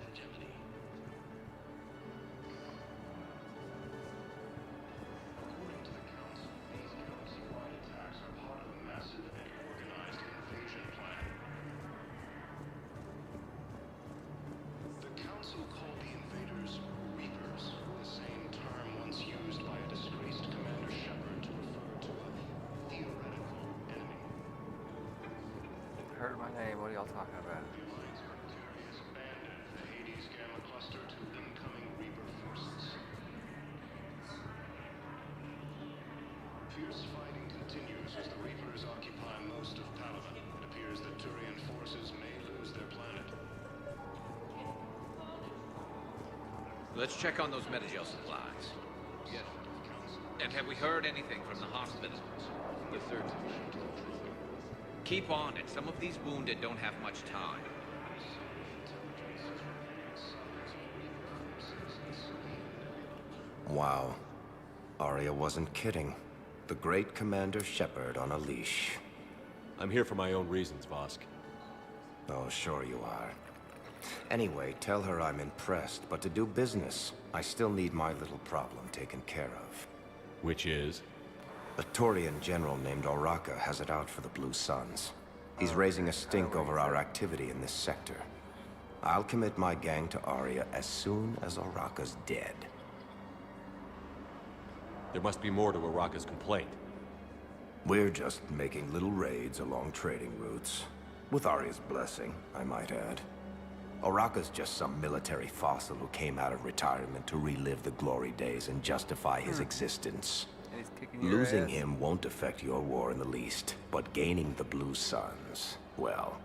The Council called the invaders Reapers, the same term once used by a disgraced Commander Shepard to refer to a theoretical enemy. Heard my name. What are y'all talking about? Has abandoned the Hades Gamma Cluster to incoming Reaper forces. Fierce fighting continues as the Reapers occupy most of Palaven. It appears that Turian forces may lose their planet. Let's check on those Metagel supplies. Yes. And have we heard anything from the hospital? Yes, sir. Keep on it. Some of these wounded don't have much time. Wow. Arya wasn't kidding. The great Commander Shepard on a leash. I'm here for my own reasons, Vosk. Oh, sure you are. Anyway, tell her I'm impressed, but to do business, I still need my little problem taken care of. Which is? A Turian general named Oraka has it out for the Blue Suns. He's raising a stink over our activity in this sector. I'll commit my gang to Arya as soon as Oraka's dead. There must be more to Oraka's complaint. We're just making little raids along trading routes. With Arya's blessing, I might add. Oraka's just some military fossil who came out of retirement to relive the glory days and justify his existence. And he's kicking your Losing ass. him won't affect your war in the least, but gaining the Blue Suns, well,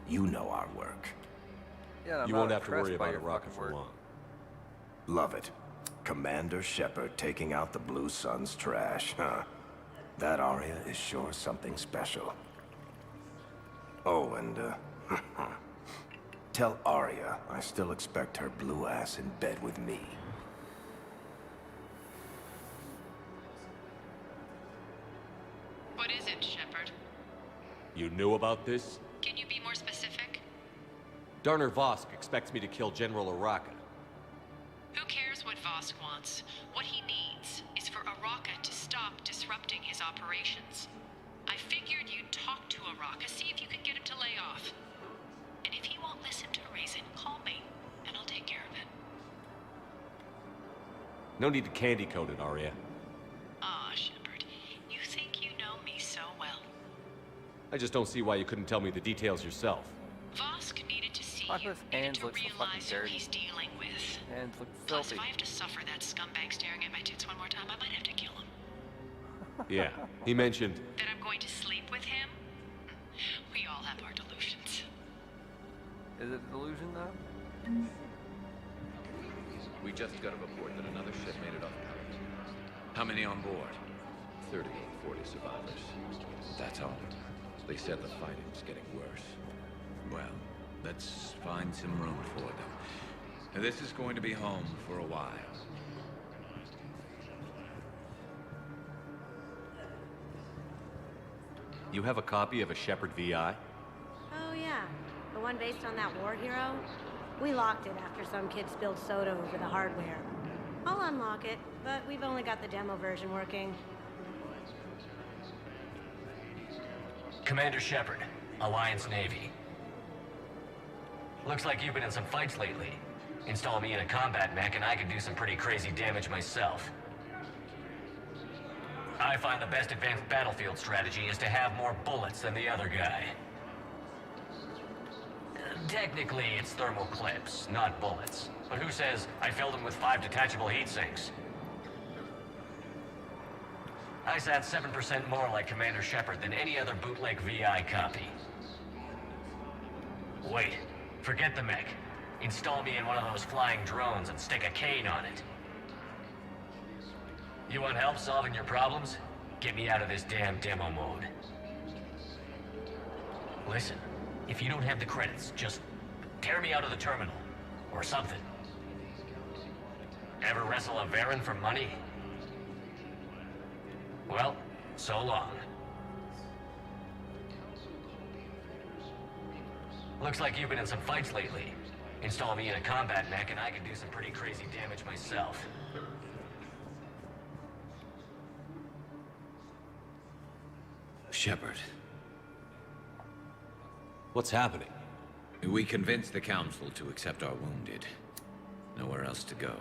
you know our work. Yeah, I'm You not won't have to worry impressed by about your Oraka fucking for work. long. Love it. Commander Shepard taking out the Blue Suns trash, huh? That Arya is sure something special. Oh, and, tell Arya I still expect her blue ass in bed with me. What is it, Shepard? You knew about this? Can you be more specific? Darner Vosk expects me to kill General Oraka. Who cares what Vosk wants? What he needs is for Oraka to stop disrupting his operations. I figured you'd talk to Oraka, see if you could get him to lay off. And if he won't listen to reason, call me, and I'll take care of it. No need to candy coat it, Arya. Ah, Shepard, you think you know me so well. I just don't see why you couldn't tell me the details yourself. Vosk needed to see Why you, his needed hands to look so fucking realize who dirty? he's dealing with. Hands look Plus, filthy. if I have to suffer that scumbag staring at my tits one more time, I might have to kill him. Yeah, he mentioned... That I'm going to sleep with him? We all have our delusions. Is it a delusion, though? We just got a report that another ship made it off Paris. How many on board? 30 or 40 survivors. That's all. They said the fighting's getting worse. Well, let's find some room for them. This is going to be home for a while. You have a copy of a Shepard VI? Oh, yeah. The one based on that war hero? We locked it after some kid spilled soda over the hardware. I'll unlock it, but we've only got the demo version working. Commander Shepard, Alliance Navy. Looks like you've been in some fights lately. Install me in a combat mech and I could do some pretty crazy damage myself. I find the best advanced battlefield strategy is to have more bullets than the other guy. Technically, it's thermal clips, not bullets. But who says I filled them with 5 detachable heat sinks? I sound 7% more like Commander Shepard than any other bootleg VI copy. Wait, forget the mech. Install me in one of those flying drones and stick a cane on it. You want help solving your problems? Get me out of this damn demo mode. Listen, if you don't have the credits, just tear me out of the terminal. Or something. Ever wrestle a Varen for money? Well, so long. Looks like you've been in some fights lately. Install me in a combat mech and I can do some pretty crazy damage myself. Shepard. What's happening? We convinced the Council to accept our wounded. Nowhere else to go.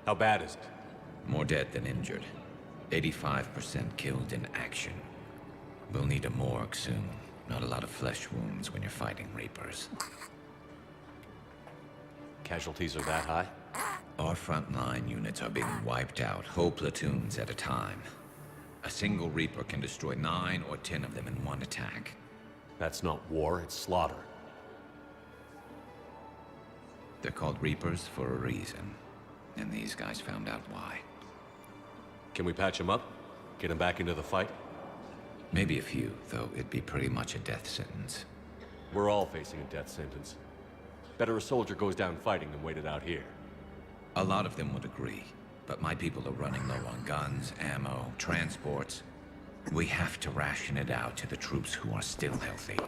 How bad is it? More dead than injured. 85% killed in action. We'll need a morgue soon. Not a lot of flesh wounds when you're fighting Reapers. Casualties are that high? Our frontline units are being wiped out, whole platoons at a time. A single Reaper can destroy 9 or 10 of them in one attack. That's not war, it's slaughter. They're called Reapers for a reason. And these guys found out why. Can we patch them up? Get them back into the fight? Maybe a few, though it'd be pretty much a death sentence. We're all facing a death sentence. Better a soldier goes down fighting than waited out here. A lot of them would agree, but my people are running low on guns, ammo, transports. We have to ration it out to the troops who are still healthy.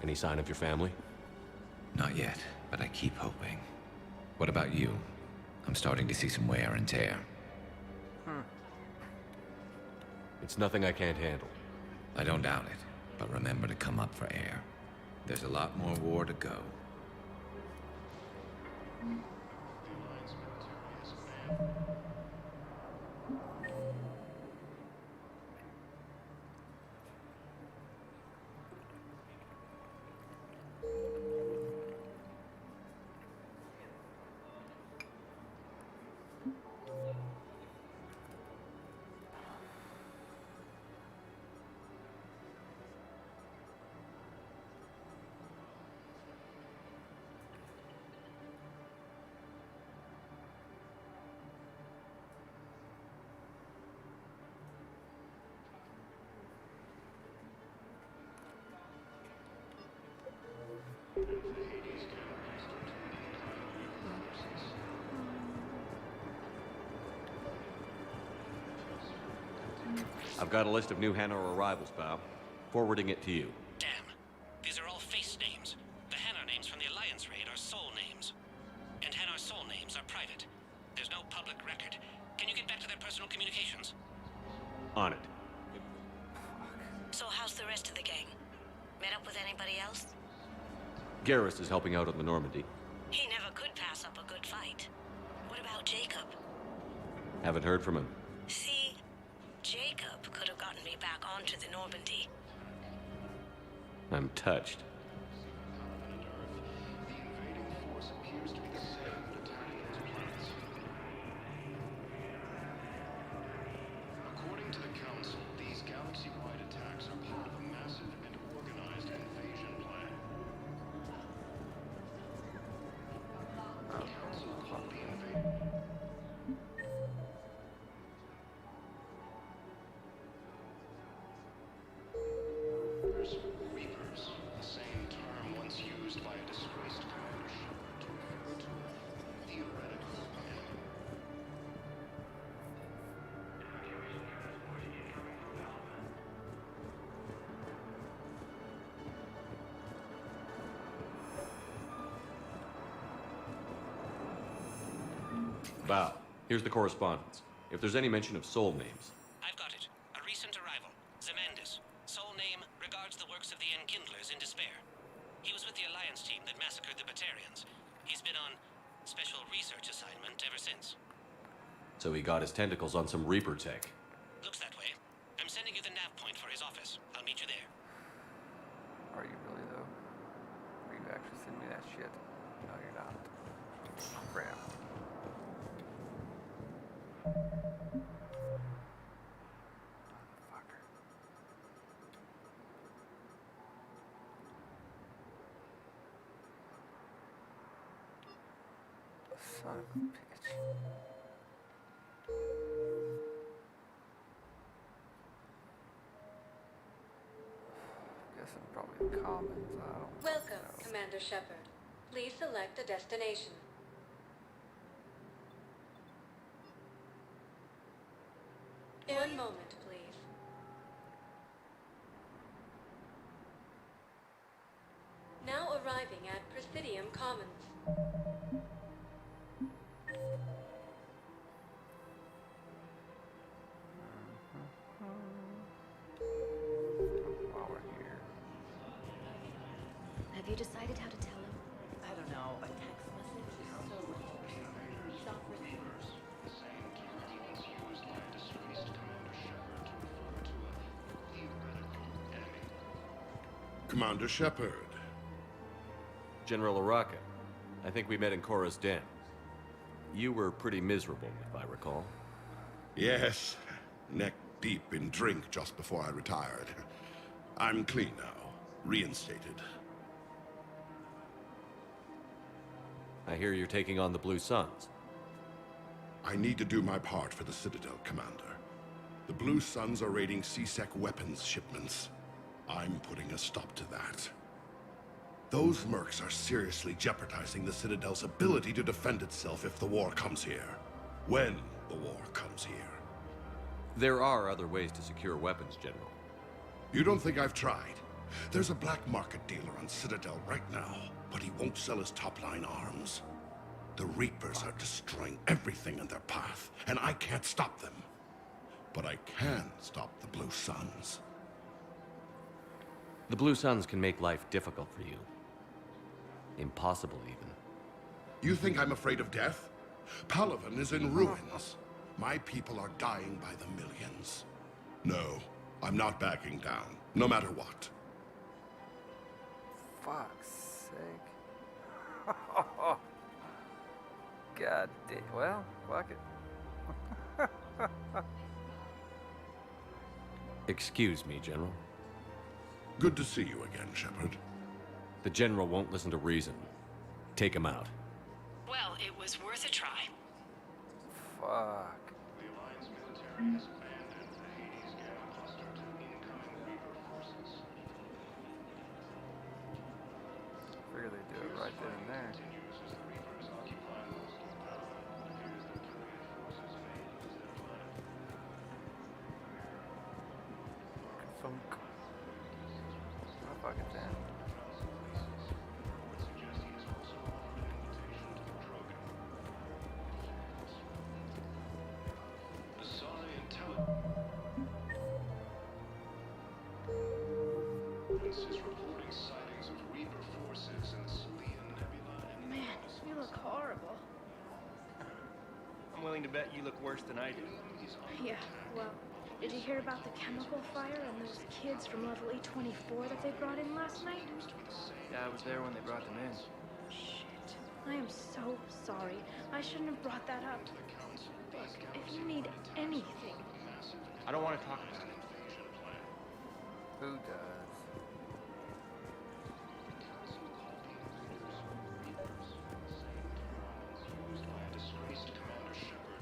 Any sign of your family? Not yet, but I keep hoping. What about you? I'm starting to see some wear and tear. It's nothing I can't handle. I don't doubt it, but remember to come up for air. There's a lot more war to go. I've got a list of new Hanar arrivals, pal. Forwarding it to you. Damn. These are all face names. The Hanar names from the Alliance raid are soul names. And Hanar soul names are private. There's no public record. Can you get back to their personal communications? On it. So how's the rest of the gang? Met up with anybody else? Garrus is helping out on the Normandy. He never could pass up a good fight. What about Jacob? Haven't heard from him. See, Jacob could have gotten me back onto the Normandy. I'm touched. According to the Council, these galaxy-wide attacks are part of a massive and organized invasion plan. The Council called the Reapers, the same term once used by a disgraced Commander Shepard to refer to a theoretical enemy. Val, here's the correspondence. If there's any mention of soul names. I've got it. A recent arrival. Zemandis. Sole name regards the works of the Enkindlers in despair. He was with the Alliance team that massacred the Batarians. He's been on special research assignment ever since. So he got his tentacles on some Reaper tech. Looks that way. I'm sending you the nav point for his office. I'll meet you there. Are you really, though? Are you actually sending me that shit? No, you're not. Crap. Fucker. Son of a bitch. Guessing probably the commons. I don't Welcome, know. Commander Shepard. Please select a destination. One moment, please. Now arriving at Presidium Commons. While we're here. Have you decided how to tell him? I don't know. A text message is so self-referred. The same term once used by a disgraced Commander Shepard to refer to a theoretical enemy. Commander Shepard. General Araka, I think we met in Korra's den. You were pretty miserable, if I recall. Yes, neck deep in drink just before I retired. I'm clean now, reinstated. I hear you're taking on the Blue Suns. I need to do my part for the Citadel, Commander. The Blue Suns are raiding CSEC weapons shipments. I'm putting a stop to that. Those mercs are seriously jeopardizing the Citadel's ability to defend itself if the war comes here. When the war comes here. There are other ways to secure weapons, General. You don't think I've tried? There's a black market dealer on Citadel right now, but he won't sell his top-line arms. The Reapers are destroying everything in their path, and I can't stop them. But I can stop the Blue Suns. The Blue Suns can make life difficult for you. Impossible, even. You think I'm afraid of death? Palaven is in ruins. My people are dying by the millions. No, I'm not backing down, no matter what. Fuck's sake. God damn. Well, fuck it. Excuse me, General. Good to see you again, Shepard. The General won't listen to reason. Take him out. Well, it was worth a try. Fuck. The Alliance military has abandoned the Hades Gamma cluster to incoming Reaper forces. Figure they do it right then and there. Continues as the Reapers occupy most of the power. It appears that Turian forces may lose their plan. Funk. Oh, fuck it then. Would suggest he is also offered an invitation to the Drogon. The Psi intelligence is reporting sightings of Reaper forces in the Salian Nebula and Man, you look horrible. I'm willing to bet you look worse than I do. Yeah, well, did you hear about the chemical fire and those kids from level E24 that they brought in last night? Yeah, I was there when they brought them in. Shit. I am so sorry. I shouldn't have brought that up. Look, if you need anything... I don't want to talk about it. Who does?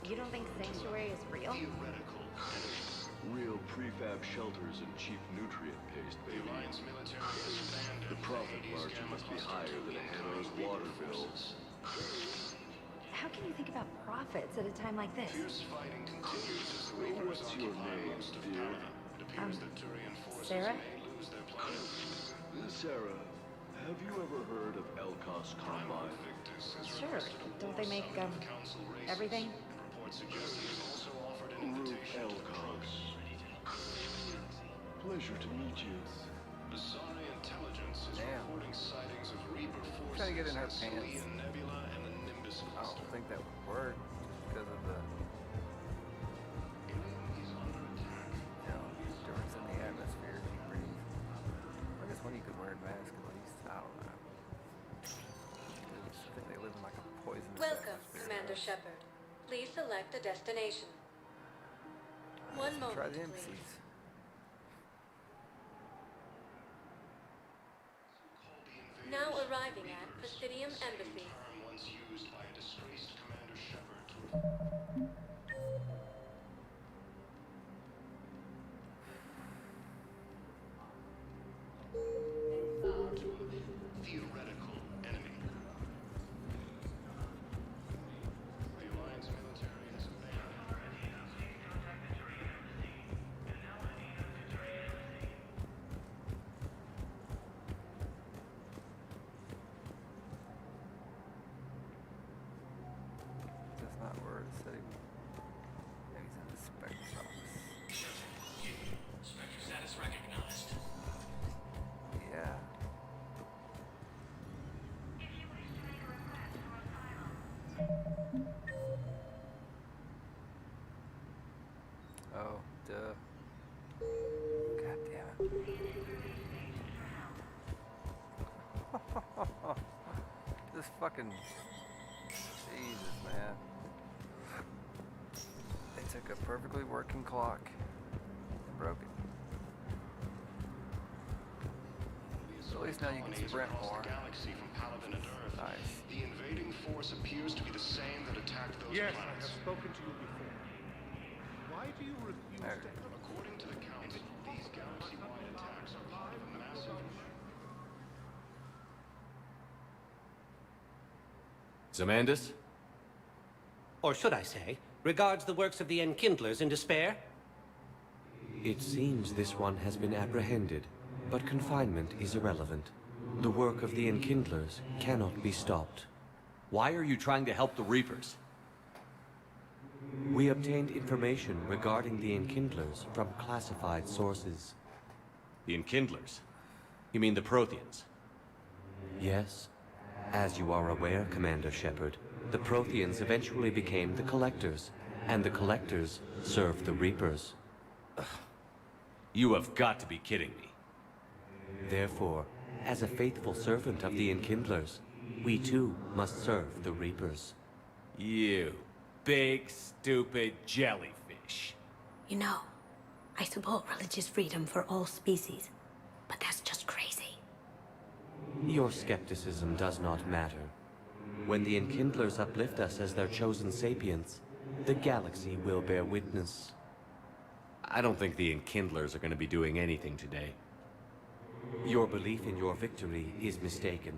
You don't think Sanctuary is real? Real prefab shelters and cheap nutrient paste, baby. The profit margin must be higher than a Hannah's water bill. How can you think about profits at a time like this? What's your name, dear? Sarah? Sarah, have you ever heard of Elkos Combine? Sure. Don't they make, everything? Root Elkos. Pleasure to meet you. Damn. Trying to get in her pants. I don't think that would work because of the difference in the atmosphere you breathe. I guess when you could wear a mask at least. I don't know. I think they live in like a poisonous Welcome, atmosphere. Commander Shepard. Please select a destination. One moment, Try the please. MCs. Now arriving at Presidium Embassy. Once used by a disgraced Commander Shepard. Theoretical enemy. The Alliance military has abandoned. That's not where it's sitting. Maybe it's in the Spectre's office. Spectre status recognized. Yeah. Oh, duh. God damn it. This fucking... Jesus, man. They took a perfectly working clock and broke it. So at least now you can sprint more. Galaxy from Paladin and Earth. Nice. The invading force appears to be the same that attacked those Yes, I planets. have spoken to you before. Why do you refuse to... According to the Council, these galaxy-wide attacks are part of a massive... Zamandus? Or should I say, regards the works of the Enkindlers in despair? It seems this one has been apprehended, but confinement is irrelevant. The work of the Enkindlers cannot be stopped. Why are you trying to help the Reapers? We obtained information regarding the Enkindlers from classified sources. The Enkindlers? You mean the Protheans? Yes. As you are aware, Commander Shepard, the Protheans eventually became the Collectors, and the Collectors served the Reapers. You have got to be kidding me. Therefore, as a faithful servant of the Enkindlers, we too must serve the Reapers. You big, stupid jellyfish. You know, I support religious freedom for all species, but that's just crazy. Your skepticism does not matter. When the Enkindlers uplift us as their chosen sapients, the galaxy will bear witness. I don't think the Enkindlers are going to be doing anything today. Your belief in your victory is mistaken.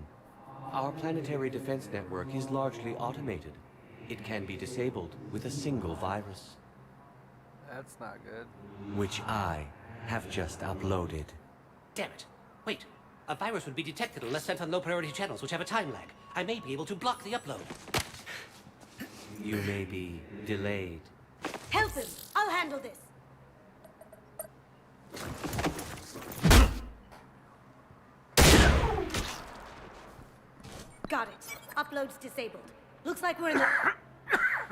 Our planetary defense network is largely automated. It can be disabled with a single virus. That's not good. Which I have just uploaded. Damn it. Wait. A virus would be detected unless sent on low-priority channels, which have a time lag. I may be able to block the upload. You may be delayed. Help him! I'll handle this! Got it. Upload's disabled. Looks like we're in the...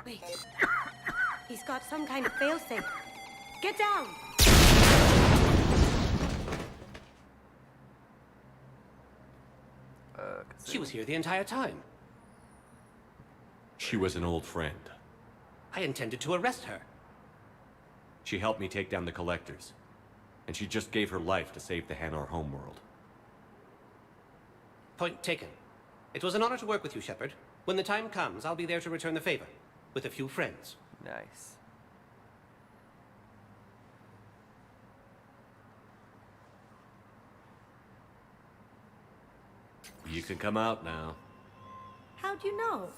Wait. He's got some kind of failsafe. Get down! She was here the entire time. She was an old friend. I intended to arrest her. She helped me take down the collectors. And she just gave her life to save the Hanar homeworld. Point taken. It was an honor to work with you, Shepard. When the time comes, I'll be there to return the favor. With a few friends. Nice. You can come out now. How'd you know?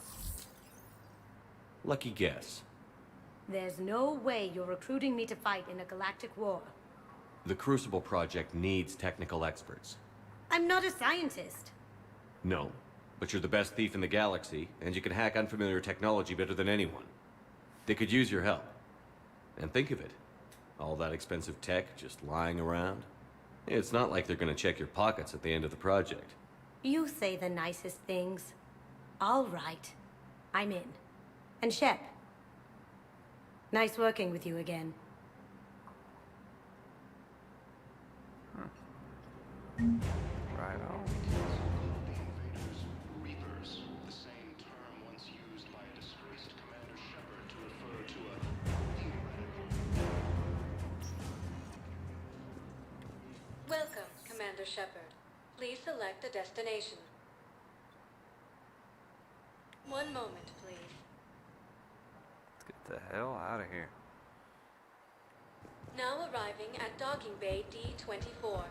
Lucky guess. There's no way you're recruiting me to fight in a galactic war. The Crucible Project needs technical experts. I'm not a scientist. No, but you're the best thief in the galaxy, and you can hack unfamiliar technology better than anyone. They could use your help. And think of it. All that expensive tech just lying around. It's not like they're gonna check your pockets at the end of the project. You say the nicest things. All right. I'm in. And Shep. Nice working with you again. Right on. Reapers, the same term once used by a disgraced Commander Shepard to refer to a theoretical. Welcome, Commander Shepard. Please select a destination. One moment, please. Let's get the hell out of here. Now arriving at Docking Bay D-24.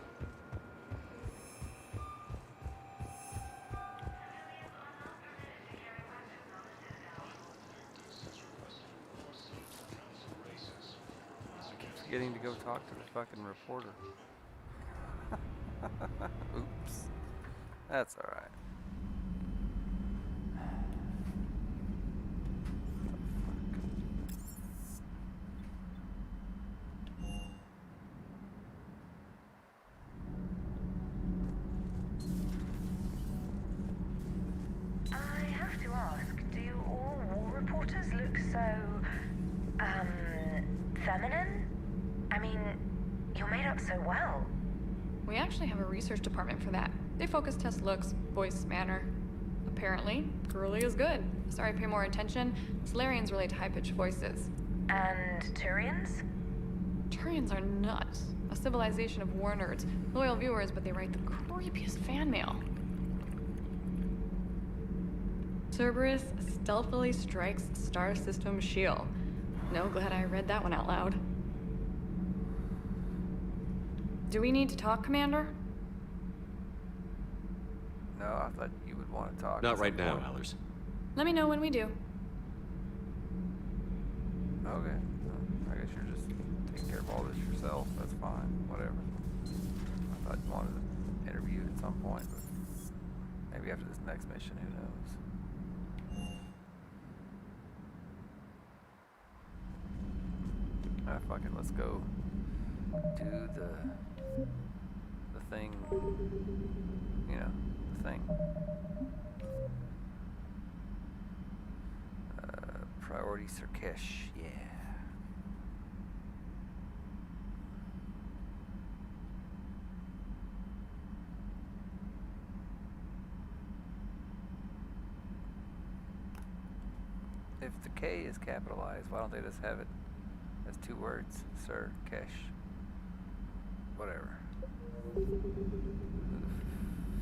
Getting to go talk to the fucking reporter. Oops. That's alright. I have to ask, do all war reporters look so, feminine? I mean, you're made up so well. We actually have a research department for that. They focus test looks, voice, manner. Apparently, girly is good. Sorry, pay more attention. Solarians relate to high-pitched voices. And Turians? Turians are nuts. A civilization of war nerds. Loyal viewers, but they write the creepiest fan mail. Cerberus stealthily strikes star system shield. No, glad I read that one out loud. Do we need to talk, Commander? No, I thought you would want to talk. Not right now, Allers. Let me know when we do. Okay. I guess you're just taking care of all this yourself. That's fine. Whatever. I thought you wanted to interview at some point, but maybe after this next mission, who knows? Alright, fuck it. Let's go do the thing. You know, the thing. Priority Sirkesh, yeah. If the K is capitalized, why don't they just have it as two words? Sirkesh. Whatever. Who the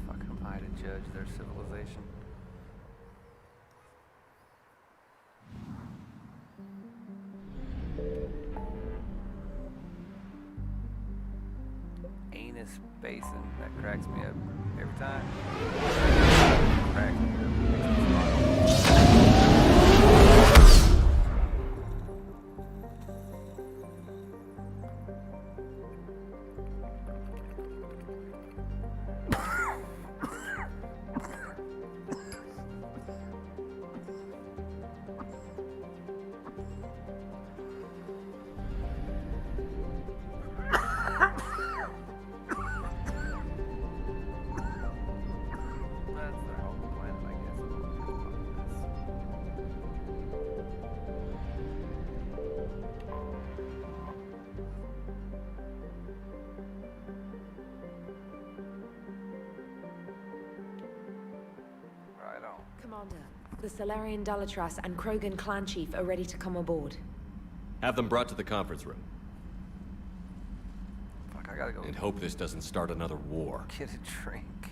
fuck am I to judge their civilization? Anus basin, that cracks me up every time. Cracks me up, makes me smile. That's their whole planet, I guess. Commander, the Salarian Dalatras and Krogan clan chief are ready to come aboard. Have them brought to the conference room. Fuck, I gotta go. And hope this doesn't start another war. Get a drink.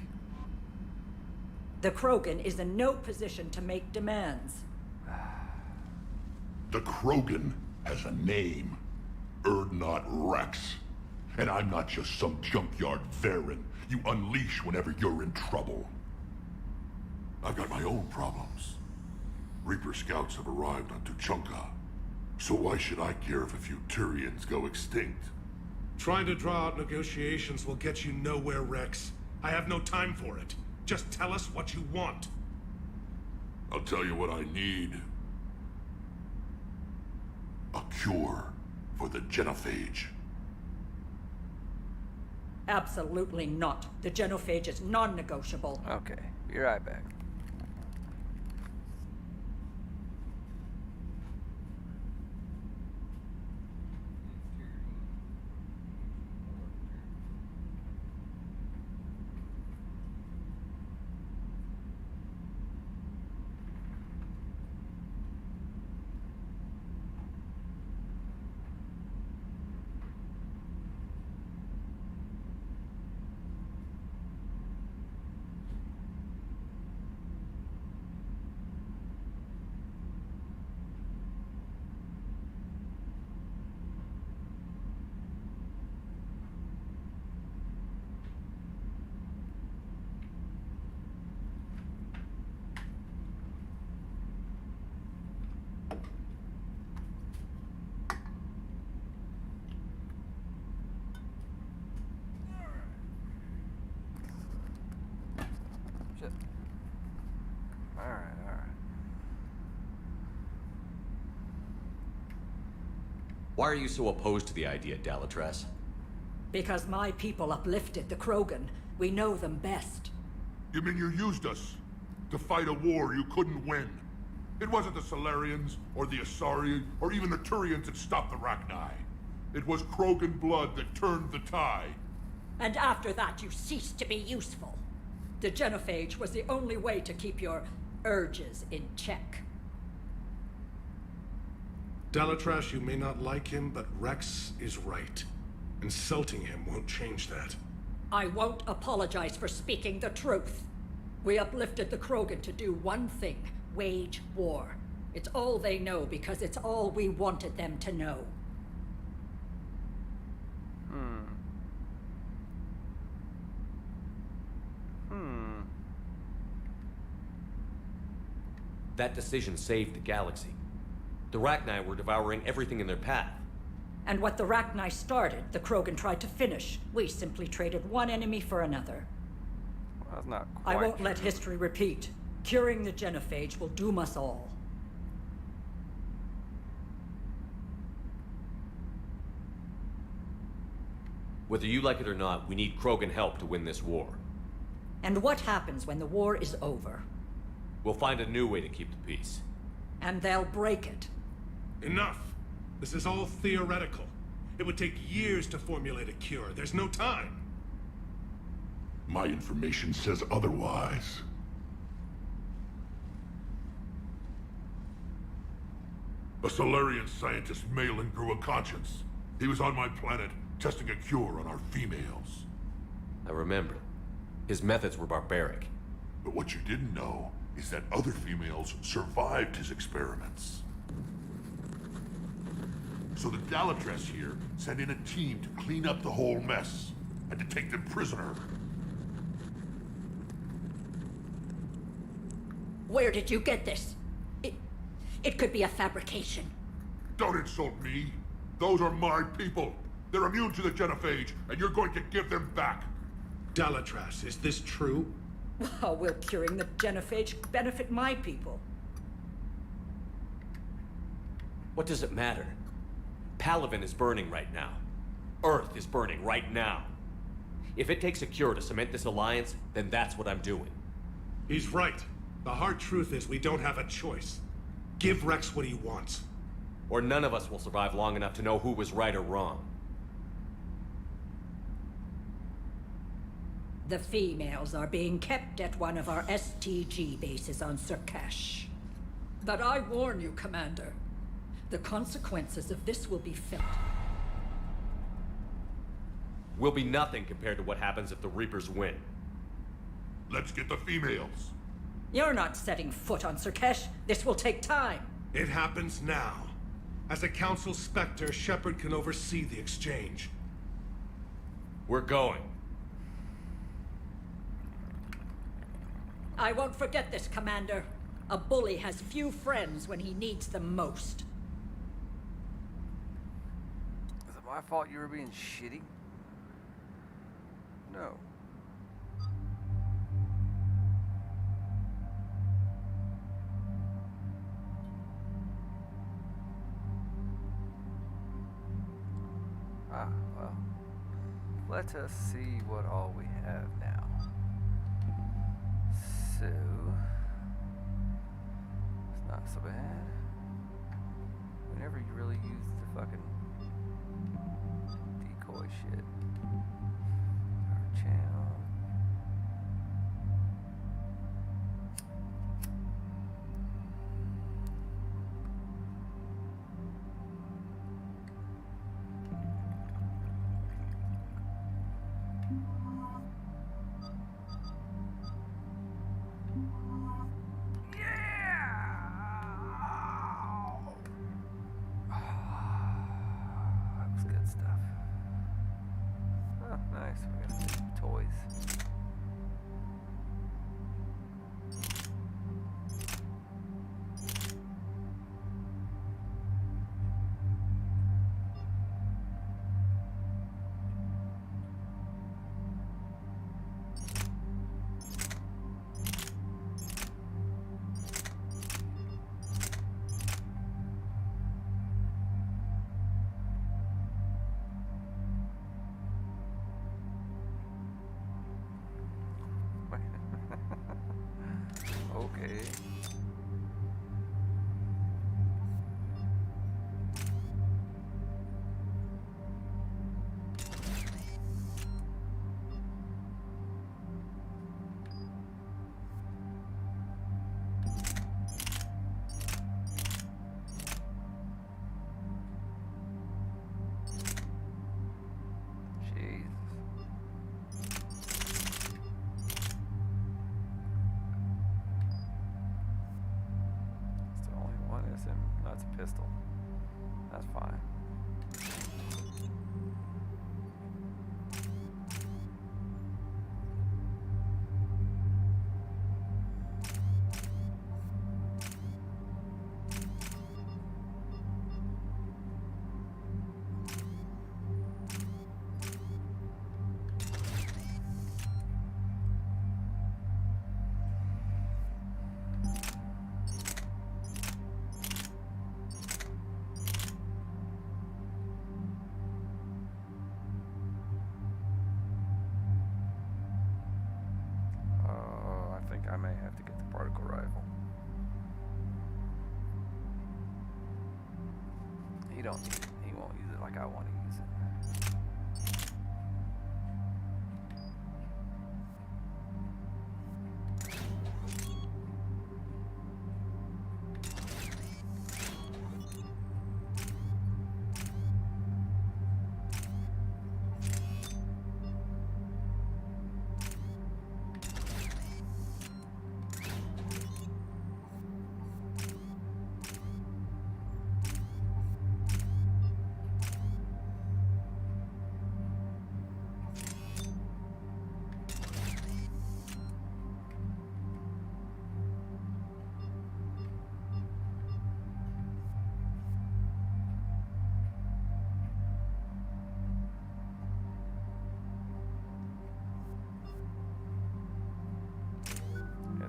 The Krogan is in no position to make demands. The Krogan has a name. Urdnot Rex. And I'm not just some junkyard Varen you unleash whenever you're in trouble. I've got my own problems. Reaper scouts have arrived on Tuchanka. So why should I care if a few Turians go extinct? Trying to draw out negotiations will get you nowhere, Rex. I have no time for it. Just tell us what you want. I'll tell you what I need. A cure for the genophage. Absolutely not. The genophage is non-negotiable. Okay, be right back. Why are you so opposed to the idea, Dalatras? Because my people uplifted the Krogan. We know them best. You mean you used us to fight a war you couldn't win? It wasn't the Salarians, or the Asari, or even the Turians that stopped the Rachni. It was Krogan blood that turned the tide. And after that, you ceased to be useful. The genophage was the only way to keep your urges in check. Dalatras, you may not like him, but Rex is right. Insulting him won't change that. I won't apologize for speaking the truth. We uplifted the Krogan to do one thing: wage war. It's all they know because it's all we wanted them to know. That decision saved the galaxy. The Rachni were devouring everything in their path. And what the Rachni started, the Krogan tried to finish. We simply traded one enemy for another. Well, that's not quite I won't true. let history repeat. Curing the genophage will doom us all. Whether you like it or not, we need Krogan help to win this war. And what happens when the war is over? We'll find a new way to keep the peace. And they'll break it. Enough! This is all theoretical. It would take years to formulate a cure. There's no time. My information says otherwise. A Solarian scientist, Malin, grew a conscience. He was on my planet, testing a cure on our females. I remember. His methods were barbaric. But what you didn't know is that other females survived his experiments. So the Dalatras here sent in a team to clean up the whole mess, and to take them prisoner. Where did you get this? It could be a fabrication. Don't insult me. Those are my people. They're immune to the genophage, and you're going to give them back. Dalatras, is this true? How will curing the genophage benefit my people? What does it matter? Palaven is burning right now. Earth is burning right now. If it takes a cure to cement this alliance, then that's what I'm doing. He's right. The hard truth is we don't have a choice. Give Rex what he wants. Or none of us will survive long enough to know who was right or wrong. The females are being kept at one of our STG bases on Surkesh. But I warn you, Commander. The consequences of this will be felt. Will be nothing compared to what happens if the Reapers win. Let's get the females. You're not setting foot on Surkesh. This will take time. It happens now. As a Council Spectre, Shepard can oversee the exchange. We're going. I won't forget this, Commander. A bully has few friends when he needs them most. Is it my fault you were being shitty? No. Ah, well. Let us see what all we have now. So, it's not so bad. We never really used the fucking decoy shit. Our channel. That was good stuff. Oh, nice. We got some toys. Okay. That's a pistol. That's fine. I may have to get the particle rifle. He don't need it. He won't use it like I want to use it.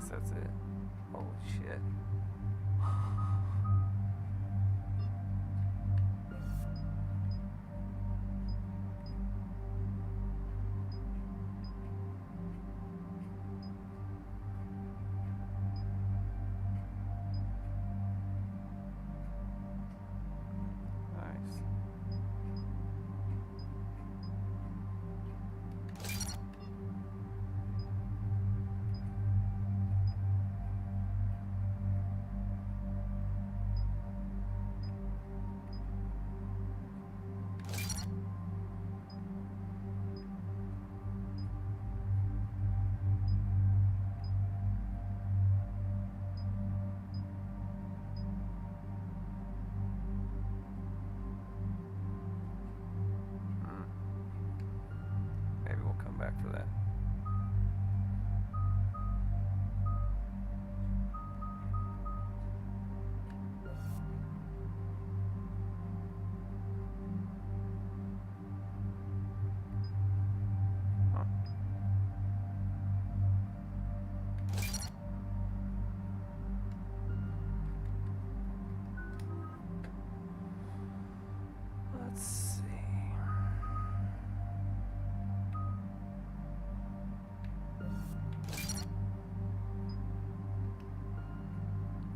That's it. Holy shit. Nice. come back for that. Let's see.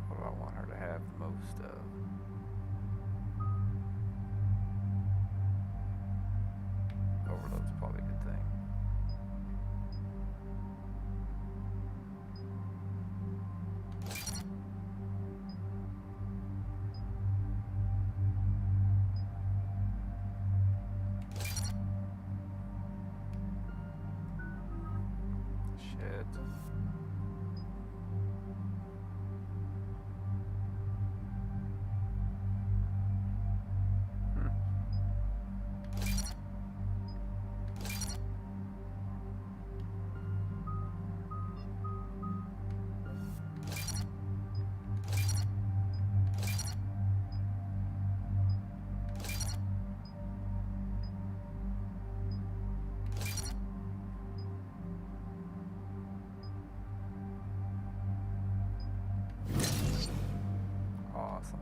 What do I want her to have the most of? Overload's probably a good thing. Shit. Awesome.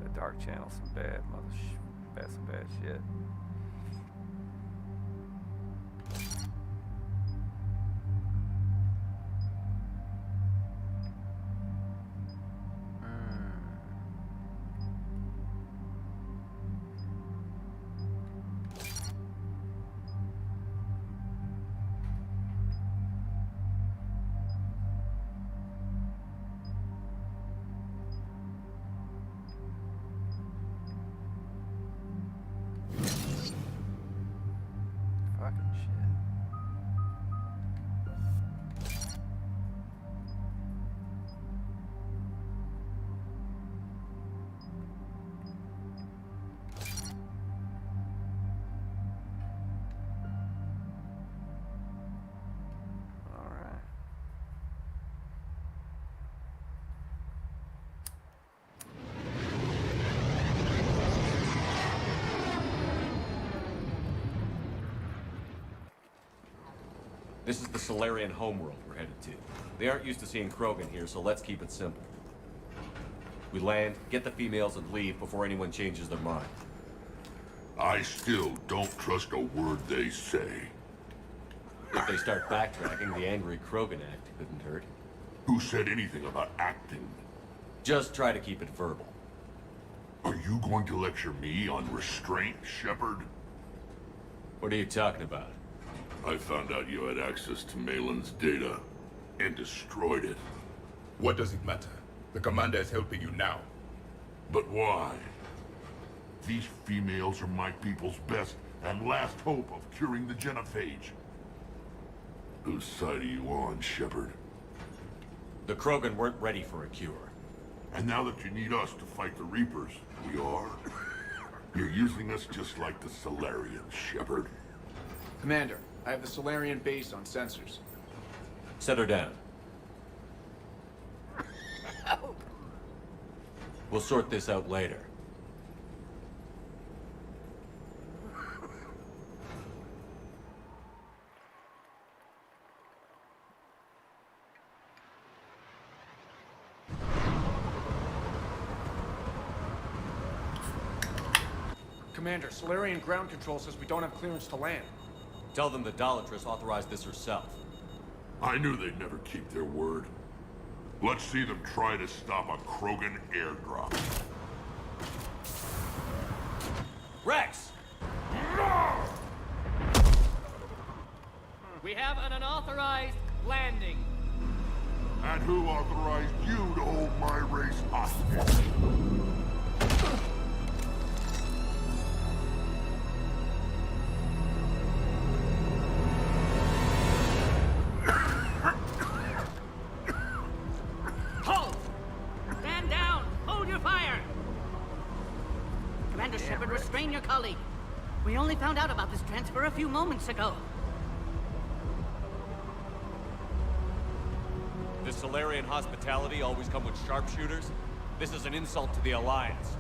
The Dark Channel, some bad some bad shit. Fucking shit. All right. This is the Solarian homeworld we're headed to. They aren't used to seeing Krogan here, so let's keep it simple. We land, get the females, and leave before anyone changes their mind. I still don't trust a word they say. If they start backtracking, the angry Krogan act couldn't hurt. Who said anything about acting? Just try to keep it verbal. Are you going to lecture me on restraint, Shepard? What are you talking about? I found out you had access to Malin's data and destroyed it. What does it matter? The commander is helping you now. But why? These females are my people's best and last hope of curing the genophage. Whose side are you on, Shepard? The Krogan weren't ready for a cure. And now that you need us to fight the Reapers, we are? You're using us just like the Solarians, Shepard. Commander, I have the Solarian base on sensors. Set her down. We'll sort this out later. Commander, Solarian ground control says we don't have clearance to land. Tell them the Dolatress authorized this herself. I knew they'd never keep their word. Let's see them try to stop a Krogan airdrop. Rex! We have an unauthorized landing. And who authorized you to hold my race hostage? found out about this transfer a few moments ago. Does Solarian hospitality always come with sharpshooters? This is an insult to the Alliance.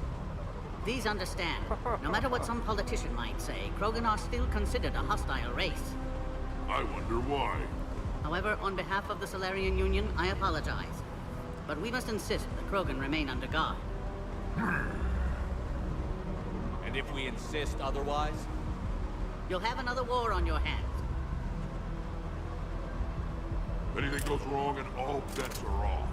Please understand, no matter what some politician might say, Krogan are still considered a hostile race. I wonder why. However, on behalf of the Solarian Union, I apologize. But we must insist that Krogan remain under guard. And if we insist otherwise? You'll have another war on your hands. If anything goes wrong and all bets are off.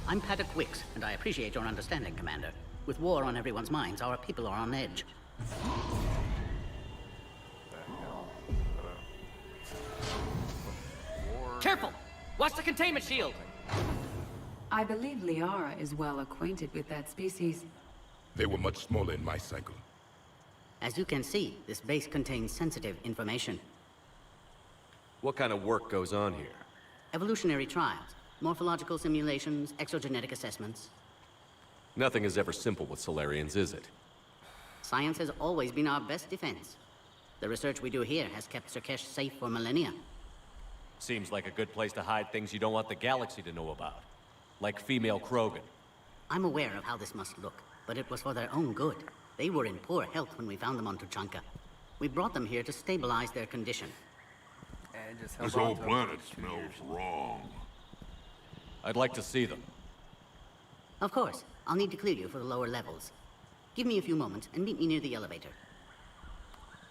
I'm Paddock Wicks, and I appreciate your understanding, Commander. With war on everyone's minds, our people are on edge. Careful! Watch the containment shield! I believe Liara is well acquainted with that species. They were much smaller in my cycle. As you can see, this base contains sensitive information. What kind of work goes on here? Evolutionary trials, morphological simulations, exogenetic assessments. Nothing is ever simple with Solarians, is it? Science has always been our best defense. The research we do here has kept Surkesh safe for millennia. Seems like a good place to hide things you don't want the galaxy to know about. Like female Krogan. I'm aware of how this must look, but it was for their own good. They were in poor health when we found them on Tuchanka. We brought them here to stabilize their condition. And just This whole planet smells wrong. I'd like to see them. Of course. I'll need to clear you for the lower levels. Give me a few moments and meet me near the elevator.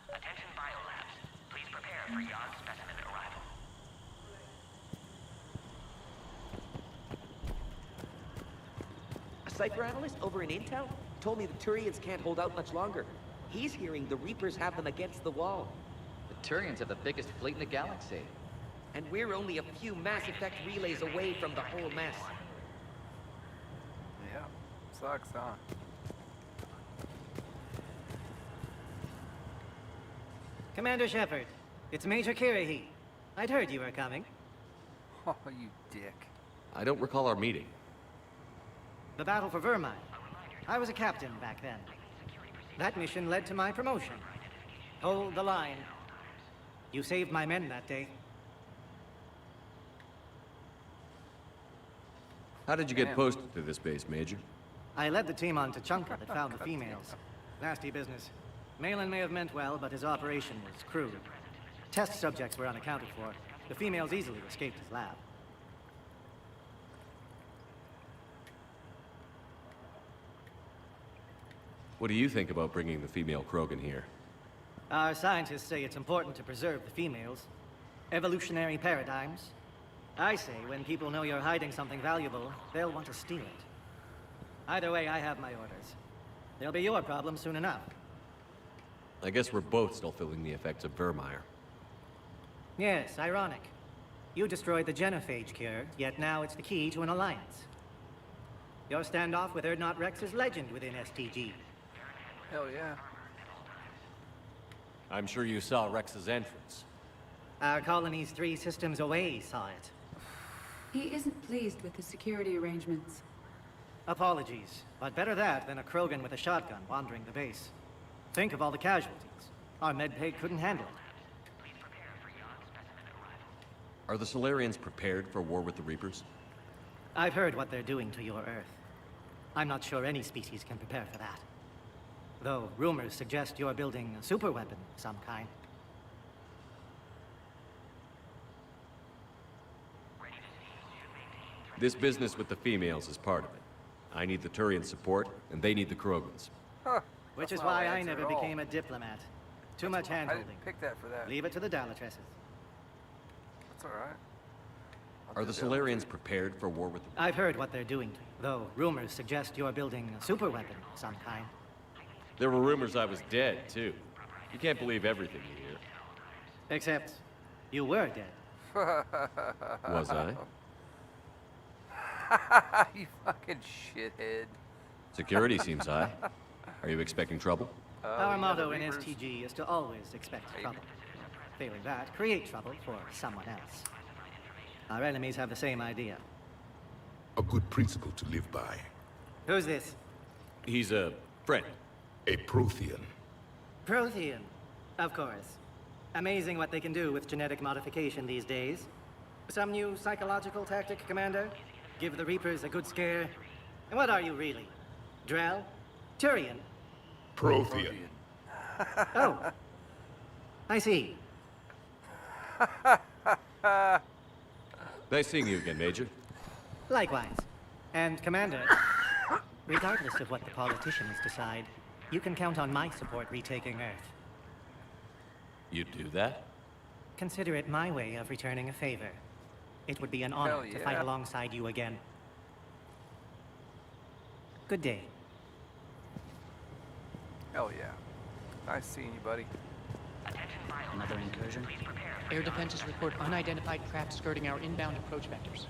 Attention biolabs. Please prepare for yon specimen arrival. A cipher analyst over in Intel told me the Turians can't hold out much longer. He's hearing the Reapers have them against the wall. The Turians have the biggest fleet in the galaxy. And we're only a few Mass Effect relays away from the whole mess. Yeah, sucks, huh? Commander Shepard, it's Major Kirahi. I'd heard you were coming. Oh, you dick. I don't recall our meeting. The battle for Vermine. I was a captain back then. That mission led to my promotion. Hold the line. You saved my men that day. How did you get posted to this base, Major? I led the team on Tuchanka that found the females. Nasty business. Malin may have meant well, but his operation was crude. Test subjects were unaccounted for. The females easily escaped his lab. What do you think about bringing the female Krogan here? Our scientists say it's important to preserve the females. Evolutionary paradigms. I say when people know you're hiding something valuable, they'll want to steal it. Either way, I have my orders. They'll be your problem soon enough. I guess we're both still feeling the effects of Vermeer. Yes, ironic. You destroyed the genophage cure, yet now it's the key to an alliance. Your standoff with Erdnot Rex is legend within STG. Hell yeah. I'm sure you saw Rex's entrance. Our colony's 3 systems away saw it. He isn't pleased with the security arrangements. Apologies, but better that than a Krogan with a shotgun wandering the base. Think of all the casualties. Our medbay couldn't handle it. Are the Solarians prepared for war with the Reapers? I've heard what they're doing to your Earth. I'm not sure any species can prepare for that. Though rumors suggest you're building a superweapon of some kind. This business with the females is part of it. I need the Turian support, and they need the Krogans. Huh. Which is why I never became a diplomat. Too much I hand-holding. didn't pick that for that. Leave it to the Dalatresses. That's alright. Are the Solarians prepared for war with the... I've heard what they're doing, though rumors suggest you're building a superweapon of some kind. There were rumors I was dead, too. You can't believe everything you hear. Except, you were dead. Was I? You fucking shithead. Security seems high. Are you expecting trouble? Our motto in STG is to always expect trouble. Failing that, create trouble for someone else. Our enemies have the same idea. A good principle to live by. Who's this? He's a friend. A Prothean. Prothean. Of course. Amazing what they can do with genetic modification these days. Some new psychological tactic, Commander? Give the Reapers a good scare? And what are you really? Drell? Turian? Prothean. Oh. I see. Nice seeing you again, Major. Likewise. And Commander, regardless of what the politicians decide, you can count on my support retaking Earth. You'd do that? Consider it my way of returning a favor. It would be an honor to fight alongside you again. Good day. Hell yeah. Nice seeing you, buddy. Another incursion? Air defenses report unidentified craft skirting our inbound approach vectors.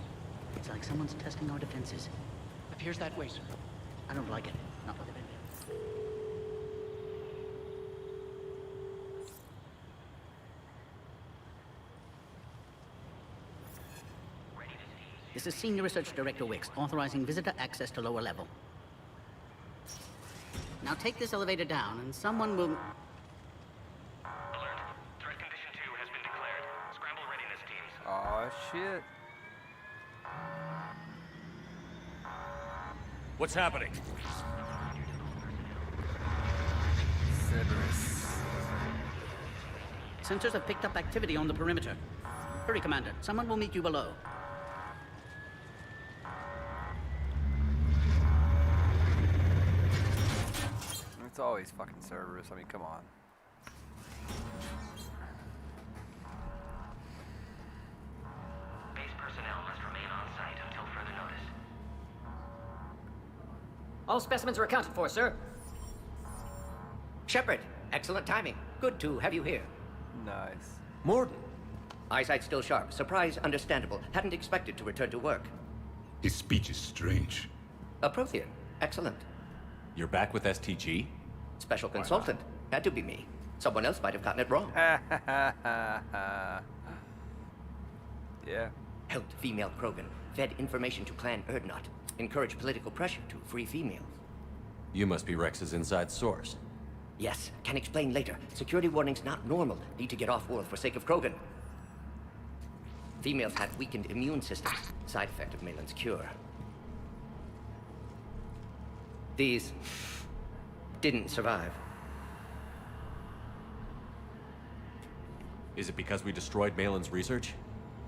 It's like someone's testing our defenses. Appears that way, sir. I don't like it. Not with it. This is Senior Research Director Wicks, authorizing visitor access to lower level. Now take this elevator down, and someone will... Alert. Threat condition 2 has been declared. Scramble readiness teams. Aw, shit. What's happening? Cerberus. Sensors have picked up activity on the perimeter. Hurry, Commander. Someone will meet you below. It's always fucking Cerberus. I mean, come on. Base personnel must remain on site until further notice. All specimens are accounted for, sir. Shepard, excellent timing. Good to have you here. Nice. Morden. Eyesight still sharp. Surprise understandable. Hadn't expected to return to work. His speech is strange. A Prothean. Excellent. You're back with STG? Special consultant. Had to be me. Someone else might have gotten it wrong. Yeah. Helped female Krogan. Fed information to Clan Erdnot. Encouraged political pressure to free females. You must be Rex's inside source. Yes, can explain later. Security warnings not normal. Need to get off-world for sake of Krogan. Females had weakened immune systems. Side effect of Malin's cure. These didn't survive. Is it because we destroyed Malin's research?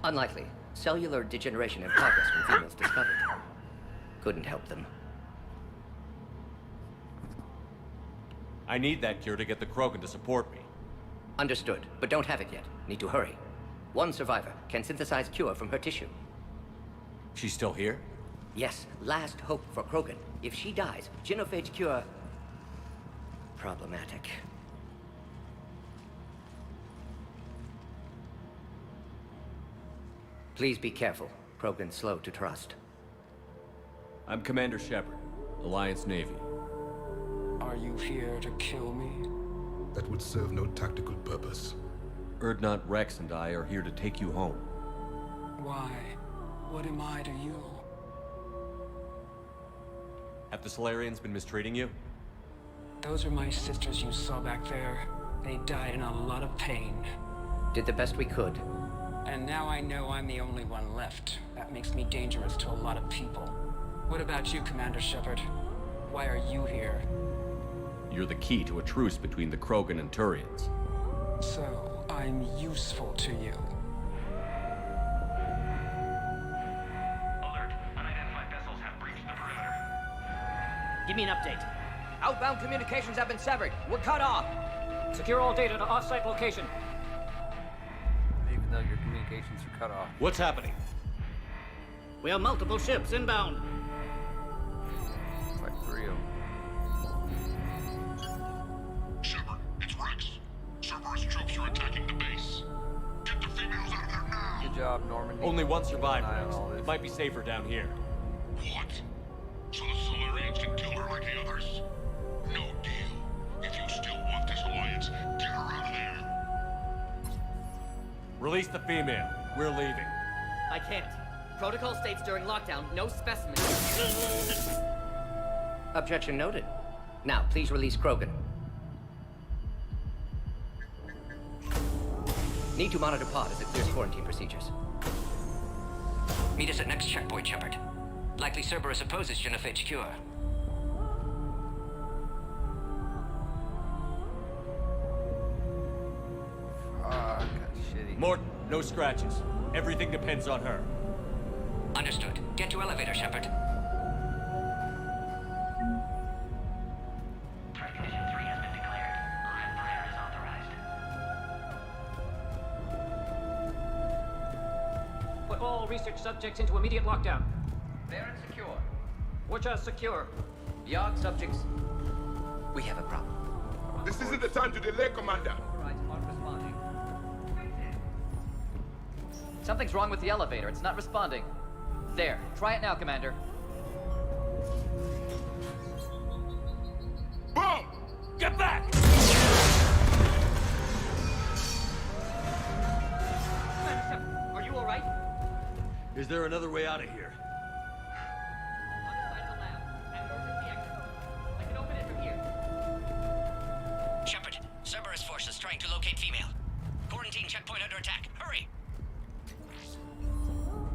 Unlikely. Cellular degeneration in progress when females discovered. Couldn't help them. I need that cure to get the Krogan to support me. Understood, but don't have it yet. Need to hurry. One survivor can synthesize cure from her tissue. She's still here? Yes, last hope for Krogan. If she dies, genophage cure... problematic. Please be careful. Krogan's slow to trust. I'm Commander Shepard, Alliance Navy. Are you here to kill me? That would serve no tactical purpose. Erdnot, Rex, and I are here to take you home. Why? What am I to you? Have the Solarians been mistreating you? Those are my sisters you saw back there. They died in a lot of pain. Did the best we could. And now I know I'm the only one left. That makes me dangerous to a lot of people. What about you, Commander Shepard? Why are you here? You're the key to a truce between the Krogan and Turians. So, I'm useful to you. Alert. Unidentified vessels have breached the perimeter. Give me an update. Outbound communications have been severed. We're cut off. Secure all data to off-site location. Even though your communications are cut off. What's happening? We have multiple ships inbound. It's like 3 of them. Shepard, it's Rex. Cerberus troops are attacking the base. Get the females out of there now! Good job, Normandy. Only one survived, Keep an eye on Rex. all this. It might be safer down here. What? So the Solarians can kill her like the others? No deal. If you still want this alliance, get her out of there. Release the female. We're leaving. I can't. Protocol states during lockdown, no specimens. Objection noted. Now, please release Krogan. Need to monitor pod as it clears quarantine procedures. Meet us at next checkpoint, Shepard. Likely Cerberus opposes Genophage cure. Fuck, that's shitty. Mort, no scratches. Everything depends on her. Understood. Get to elevator, Shepard. Put all research subjects into immediate lockdown. They're insecure. Which are secure. Yard subjects. We have a problem. This isn't the time to delay, Commander. Something's wrong with the elevator. It's not responding. There. Try it now, Commander. Boom! Get back! Are you alright? Is there another way out of here? On the side of the lab. And emergency exit. I can open it from here. Shepard, Cerberus forces trying to locate female. Quarantine checkpoint under attack. Hurry!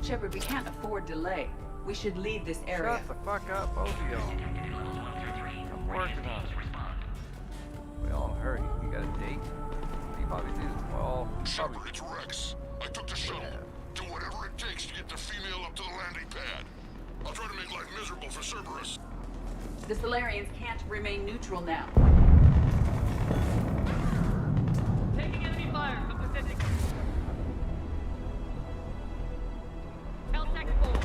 Shepard, we can't afford delay. We should leave this area. Shut the fuck up, both of y'all. I'm working on it. We all hurry. You got a date? What do you probably do? Well, Shepard, it's Rex. I took the shuttle. Do whatever it takes to get the female up to the landing pad. I'll try to make life miserable for Cerberus. The Solarians can't remain neutral now. Taking enemy fire. Come Pacific. Telsec 4.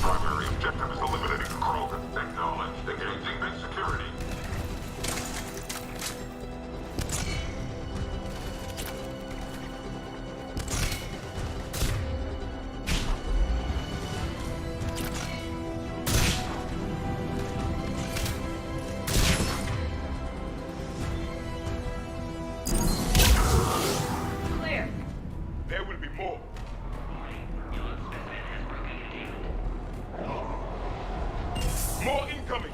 Primary objective is eliminating Krogan. Acknowledge. Engaging base security. Clear. There will be more. More incoming!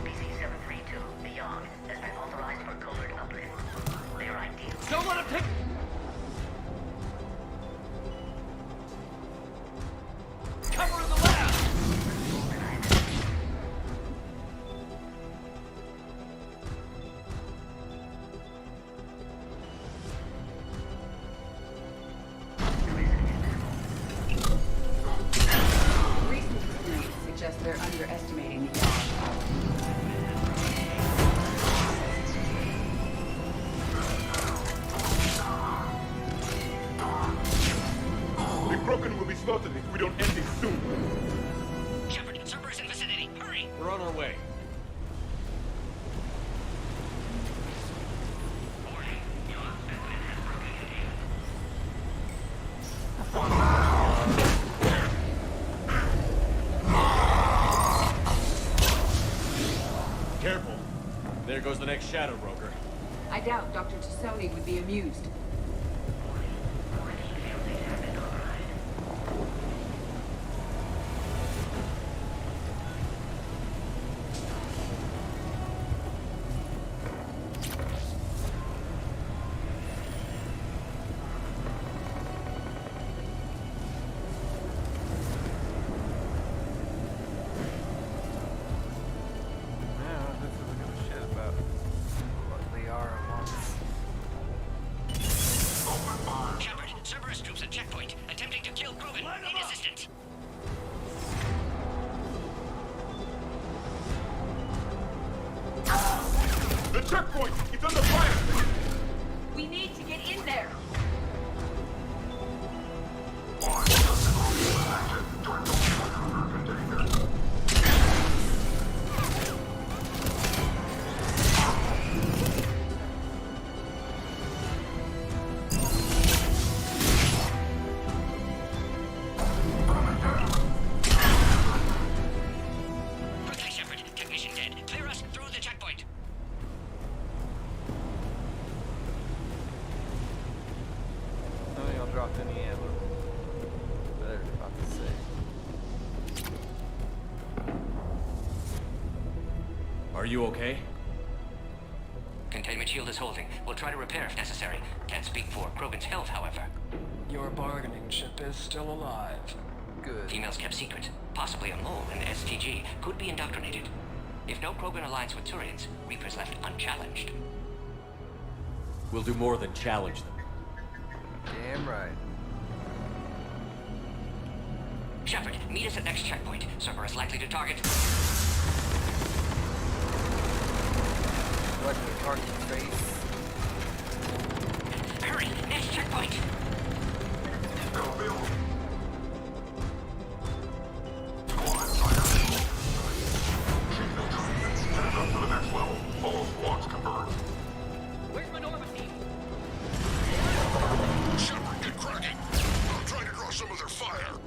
BC-732 beyond has been authorized for covert uplift. They're ideal. Don't let him take... Cover in the lab! Recent experience suggests they're underestimating the yard. The Krogan will be slaughtered if we don't end this soon. Shepard, Cerberus in vicinity. Hurry! We're on our way. Careful. There goes the next shadow broker. I doubt Dr. Tassoni would be amused. Yeah, this is a good shit about what Liara wants. Shepard, Cerberus troops at checkpoint, attempting to kill Krogan. Need assistance. The checkpoint! It's under fire! We need to get in there! Are you okay? Containment shield is holding. We'll try to repair if necessary. Can't speak for Krogan's health, however. Your bargaining chip is still alive. Good. Females kept secret. Possibly a mole in the STG. Could be indoctrinated. If no Krogan aligns with Turians, Reapers left unchallenged. We'll do more than challenge them. Damn right. Shepard, meet us at next checkpoint. Cerberus likely to target. What the target face? Hurry! Next checkpoint! Where's my Norma team? Shepard, get cracking! I'm trying to draw some of their fire.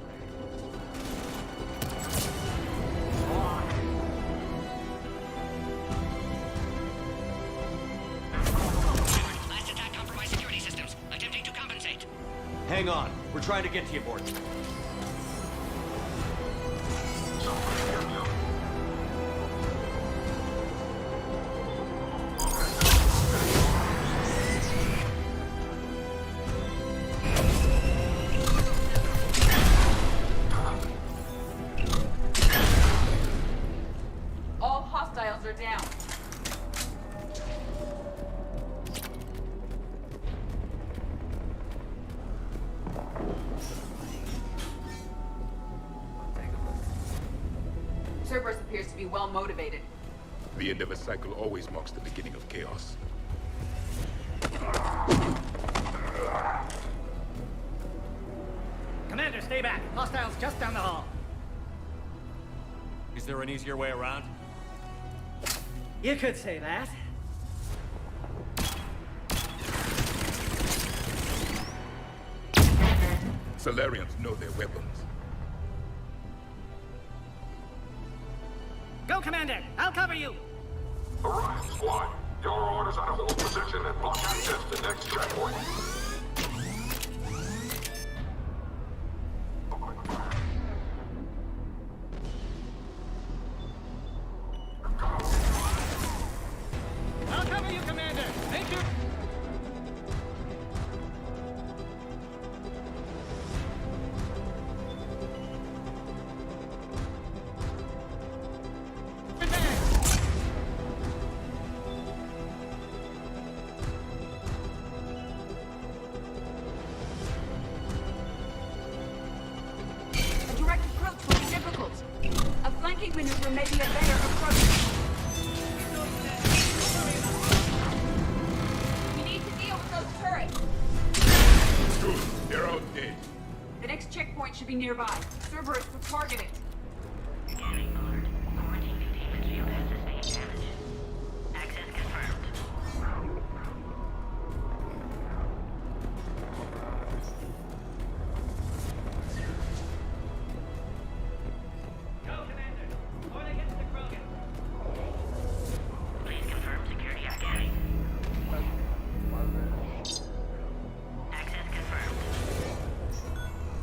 Last attack compromised security systems. Attempting to compensate. Hang on. We're trying to get to you, Bort. All hostiles are down. Cerberus appears to be well motivated. The end of a cycle always marks the beginning of chaos. Commander, stay back. Hostiles just down the hall. Is there an easier way around? You could say that. Solarians know their weapons. Go, Commander! I'll cover you! Orion Squad, your orders are to hold position and block access to next checkpoint. I'll cover you, Commander! Thank you! A direct approach will be difficult. A flanking maneuver may be a better approach. We need to deal with those turrets. Good. They're out dead. The next checkpoint should be nearby. Cerberus will target it.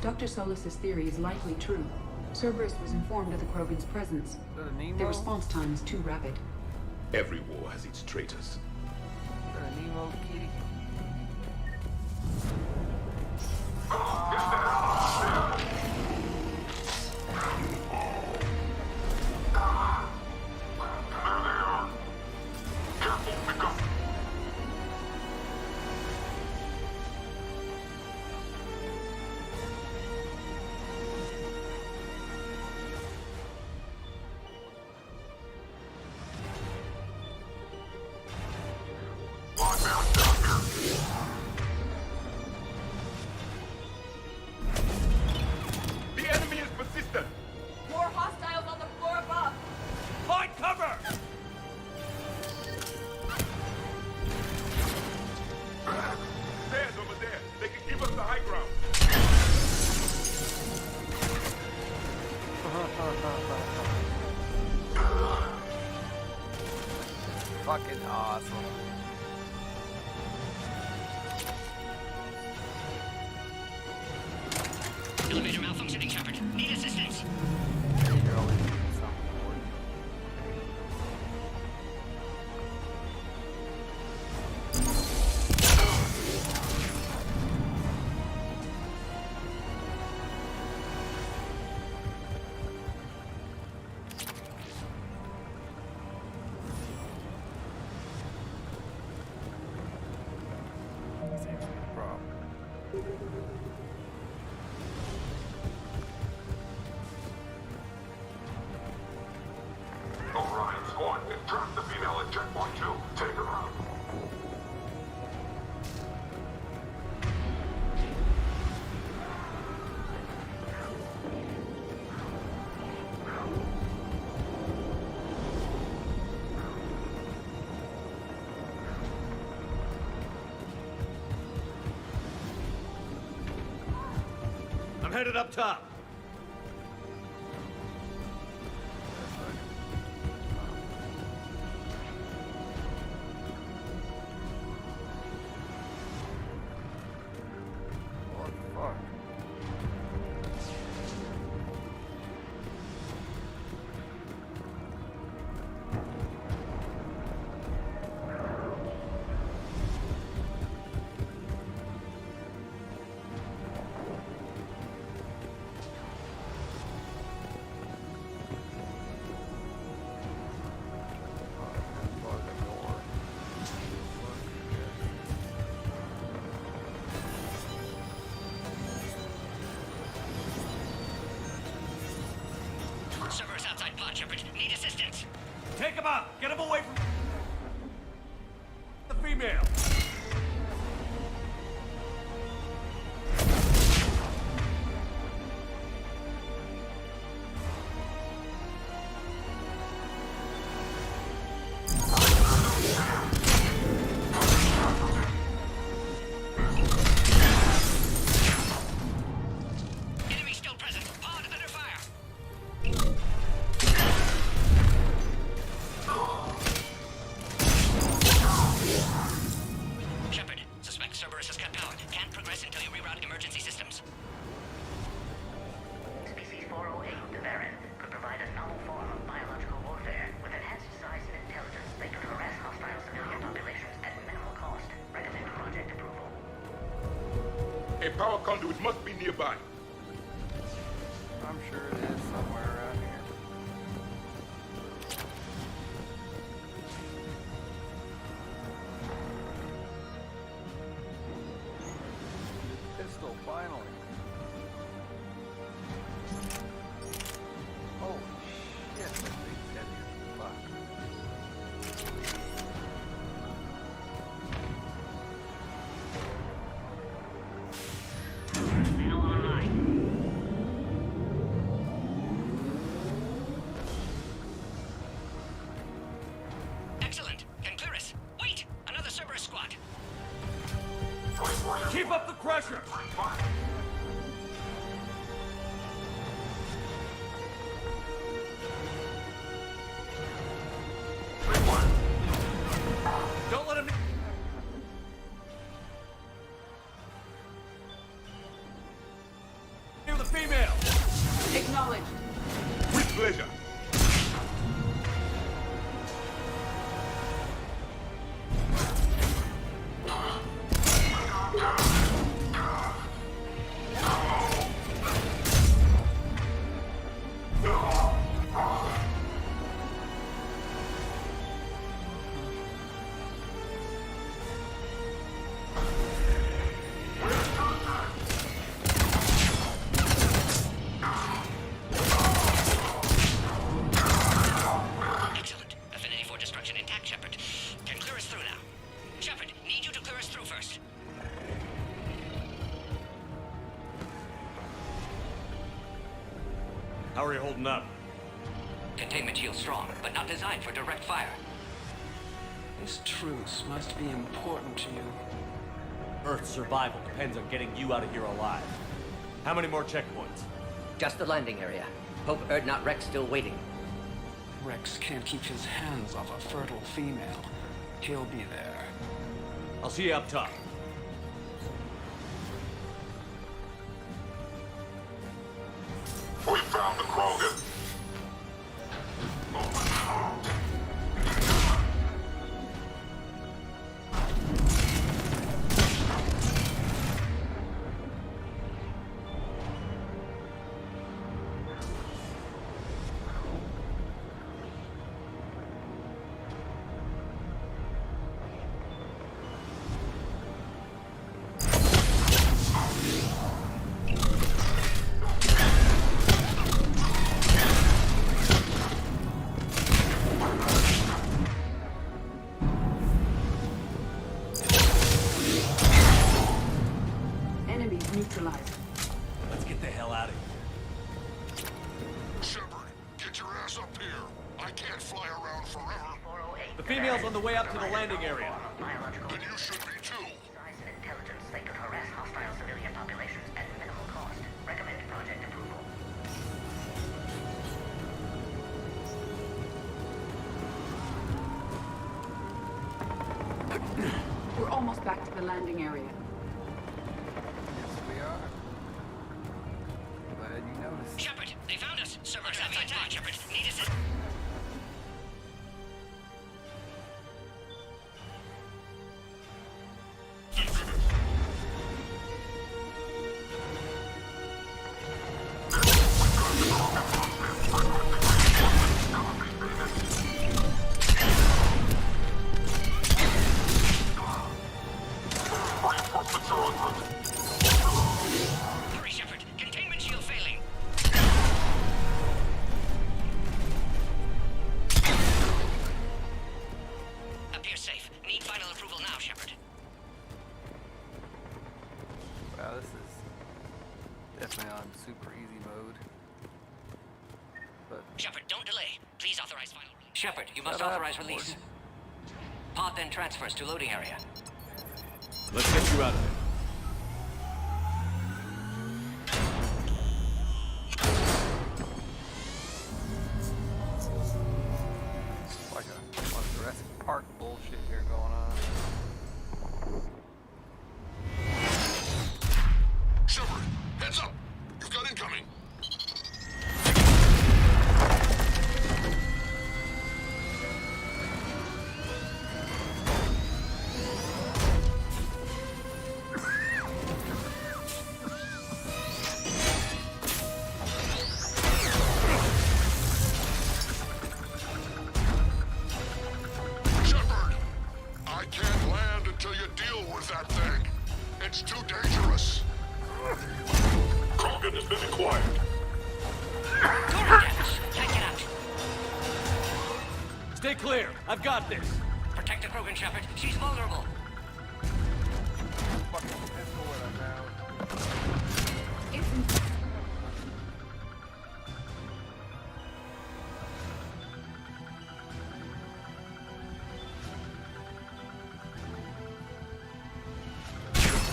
Dr. Solus's theory is likely true. Cerberus was informed of the Krogan's presence. Their response time is too rapid. Every war has its traitors. Nemo kitty. The enemy is persistent. More hostiles on the floor above. Find cover! Stairs over there. They can give us the high ground. Fucking awesome. Elevator malfunctioning, Shepard. Need assistance. You're always doing something important. Trap the female at checkpoint 2. Take her out. I'm headed up top. What the fuck? Servers outside pod, Shepard. Need assistance. Take him out! Get him away from the female! Enemy still present. Pod under fire. Shepard, suspect Cerberus has cut power. Can't progress until you reroute emergency systems. Species 408, the Baron, could provide a novel form of biological warfare. With enhanced size and intelligence, they could harass hostile civilian populations at minimal cost. Recommend project approval. A power conduit must be nearby. I'm sure it is somewhere around here. Pistol, finally. Holy shit, that thing's heavy as fuck. Now online. Excellent. Can clear us. Wait! Another Cerberus squad. Keep up the pressure! Don't let him... Near the female! Acknowledged. With pleasure. Excellent. Affinity for destruction intact, Shepard. Can clear us through now. Shepard, need you to clear us through first. How are you holding up? Containment shield strong, but not designed for direct fire. This truce must be important to you. Earth's survival depends on getting you out of here alive. How many more checkpoints? Just the landing area. Hope Erdnot Rex still waiting. Rex can't keep his hands off a fertile female. He'll be there. I'll see you up top. We found the Krogan. female's on the way up to the landing area. Biological. Then you should be too. Size and intelligence, they could harass hostile civilian populations at minimal cost. Recommend project approval. We're almost back to the landing area. Yes, we are. Glad you noticed. Shepard, they found us. Servers have been attacked. Shepard, need assistance. Hurry, Shepard. Containment shield failing. Appears safe. Need final approval now, Shepard. Wow, this is definitely on super easy mode. But Shepard, don't delay. Please authorize final release. Shepard, you must Shut up, authorize release. Pod then transfers to loading area. Let's get you out of there. like a Jurassic Park bullshit here going on. Shepard, heads up! You've got incoming! Shepard! I can't land until you deal with that thing. It's too dangerous. Krogan has been acquired. Can't get out. Stay clear. I've got this. Protect the Krogan, Shepard. She's vulnerable. Fucking pistol with her now.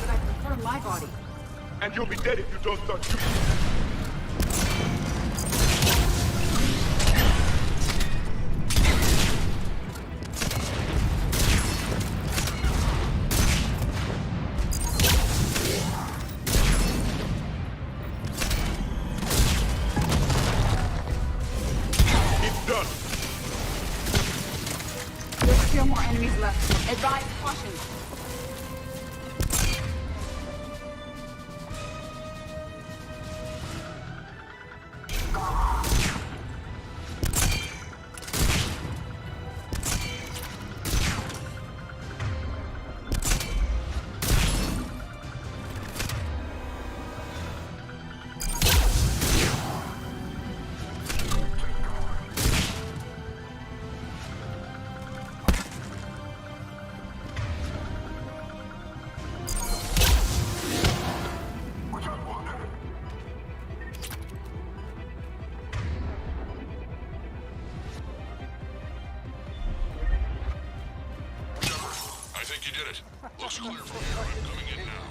But I prefer my body. And you'll be dead if you don't start shooting. It's done. There's still more enemies left. Advise caution. I think you did it. Looks clear from here. I'm coming in now.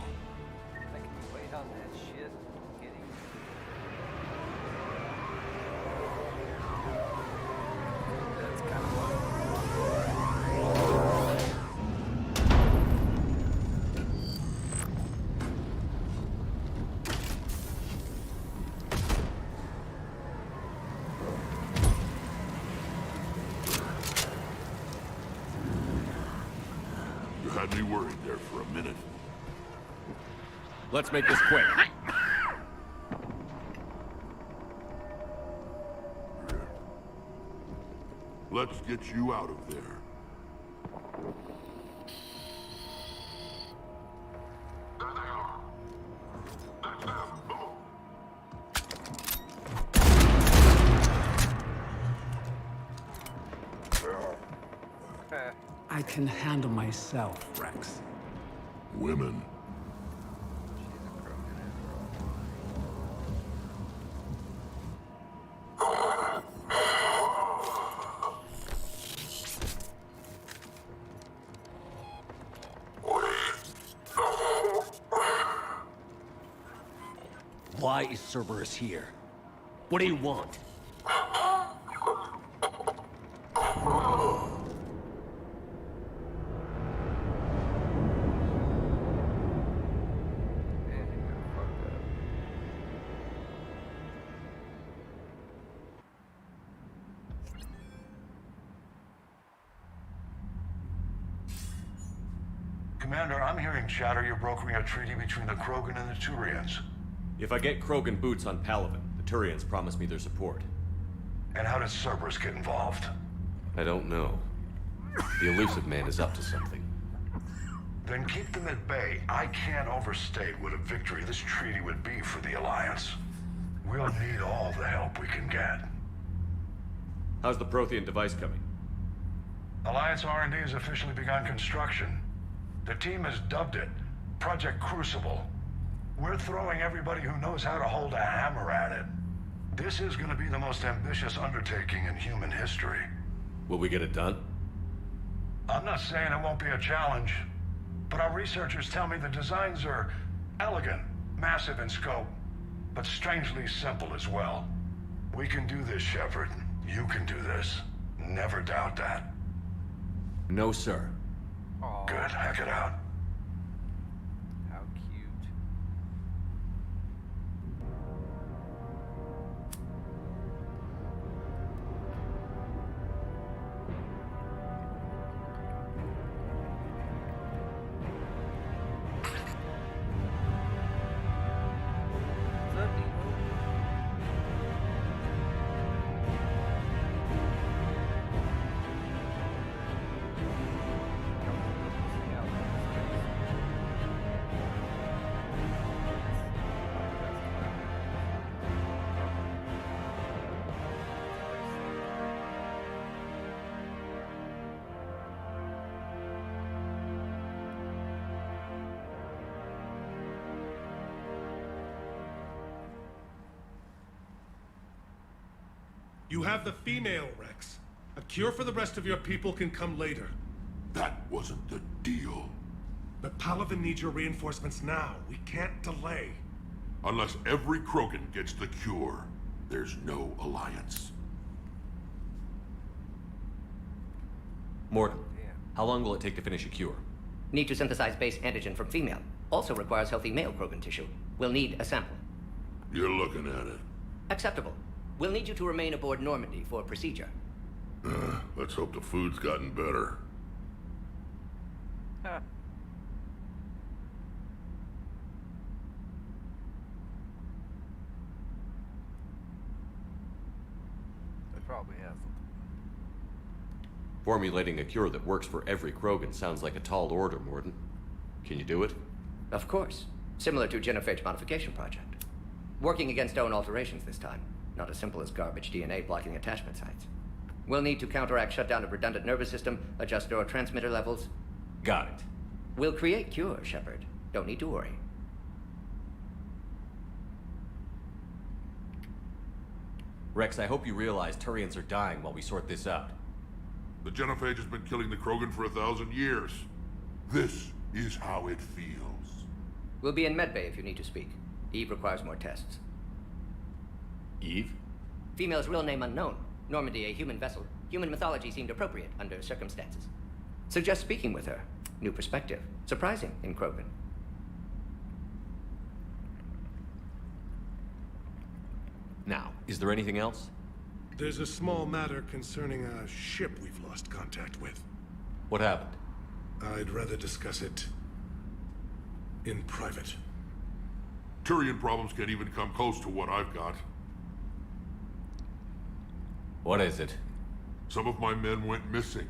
I can wait on that shit. Getting. That's kind of what. You had me worried there for a minute. Let's make this quick. Let's get you out of there. There they are. That's them. I can handle myself, Rex. Women. Why is Cerberus here? What do you want? Commander, I'm hearing chatter you're brokering a treaty between the Krogan and the Turians. If I get Krogan boots on Palaven, the Turians promise me their support. And how does Cerberus get involved? I don't know. The elusive man is up to something. Then keep them at bay. I can't overstate what a victory this treaty would be for the Alliance. We'll need all the help we can get. How's the Prothean device coming? Alliance R&D has officially begun construction. The team has dubbed it Project Crucible. We're throwing everybody who knows how to hold a hammer at it. This is going to be the most ambitious undertaking in human history. Will we get it done? I'm not saying it won't be a challenge, but our researchers tell me the designs are elegant, massive in scope, but strangely simple as well. We can do this, Shepard. You can do this. Never doubt that. No, sir. Good, hack it out. How cute. You have the female, Rex. A cure for the rest of your people can come later. That wasn't the deal. But Palaven needs your reinforcements now. We can't delay. Unless every Krogan gets the cure, there's no alliance. Morgan, how long will it take to finish a cure? Need to synthesize base antigen from female. Also requires healthy male Krogan tissue. We'll need a sample. You're looking at it. Acceptable. We'll need you to remain aboard Normandy for procedure. Let's hope the food's gotten better. Huh. It probably hasn't. Formulating a cure that works for every Krogan sounds like a tall order, Morden. Can you do it? Of course. Similar to Genophage modification project. Working against own alterations this time. Not as simple as garbage DNA blocking attachment sites. We'll need to counteract shutdown of redundant nervous system, adjust neurotransmitter levels. Got it. We'll create cure, Shepard. Don't need to worry. Rex, I hope you realize Turians are dying while we sort this out. The Genophage has been killing the Krogan for 1,000 years. This is how it feels. We'll be in medbay if you need to speak. Eve requires more tests. Eve? Female's real name unknown. Normandy, a human vessel. Human mythology seemed appropriate under circumstances. Suggest speaking with her. New perspective. Surprising in Krogan. Now, is there anything else? There's a small matter concerning a ship we've lost contact with. What happened? I'd rather discuss it in private. Turian problems can't even come close to what I've got. What is it? Some of my men went missing.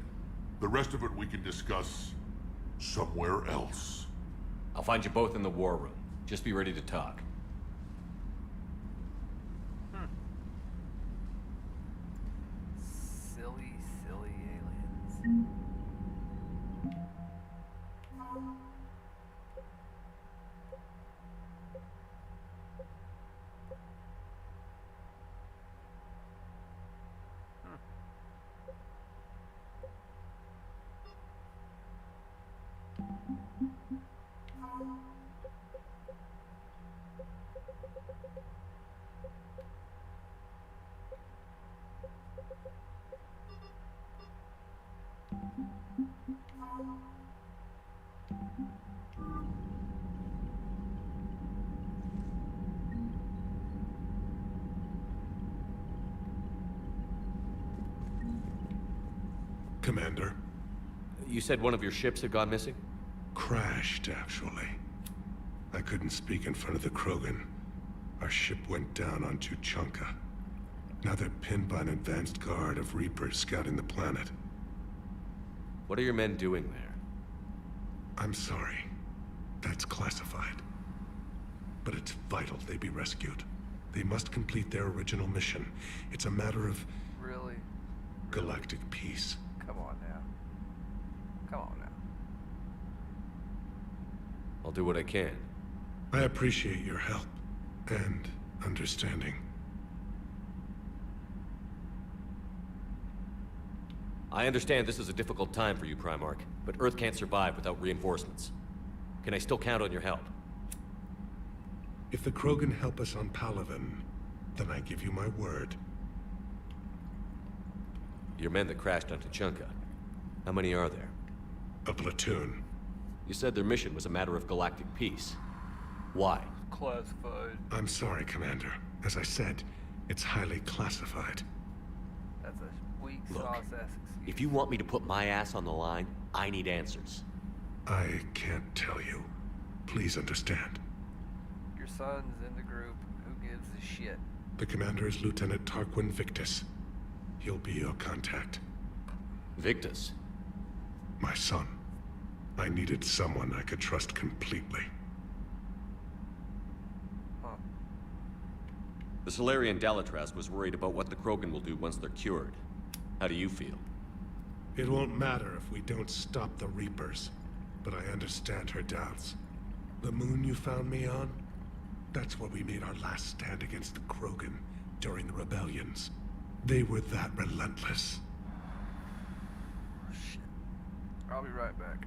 The rest of it we can discuss somewhere else. I'll find you both in the war room. Just be ready to talk. Silly, silly aliens. Commander. You said one of your ships had gone missing? Crashed, actually. I couldn't speak in front of the Krogan. Our ship went down on Tuchanka. Now they're pinned by an advanced guard of Reapers scouting the planet. What are your men doing there? I'm sorry. That's classified. But it's vital they be rescued. They must complete their original mission. It's a matter of... Really? Galactic peace. Come on now. Come on now. I'll do what I can. I appreciate your help and understanding. I understand this is a difficult time for you, Primarch, but Earth can't survive without reinforcements. Can I still count on your help? If the Krogan help us on Palaven, then I give you my word. Your men that crashed on Tuchanka. How many are there? A platoon. You said their mission was a matter of galactic peace. Why? Classified. I'm sorry, Commander. As I said, it's highly classified. That's a weak Look, sauce ass excuse. if you want me to put my ass on the line, I need answers. I can't tell you. Please understand. Your son's in the group. Who gives a shit? The commander is Lieutenant Tarquin Victus. He'll be your contact. Victus? My son. I needed someone I could trust completely. Huh. The Solarian Dalatraz was worried about what the Krogan will do once they're cured. How do you feel? It won't matter if we don't stop the Reapers, but I understand her doubts. The moon you found me on? That's where we made our last stand against the Krogan during the rebellions. They were that relentless. Shit. I'll be right back.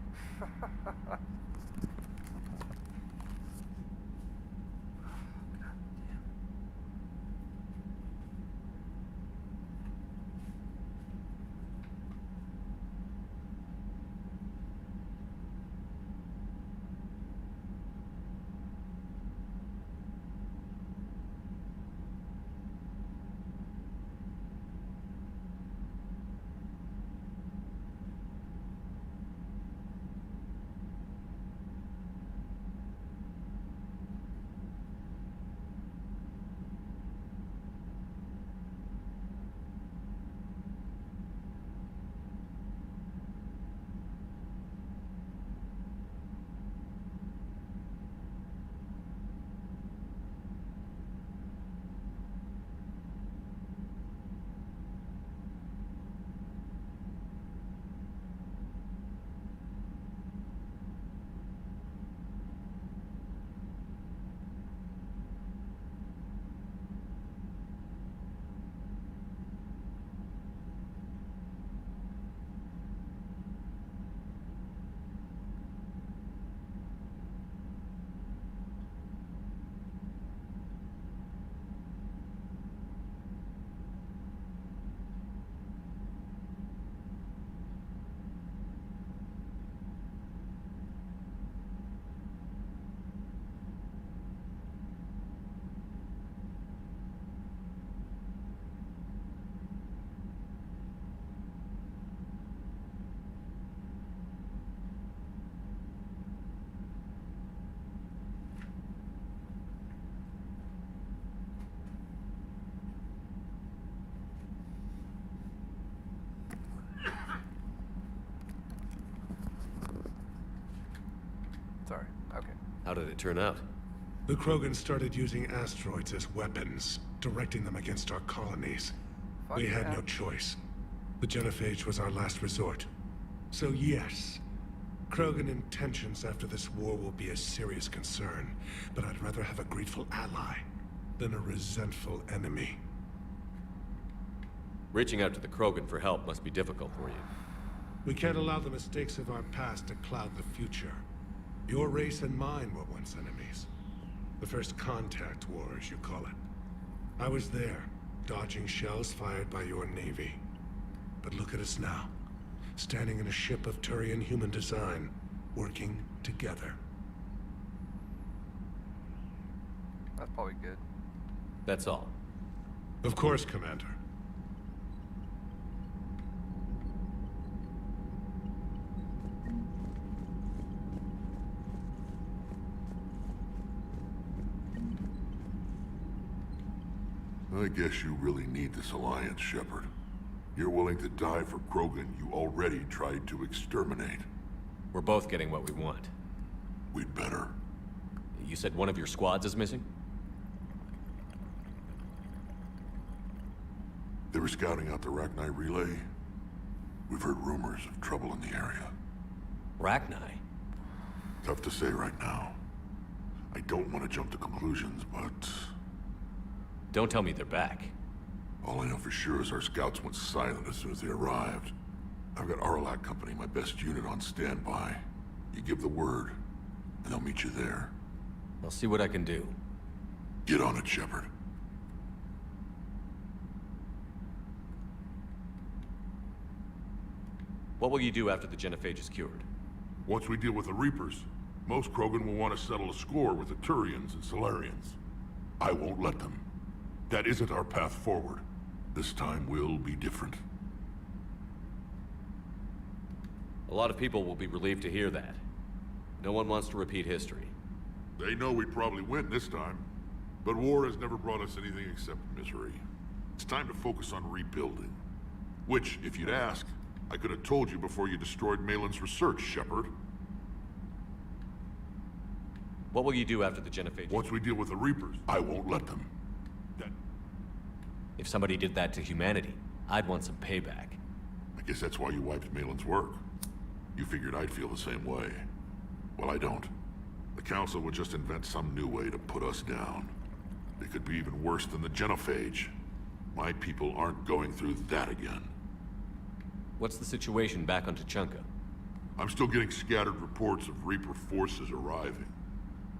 Sorry. Okay. How did it turn out? The Krogan started using asteroids as weapons, directing them against our colonies. We had no choice. The genophage was our last resort. So yes, Krogan intentions after this war will be a serious concern, but I'd rather have a grateful ally than a resentful enemy. Reaching out to the Krogan for help must be difficult for you. We can't allow the mistakes of our past to cloud the future. Your race and mine were once enemies. The first contact war, as you call it. I was there, dodging shells fired by your navy. But look at us now. standing in a ship of Turian human design, working together. That's probably good. That's all. Of course, Commander. I guess you really need this alliance, Shepard. You're willing to die for Krogan you already tried to exterminate. We're both getting what we want. We'd better. You said one of your squads is missing? They were scouting out the Rachni relay. We've heard rumors of trouble in the area. Rachni? Tough to say right now. I don't want to jump to conclusions, but... Don't tell me they're back. All I know for sure is our scouts went silent as soon as they arrived. I've got Arlac Company, my best unit, on standby. You give the word, and they'll meet you there. I'll see what I can do. Get on it, Shepard. What will you do after the genophage is cured? Once we deal with the Reapers, most Krogan will want to settle a score with the Turians and Solarians. I won't let them. That isn't our path forward. This time will be different. A lot of people will be relieved to hear that. No one wants to repeat history. They know we'd probably win this time. But war has never brought us anything except misery. It's time to focus on rebuilding. Which, if you'd asked, I could have told you before you destroyed Malin's research, Shepard. What will you do after the genophage? Once we deal with the Reapers, I won't let them. If somebody did that to humanity, I'd want some payback. I guess that's why you wiped Malin's work. You figured I'd feel the same way. Well, I don't. The Council would just invent some new way to put us down. It could be even worse than the genophage. My people aren't going through that again. What's the situation back on Tuchanka? I'm still getting scattered reports of Reaper forces arriving.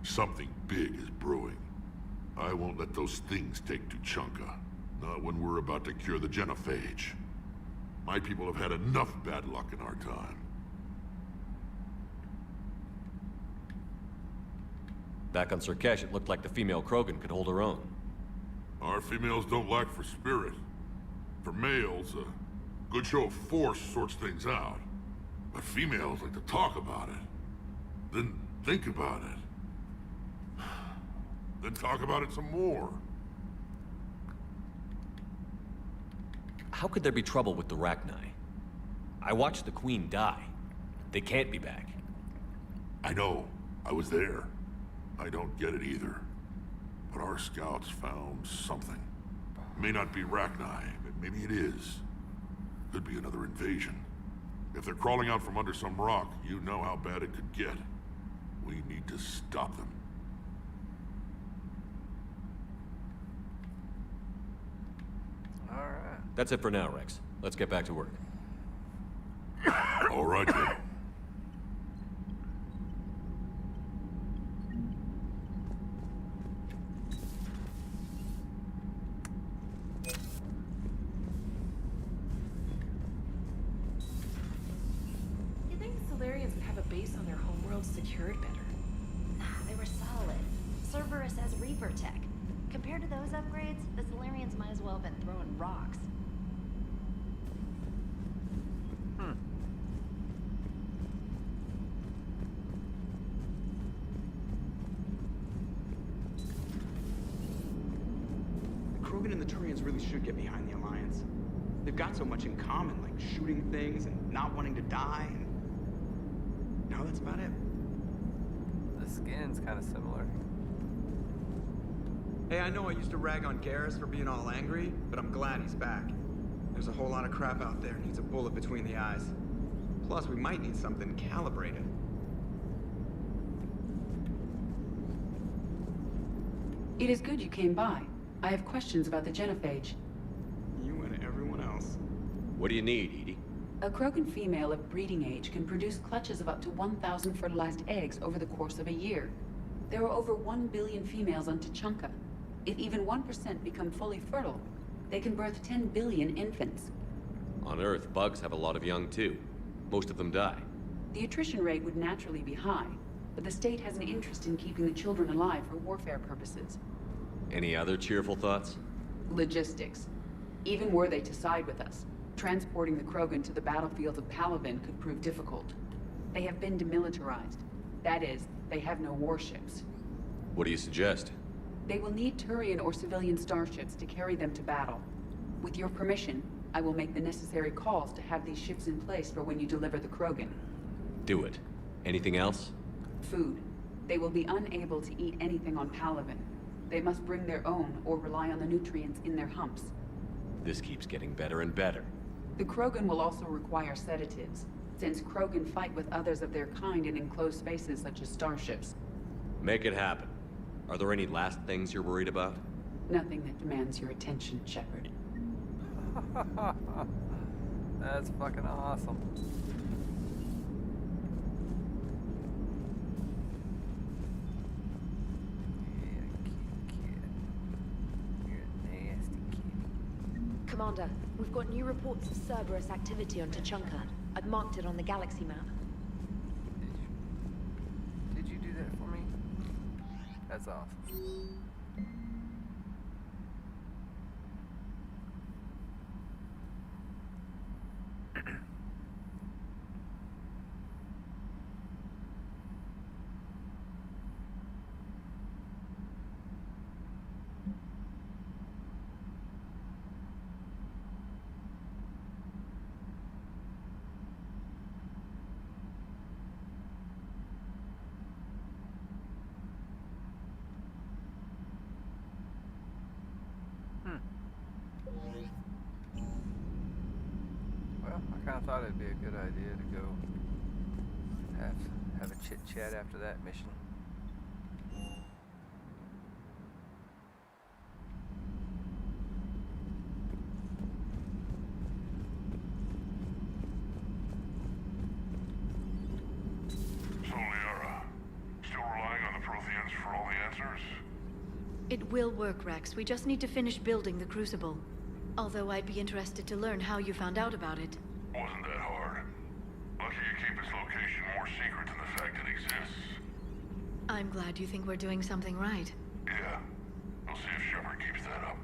Something big is brewing. I won't let those things take Tuchanka. Not when we're about to cure the genophage. My people have had enough bad luck in our time. Back on Surkesh, it looked like the female Krogan could hold her own. Our females don't lack for spirit. For males, a good show of force sorts things out. But females like to talk about it. Then think about it. Then talk about it some more. How could there be trouble with the Rachni? I watched the Queen die. They can't be back. I know. I was there. I don't get it either. But our scouts found something. May not be Rachni, but maybe it is. Could be another invasion. If they're crawling out from under some rock, you know how bad it could get. We need to stop them. Alright. That's it for now, Rex. Let's get back to work. All right, then. You think Solarians would have a base on their homeworld secured better? They were solid. Cerberus has Reaper tech. Compared to those upgrades, the Solarians might as well have been throwing rocks. The Krogan and the Turians really should get behind the Alliance. They've got so much in common, like shooting things and not wanting to die, and... No, that's about it. The skin's kind of similar. Hey, I know I used to rag on Garrus for being all angry, but I'm glad he's back. There's a whole lot of crap out there needs a bullet between the eyes. Plus, we might need something calibrated. It is good you came by. I have questions about the genophage. You and everyone else. What do you need, Edie? A Krogan female of breeding age can produce clutches of up to 1,000 fertilized eggs over the course of a year. There are over 1 billion females on Tuchanka. If even 1% become fully fertile, they can birth 10 billion infants. On Earth, bugs have a lot of young, too. Most of them die. The attrition rate would naturally be high, but the state has an interest in keeping the children alive for warfare purposes. Any other cheerful thoughts? Logistics. Even were they to side with us, transporting the Krogan to the battlefields of Palaven could prove difficult. They have been demilitarized. That is, they have no warships. What do you suggest? They will need Turian or civilian starships to carry them to battle. With your permission, I will make the necessary calls to have these ships in place for when you deliver the Krogan. Do it. Anything else? Food. They will be unable to eat anything on Palaven. They must bring their own or rely on the nutrients in their humps. This keeps getting better and better. The Krogan will also require sedatives, since Krogan fight with others of their kind in enclosed spaces such as starships. Make it happen. Are there any last things you're worried about? Nothing that demands your attention, Shepard. That's fucking awesome. Commander, we've got new reports of Cerberus activity on Tuchanka. I've marked it on the galaxy map. Did you do that for me? That's awesome. Well, I kind of thought it'd be a good idea to go have a chit-chat after that mission. So, Liara, still relying on the Protheans for all the answers? It will work, Rex. We just need to finish building the Crucible. Although I'd be interested to learn how you found out about it. Wasn't that hard. Lucky you keep its location more secret than the fact it exists. I'm glad you think we're doing something right. Yeah. We'll see if Shepard keeps that up.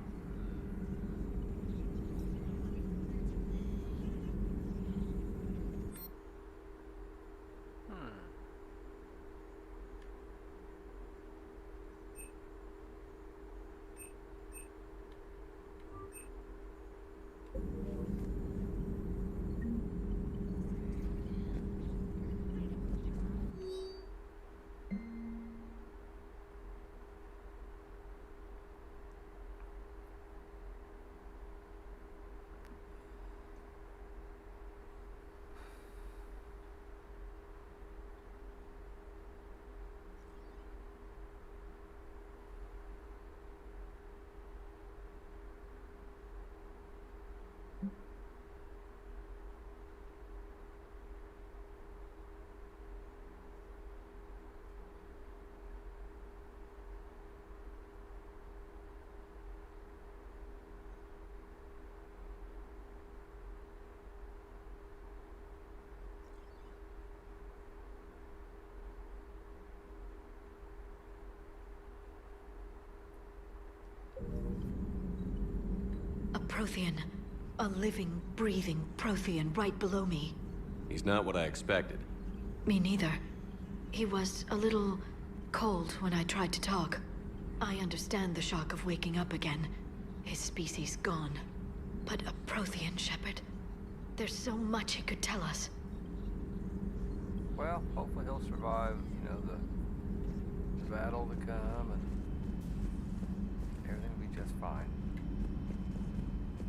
A Prothean. A living, breathing Prothean right below me. He's not what I expected. Me neither. He was a little cold when I tried to talk. I understand the shock of waking up again. His species gone. But a Prothean, Shepard. There's so much he could tell us. Well, hopefully he'll survive, you know, the battle to come, and everything will be just fine.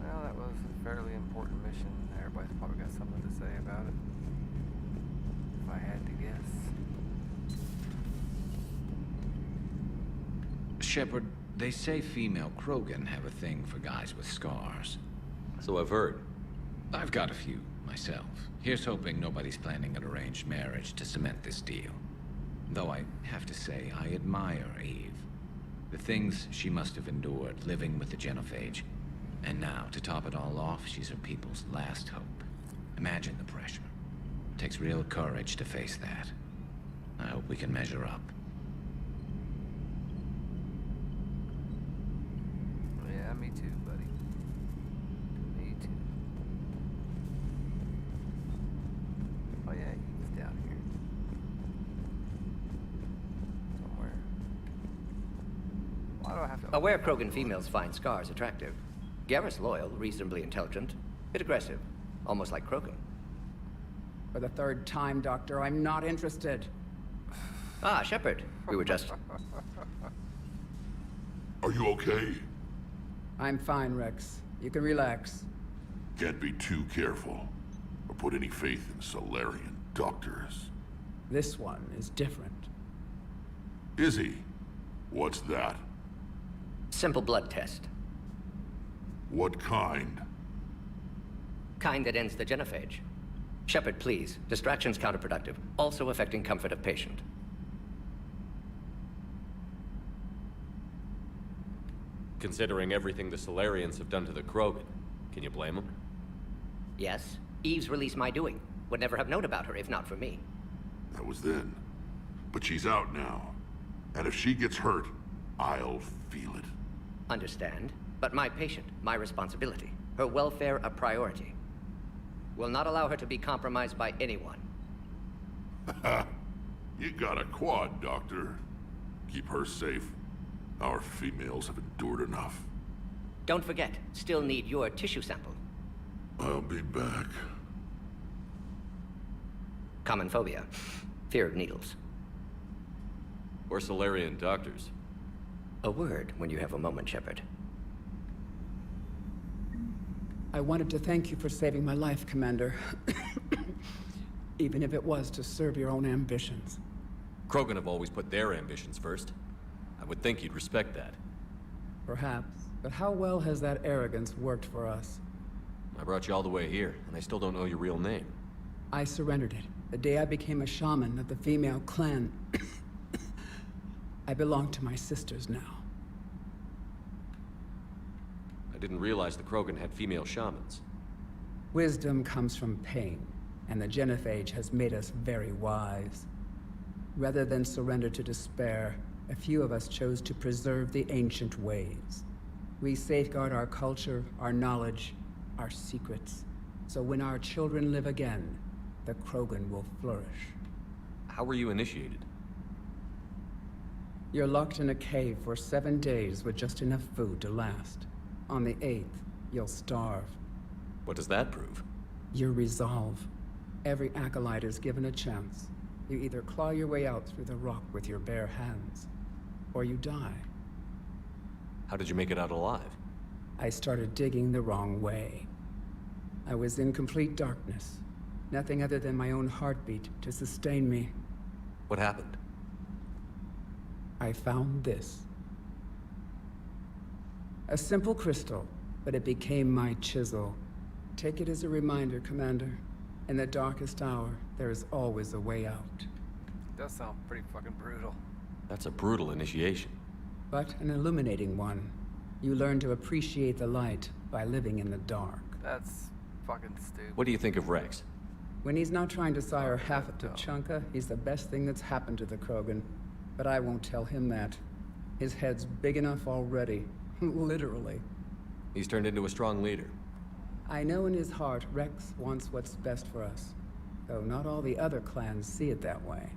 Well, that was a fairly important mission. Everybody's probably got something to say about it, if I had to guess. Shepard, they say female Krogan have a thing for guys with scars. So I've heard. I've got a few, myself. Here's hoping nobody's planning an arranged marriage to cement this deal. Though I have to say, I admire Eve. The things she must have endured living with the Genophage. And now, to top it all off, she's her people's last hope. Imagine the pressure. Takes real courage to face that. I hope we can measure up. Yeah, me too, buddy. Me too. Oh yeah, he's down here. Somewhere. Why do I have to... Aware Krogan females find scars attractive. Garrus loyal, reasonably intelligent, bit aggressive, almost like Krogan. For the third time, Doctor, I'm not interested. Ah, Shepard. We were just... Are you okay? I'm fine, Rex. You can relax. Can't be too careful, or put any faith in Solarian doctors. This one is different. Is he? What's that? Simple blood test. What kind? Kind that ends the genophage. Shepard, please. Distraction's counterproductive, also affecting comfort of patient. Considering everything the Solarians have done to the Krogan, can you blame them? Yes. Eve's release my doing. Would never have known about her if not for me. That was then. But she's out now. And if she gets hurt, I'll feel it. Understand. But my patient, my responsibility. Her welfare a priority. Will not allow her to be compromised by anyone. You got a quad, Doctor. Keep her safe. Our females have endured enough. Don't forget, still need your tissue sample. I'll be back. Common phobia. Fear of needles. We're Solarian doctors. A word when you have a moment, Shepard. I wanted to thank you for saving my life, Commander. Even if it was to serve your own ambitions. Krogan have always put their ambitions first. I would think you'd respect that. Perhaps. But how well has that arrogance worked for us? I brought you all the way here, and I still don't know your real name. I surrendered it the day I became a shaman of the female clan. I belong to my sisters now. I didn't realize the Krogan had female shamans. Wisdom comes from pain, and the genophage has made us very wise. Rather than surrender to despair, a few of us chose to preserve the ancient ways. We safeguard our culture, our knowledge, our secrets. So when our children live again, the Krogan will flourish. How were you initiated? You're locked in a cave for 7 days with just enough food to last. On the 8th, you'll starve. What does that prove? Your resolve. Every acolyte is given a chance. You either claw your way out through the rock with your bare hands, or you die. How did you make it out alive? I started digging the wrong way. I was in complete darkness. Nothing other than my own heartbeat to sustain me. What happened? I found this. A simple crystal, but it became my chisel. Take it as a reminder, Commander. In the darkest hour, there is always a way out. Does sound pretty fucking brutal. That's a brutal initiation. But an illuminating one. You learn to appreciate the light by living in the dark. That's fucking stupid. What do you think of Rex? When he's not trying to sire half of Tuchanka, he's the best thing that's happened to the Krogan. But I won't tell him that. His head's big enough already. Literally. He's turned into a strong leader. I know in his heart Rex wants what's best for us. Though not all the other clans see it that way.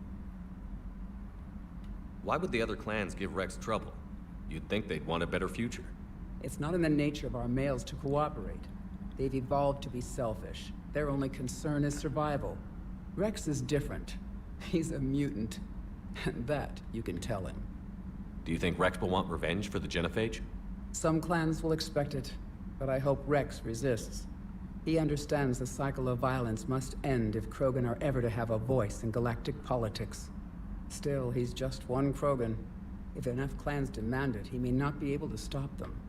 Why would the other clans give Rex trouble? You'd think they'd want a better future. It's not in the nature of our males to cooperate. They've evolved to be selfish. Their only concern is survival. Rex is different. He's a mutant. And that you can tell him. Do you think Rex will want revenge for the genophage? Some clans will expect it, but I hope Rex resists. He understands the cycle of violence must end if Krogan are ever to have a voice in galactic politics. Still, he's just one Krogan. If enough clans demand it, he may not be able to stop them.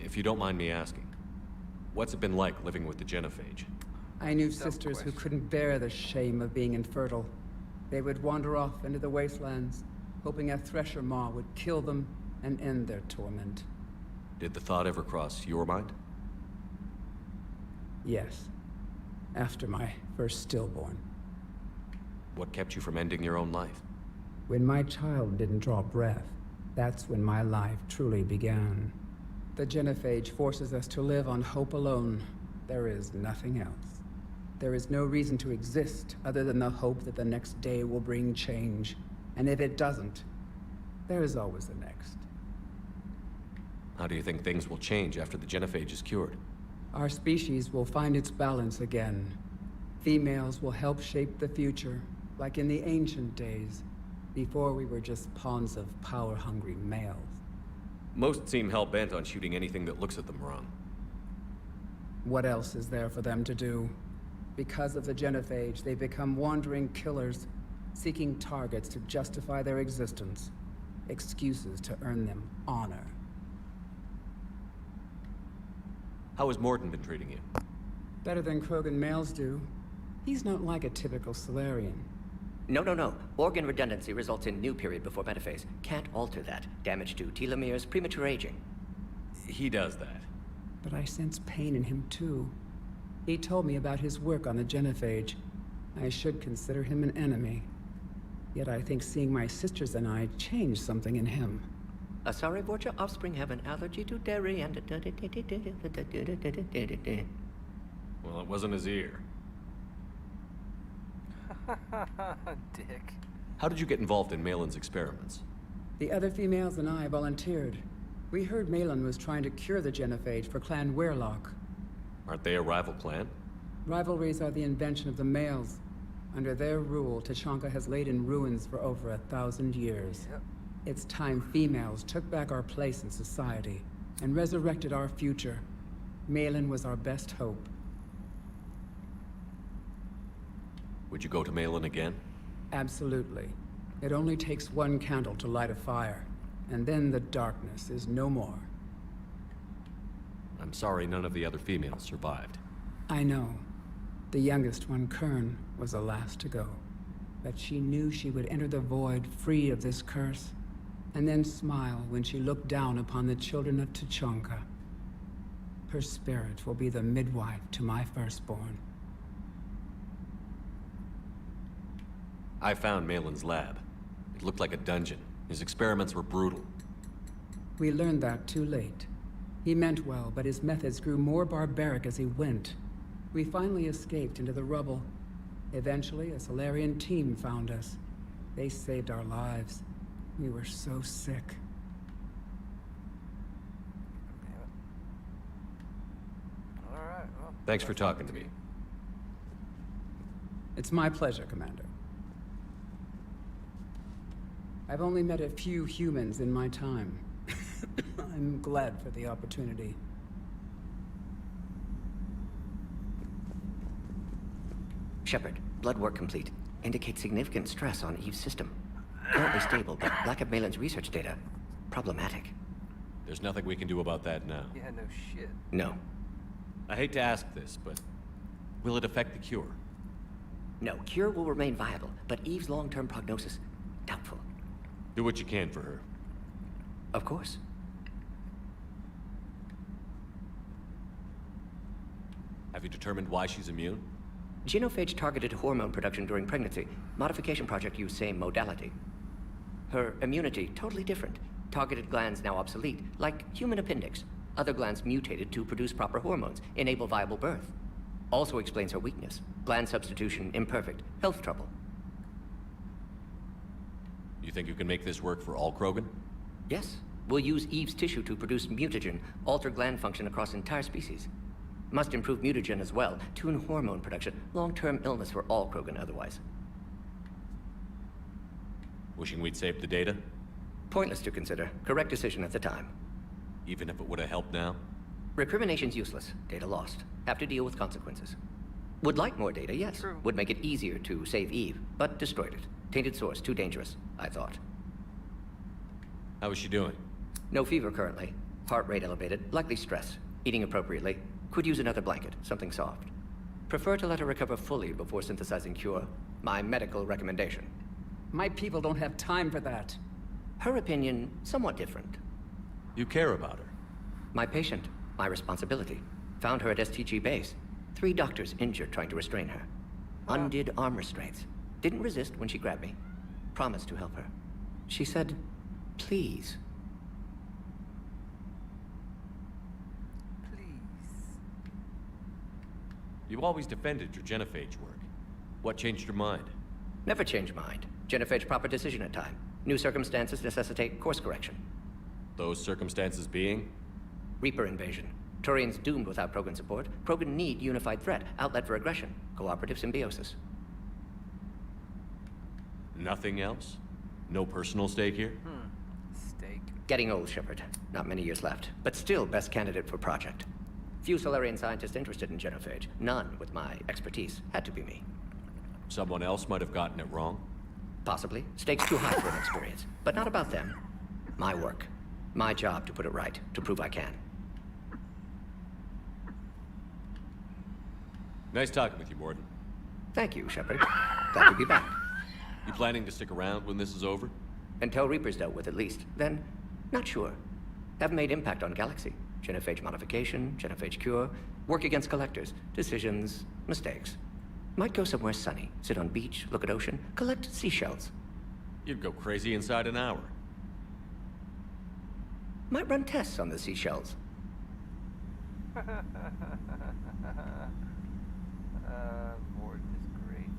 If you don't mind me asking, what's it been like living with the genophage? I knew sisters who couldn't bear the shame of being infertile. They would wander off into the wastelands, hoping a thresher maw would kill them and end their torment. Did the thought ever cross your mind? Yes. after my first stillborn. What kept you from ending your own life? When my child didn't draw breath, that's when my life truly began. The genophage forces us to live on hope alone. There is nothing else. There is no reason to exist other than the hope that the next day will bring change. And if it doesn't, there is always the next. How do you think things will change after the genophage is cured? Our species will find its balance again. Females will help shape the future, like in the ancient days, before we were just pawns of power-hungry males. Most seem hell-bent on shooting anything that looks at them wrong. What else is there for them to do? Because of the genophage, they become wandering killers, seeking targets to justify their existence, excuses to earn them honor. How has Morden been treating you? Better than Krogan males do. He's not like a typical Solarian. No. Organ redundancy results in new period before metaphase. Can't alter that. Damage to telomeres, premature aging. He does that. But I sense pain in him too. He told me about his work on the genophage. I should consider him an enemy. Yet I think seeing my sisters and I changed something in him. Asari Vorcha offspring have an allergy to dairy and... Well, it wasn't his ear. Dick. How did you get involved in Malin's experiments? The other females and I volunteered. We heard Malin was trying to cure the genophage for Clan Weirlock. Aren't they a rival clan? Rivalries are the invention of the males. Under their rule, Tachanka has laid in ruins for over 1,000 years. Yep. It's time females took back our place in society and resurrected our future. Malin was our best hope. Would you go to Malin again? Absolutely. It only takes one candle to light a fire, and then the darkness is no more. I'm sorry none of the other females survived. I know. The youngest one, Kern, was the last to go. But she knew she would enter the void free of this curse, and then smile when she looked down upon the children of Tachanka. Her spirit will be the midwife to my firstborn. I found Malin's lab. It looked like a dungeon. His experiments were brutal. We learned that too late. He meant well, but his methods grew more barbaric as he went. We finally escaped into the rubble. Eventually, a Solarian team found us. They saved our lives. We were so sick. Alright, well... Thanks for talking to me. It's my pleasure, Commander. I've only met a few humans in my time. I'm glad for the opportunity. Shepard, blood work complete. Indicates significant stress on Eve's system. Currently stable, but lack of Malin's research data. Problematic. There's nothing we can do about that now. Yeah, no shit. No. I hate to ask this, but will it affect the cure? No, cure will remain viable, but Eve's long-term prognosis, doubtful. Do what you can for her. Of course. Have you determined why she's immune? Genophage targeted hormone production during pregnancy. Modification project used same modality. Her immunity, totally different. Targeted glands now obsolete, like human appendix. Other glands mutated to produce proper hormones, enable viable birth. Also explains her weakness. Gland substitution imperfect. Health trouble. You think you can make this work for all Krogan? Yes. We'll use Eve's tissue to produce mutagen, alter gland function across entire species. Must improve mutagen as well, tune hormone production. Long-term illness for all Krogan otherwise. Wishing we'd saved the data? Pointless to consider. Correct decision at the time. Even if it would have helped now? Recrimination's useless. Data lost. Have to deal with consequences. Would like more data, yes. True. Would make it easier to save Eve, but destroyed it. Tainted source, too dangerous, I thought. How is she doing? No fever currently. Heart rate elevated, likely stress. Eating appropriately. Could use another blanket, something soft. Prefer to let her recover fully before synthesizing cure. My medical recommendation. My people don't have time for that. Her opinion, somewhat different. You care about her. My patient, my responsibility. Found her at STG base. 3 doctors injured trying to restrain her. Undid arm restraints. Didn't resist when she grabbed me. Promised to help her. She said, please. You always defended your genophage work. What changed your mind? Never change mind. Genophage proper decision at time. New circumstances necessitate course correction. Those circumstances being? Reaper invasion. Turians doomed without Krogan support. Krogan need unified threat, outlet for aggression, cooperative symbiosis. Nothing else? No personal stake here? Stake. Getting old, Shepard. Not many years left, but still best candidate for project. Few Solarian scientists interested in genophage. None with my expertise. Had to be me. Someone else might have gotten it wrong? Possibly. Stakes too high for an experience. But not about them. My work. My job to put it right, to prove I can. Nice talking with you, Morden. Thank you, Shepard. Glad to be back. You planning to stick around when this is over? Until Reaper's dealt with, at least. Then, not sure. Have made impact on Galaxy. Genophage modification, genophage cure, work against collectors, decisions, mistakes. Might go somewhere sunny, sit on beach, look at ocean, collect seashells. You'd go crazy inside an hour. Might run tests on the seashells. Morden is great.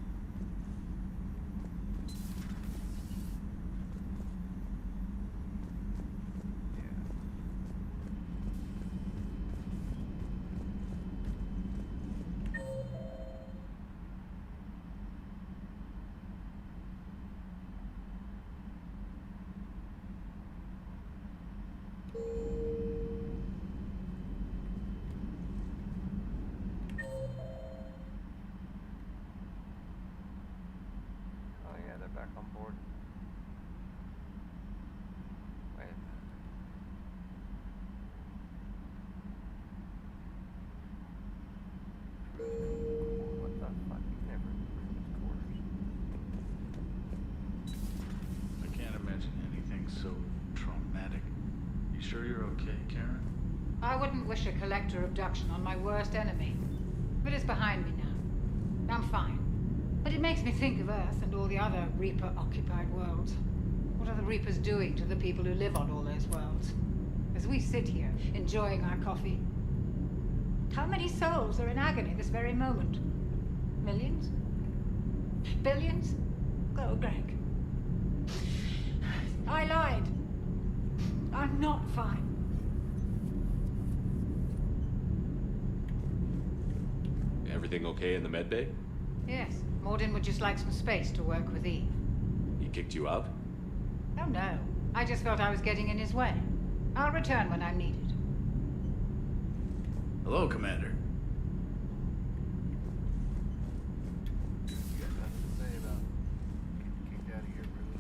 Oh yeah, they're back on board. Wait a minute. What the fuck? He's never in crew's quarters. I can't imagine anything so traumatic. You sure you're okay, Karen? I wouldn't wish a collector abduction on my worst enemy. But it's behind me now. I'm fine. But it makes me think of Earth and all the other Reaper-occupied worlds. What are the Reapers doing to the people who live on all those worlds? As we sit here, enjoying our coffee. How many souls are in agony this very moment? Millions? Billions? Oh, Greg. I lied. I'm not fine. Everything okay in the med bay? Yes, Morden would just like some space to work with Eve. He kicked you out? Oh no, I just felt I was getting in his way. I'll return when I'm needed. Hello, Commander. You got nothing to say about getting kicked out of your room?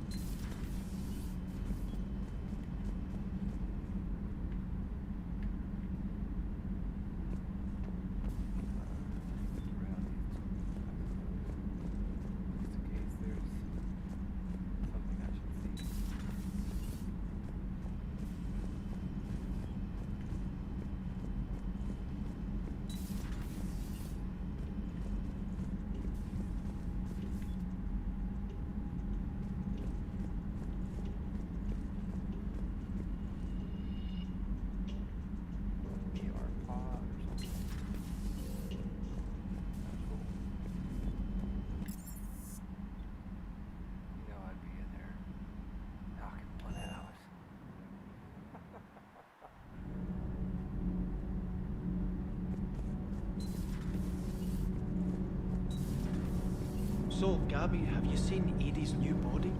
So, Gabby, have you seen Edie's new body?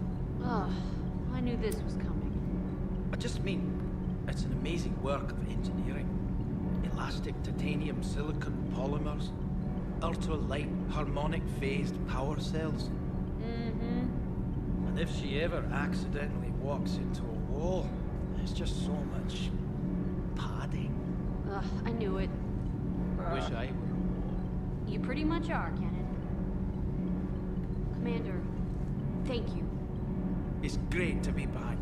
Oh, I knew this was coming. I just mean, it's an amazing work of engineering. Elastic titanium silicon polymers, ultra-light harmonic phased power cells. Mm-hmm. And if she ever accidentally walks into a wall, there's just so much padding. Ugh, I knew it. Wish I were. You pretty much are, Kenneth. Commander, thank you. It's great to be back.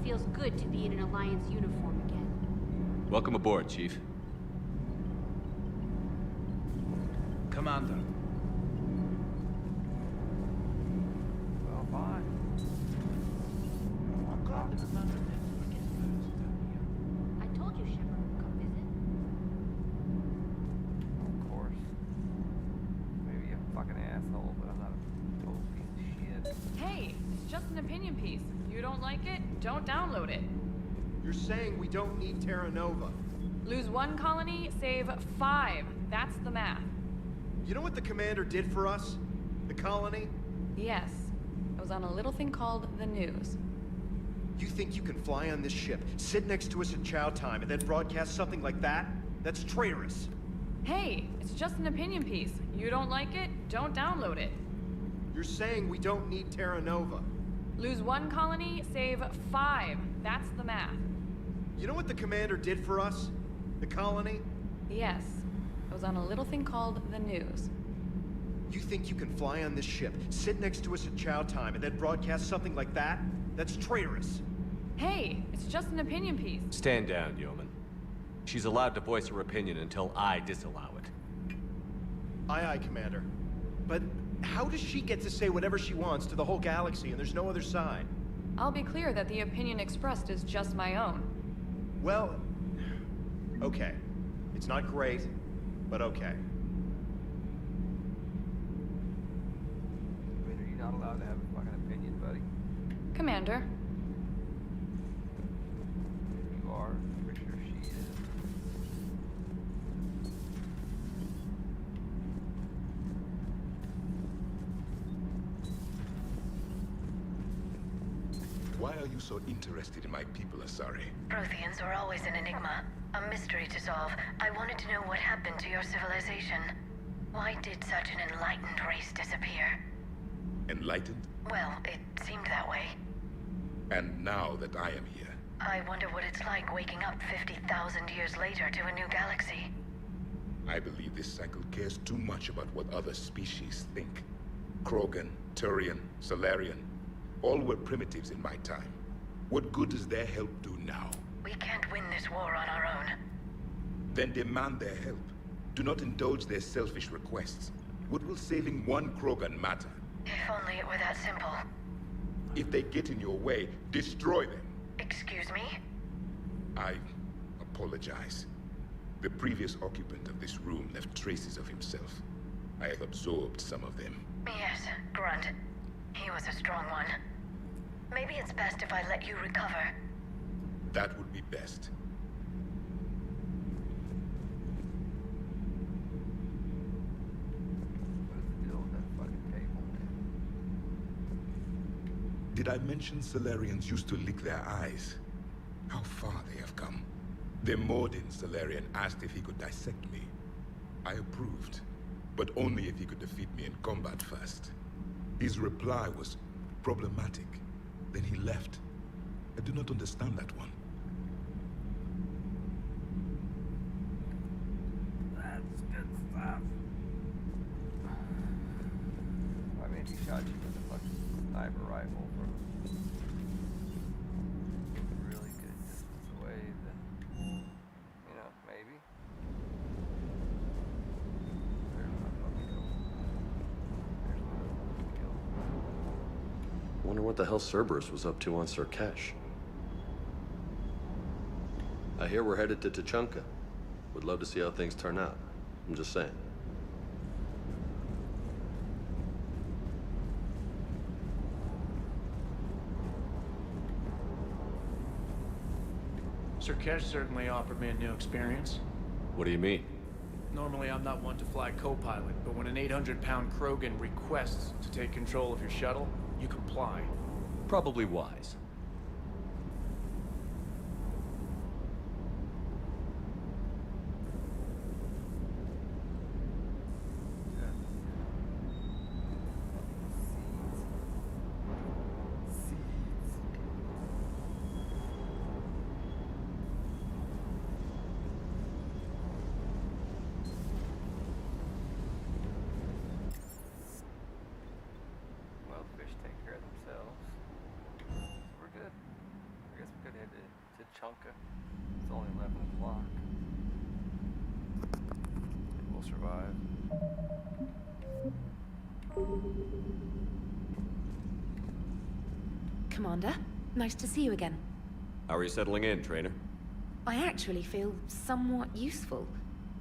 Feels good to be in an Alliance uniform again. Welcome aboard, Chief. Commander. Well, fine. I'm glad the commander didn't forget first. I told you Shepard would come visit. Of course. Maybe a fucking asshole, but I'm not a total piece of shit. Hey, it's just an opinion piece. You don't like it? Don't download it. You're saying we don't need Terra Nova. Lose 1 colony, save 5. That's the math. You know what the commander did for us? The colony? Yes. I was on a little thing called the news. You think you can fly on this ship, sit next to us at chow time, and then broadcast something like that? That's traitorous. Hey, it's just an opinion piece. You don't like it? Don't download it. You're saying we don't need Terra Nova. Lose 1 colony, save 5. That's the math. You know what the commander did for us? The colony? Yes. I was on a little thing called the news. You think you can fly on this ship, sit next to us at chow time, and then broadcast something like that? That's traitorous. Hey, it's just an opinion piece. Stand down, Yeoman. She's allowed to voice her opinion until I disallow it. Aye, aye, Commander. But how does she get to say whatever she wants to the whole galaxy and there's no other side? I'll be clear that the opinion expressed is just my own. Well, okay. It's not great, but okay. I mean, are you not allowed to have a fucking opinion, buddy? Commander. You are. I'm pretty sure she is. Why are you so interested in my people, Asari? Protheans are always an enigma, a mystery to solve. I wanted to know what happened to your civilization. Why did such an enlightened race disappear? Enlightened? Well, it seemed that way. And now that I am here, I wonder what it's like waking up 50,000 years later to a new galaxy. I believe this cycle cares too much about what other species think. Krogan, Turian, Solarian, all were primitives in my time. What good does their help do now? We can't win this war on our own. Then demand their help. Do not indulge their selfish requests. What will saving one Krogan matter? If only it were that simple. If they get in your way, destroy them. Excuse me? I apologize. The previous occupant of this room left traces of himself. I have absorbed some of them. Yes, Grunt. He was a strong one. Maybe it's best if I let you recover. That would be best. What is the deal with that fucking table, man? Did I mention Solarians used to lick their eyes? How far they have come. The Mordin Solarian asked if he could dissect me. I approved, but only if he could defeat me in combat first. His reply was problematic. Then he left. I do not understand that one. That's good stuff. I mean, he shot you with a fucking sniper rifle from a really good distance away, then, you know, maybe. There's my fucking kill. There's my fucking kill. Wonder what the hell Cerberus was up to on Surkesh. I hear we're headed to Tuchanka. Would love to see how things turn out. I'm just saying. Surkesh certainly offered me a new experience. What do you mean? Normally I'm not one to fly co-pilot, but when an 800-pound Krogan requests to take control of your shuttle, you comply. Probably wise. Well, fish take care of themselves. We're good. I guess we could head to Chunka. It's only 11 o'clock. We'll survive. Commander, nice to see you again. How are you settling in, Trainer? I actually feel somewhat useful.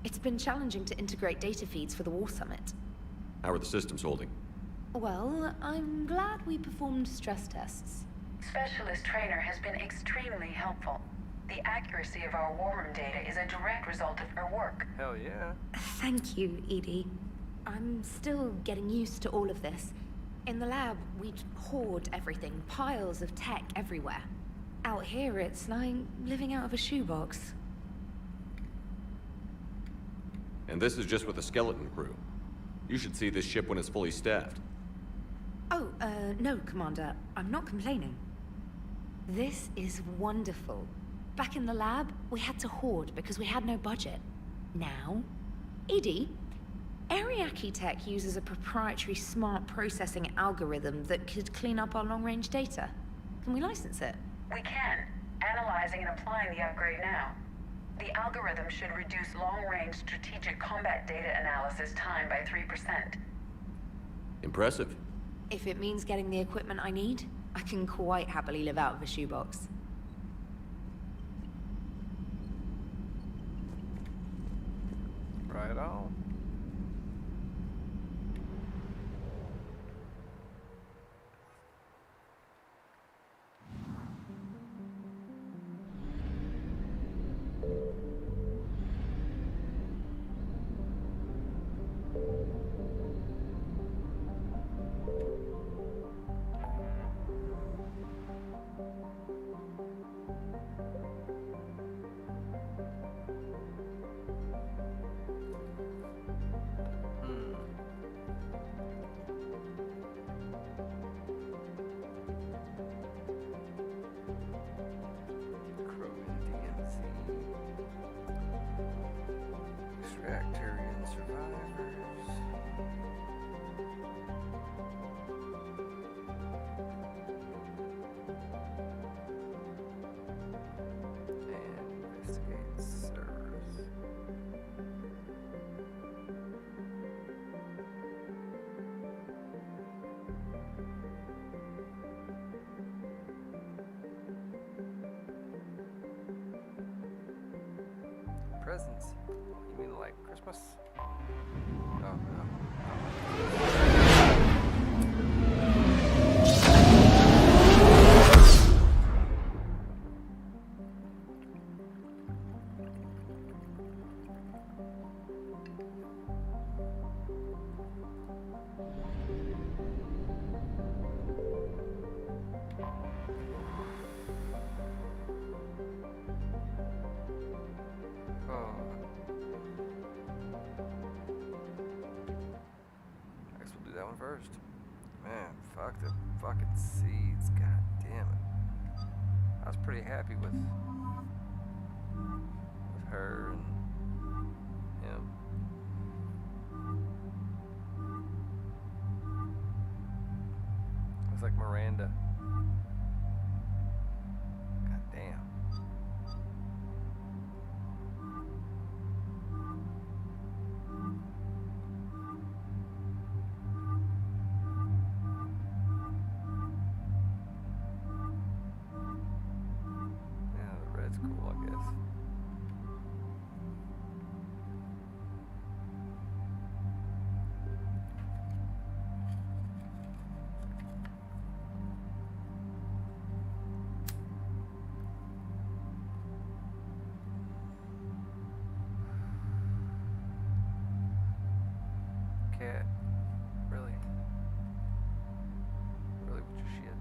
It's been challenging to integrate data feeds for the War Summit. How are the systems holding? Well, I'm glad we performed stress tests. Specialist Trainer has been extremely helpful. The accuracy of our war room data is a direct result of her work. Hell yeah. Thank you, Edie. I'm still getting used to all of this. In the lab, we'd hoard everything, piles of tech everywhere. Out here, it's like living out of a shoebox. And this is just with a skeleton crew. You should see this ship when it's fully staffed. Oh, no, Commander. I'm not complaining. This is wonderful. Back in the lab, we had to hoard because we had no budget. Now, Edie, Ariake Tech uses a proprietary smart processing algorithm that could clean up our long-range data. Can we license it? We can. Analyzing and applying the upgrade now. The algorithm should reduce long-range strategic combat data analysis time by 3%. Impressive. If it means getting the equipment I need, I can quite happily live out of a shoebox. Right on. Bacterian survivors. And investigate servers. Presents? You mean like Christmas? Oh, no. First. Man, fuck the fucking seeds. God damn it. I was pretty happy with her and him. It was like Miranda. God damn. That's cool, I guess. Cat. Really? Really with your shit?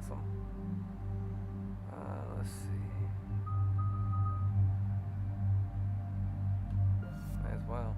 awesome. Let's see. Might as well.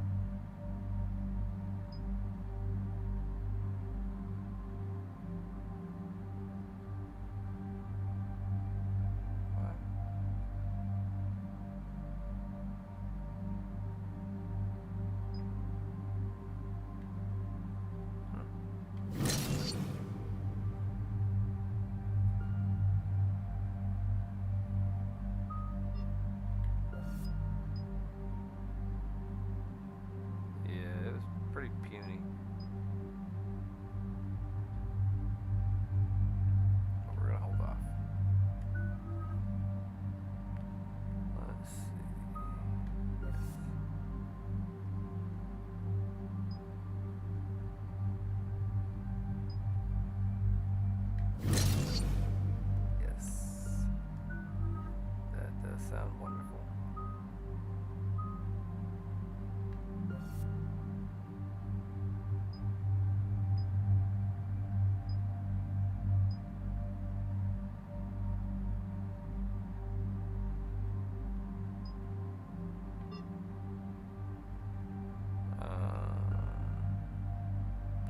Pretty puny. But we're gonna hold off. Let's see. Yes. That does sound wonderful.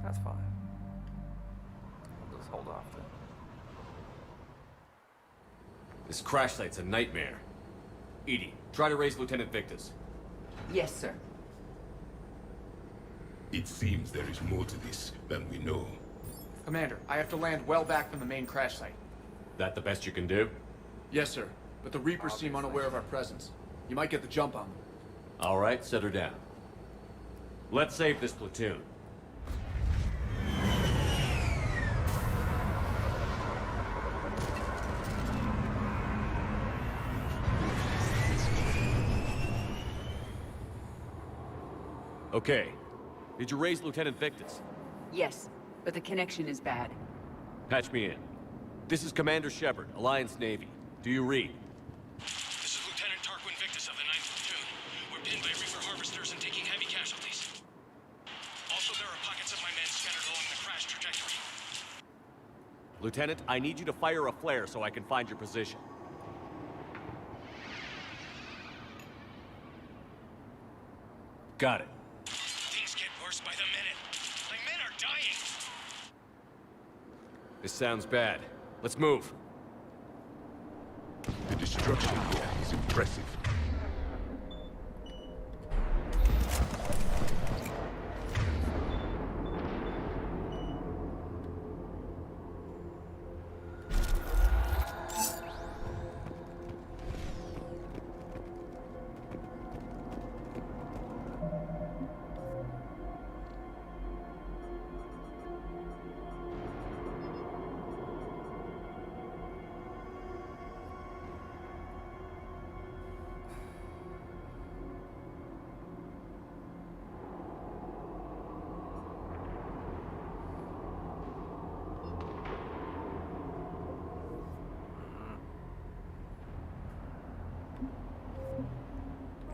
That's fine. I'll just hold off then. This crash site's a nightmare. Edie, try to raise Lieutenant Victus. Yes, sir. It seems there is more to this than we know. Commander, I have to land well back from the main crash site. That the best you can do? Yes, sir. But the Reapers seem unaware of our presence. You might get the jump on them. All right, set her down. Let's save this platoon. Okay. Did you raise Lieutenant Victus? Yes, but the connection is bad. Patch me in. This is Commander Shepard, Alliance Navy. Do you read? This is Lieutenant Tarquin Victus of the 9th Platoon. We're pinned by Reaper harvesters and taking heavy casualties. Also, there are pockets of my men scattered along the crash trajectory. Lieutenant, I need you to fire a flare so I can find your position. Got it. Things get worse by the minute. My men are dying! This sounds bad. Let's move. The destruction here is impressive.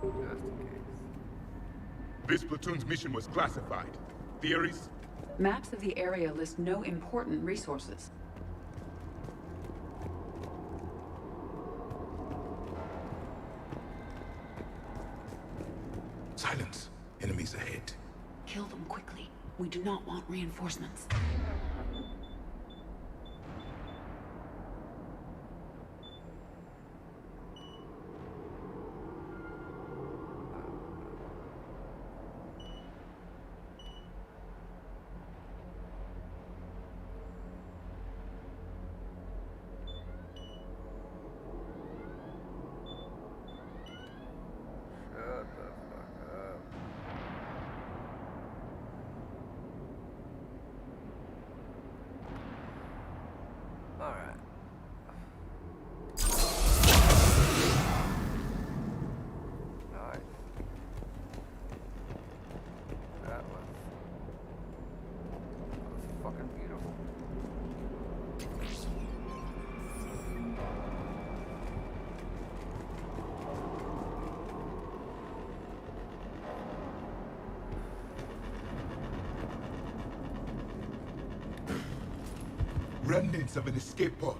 Just in case. This platoon's mission was classified. Theories? Maps of the area list no important resources. Silence. Enemies ahead. Kill them quickly. We do not want reinforcements. Shut the fuck up. remnants of an escape pod.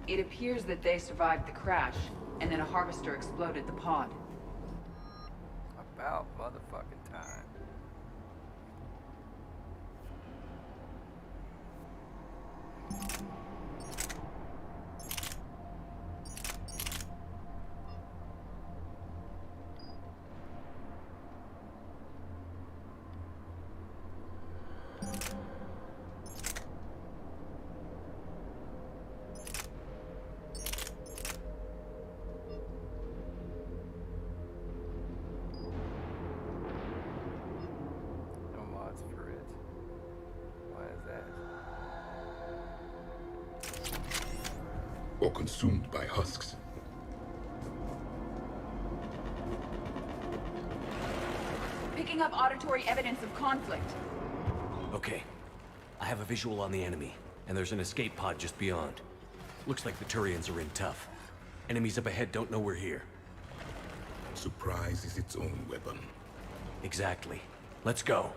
It appears that they survived the crash, and then a harvester exploded the pod. About motherfucking time. No mods for it. Why is that? Or consumed by husks. Picking up auditory evidence of conflict. Okay. I have a visual on the enemy, and there's an escape pod just beyond. Looks like the Turians are in tough. Enemies up ahead don't know we're here. Surprise is its own weapon. Exactly. Let's go.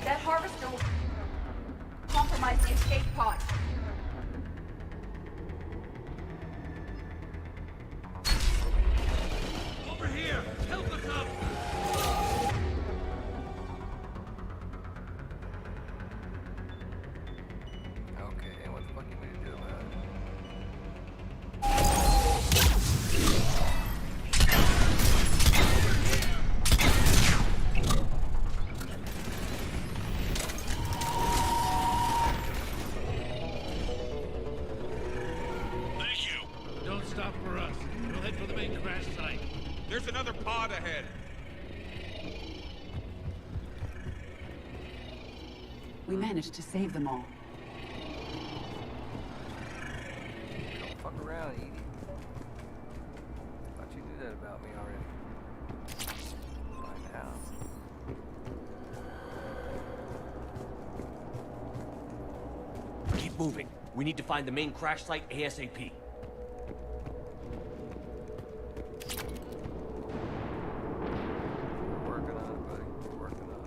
That harvester will compromise the escape pod. Over here! Help us up! Okay, what the fuck are we gonna do about it? Thank you! Don't stop for us. We'll head for the main crash site. There's another pod ahead. We managed to save them all. Don't fuck around, Edie. Thought you knew that about me already. By now. Keep moving. We need to find the main crash site ASAP. Working on it, buddy. Working on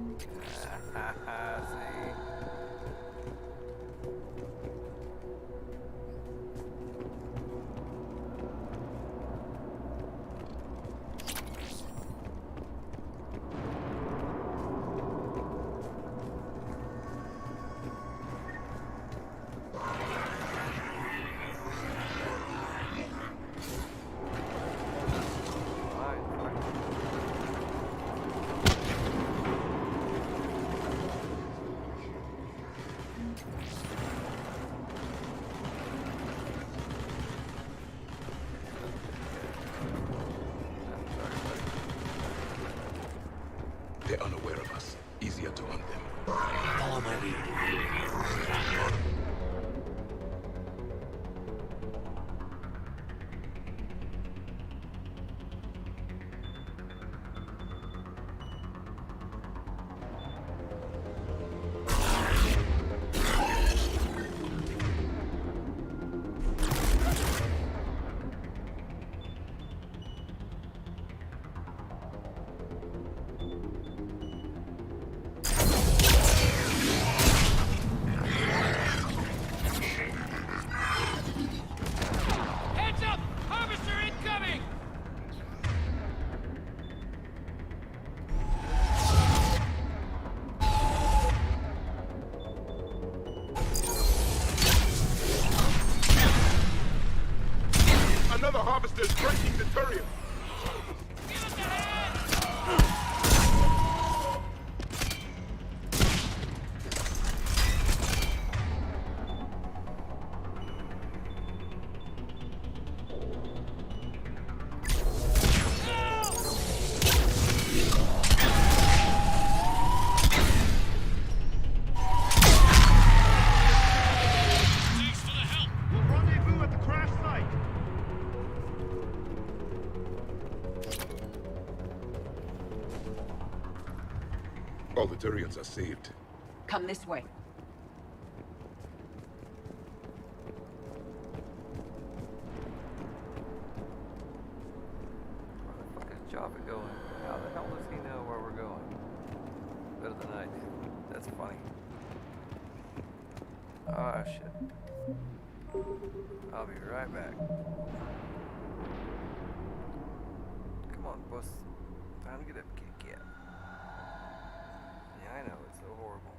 it. See? Another harvester's breaking the turret! All the Turians are saved. Come this way. Where the fuck is Java going? How the hell does he know where we're going? Better than I do. That's funny. Ah, shit. I'll be right back. Come on, boss. Time to get up, Kit Kat. Yeah, I know, it's so horrible.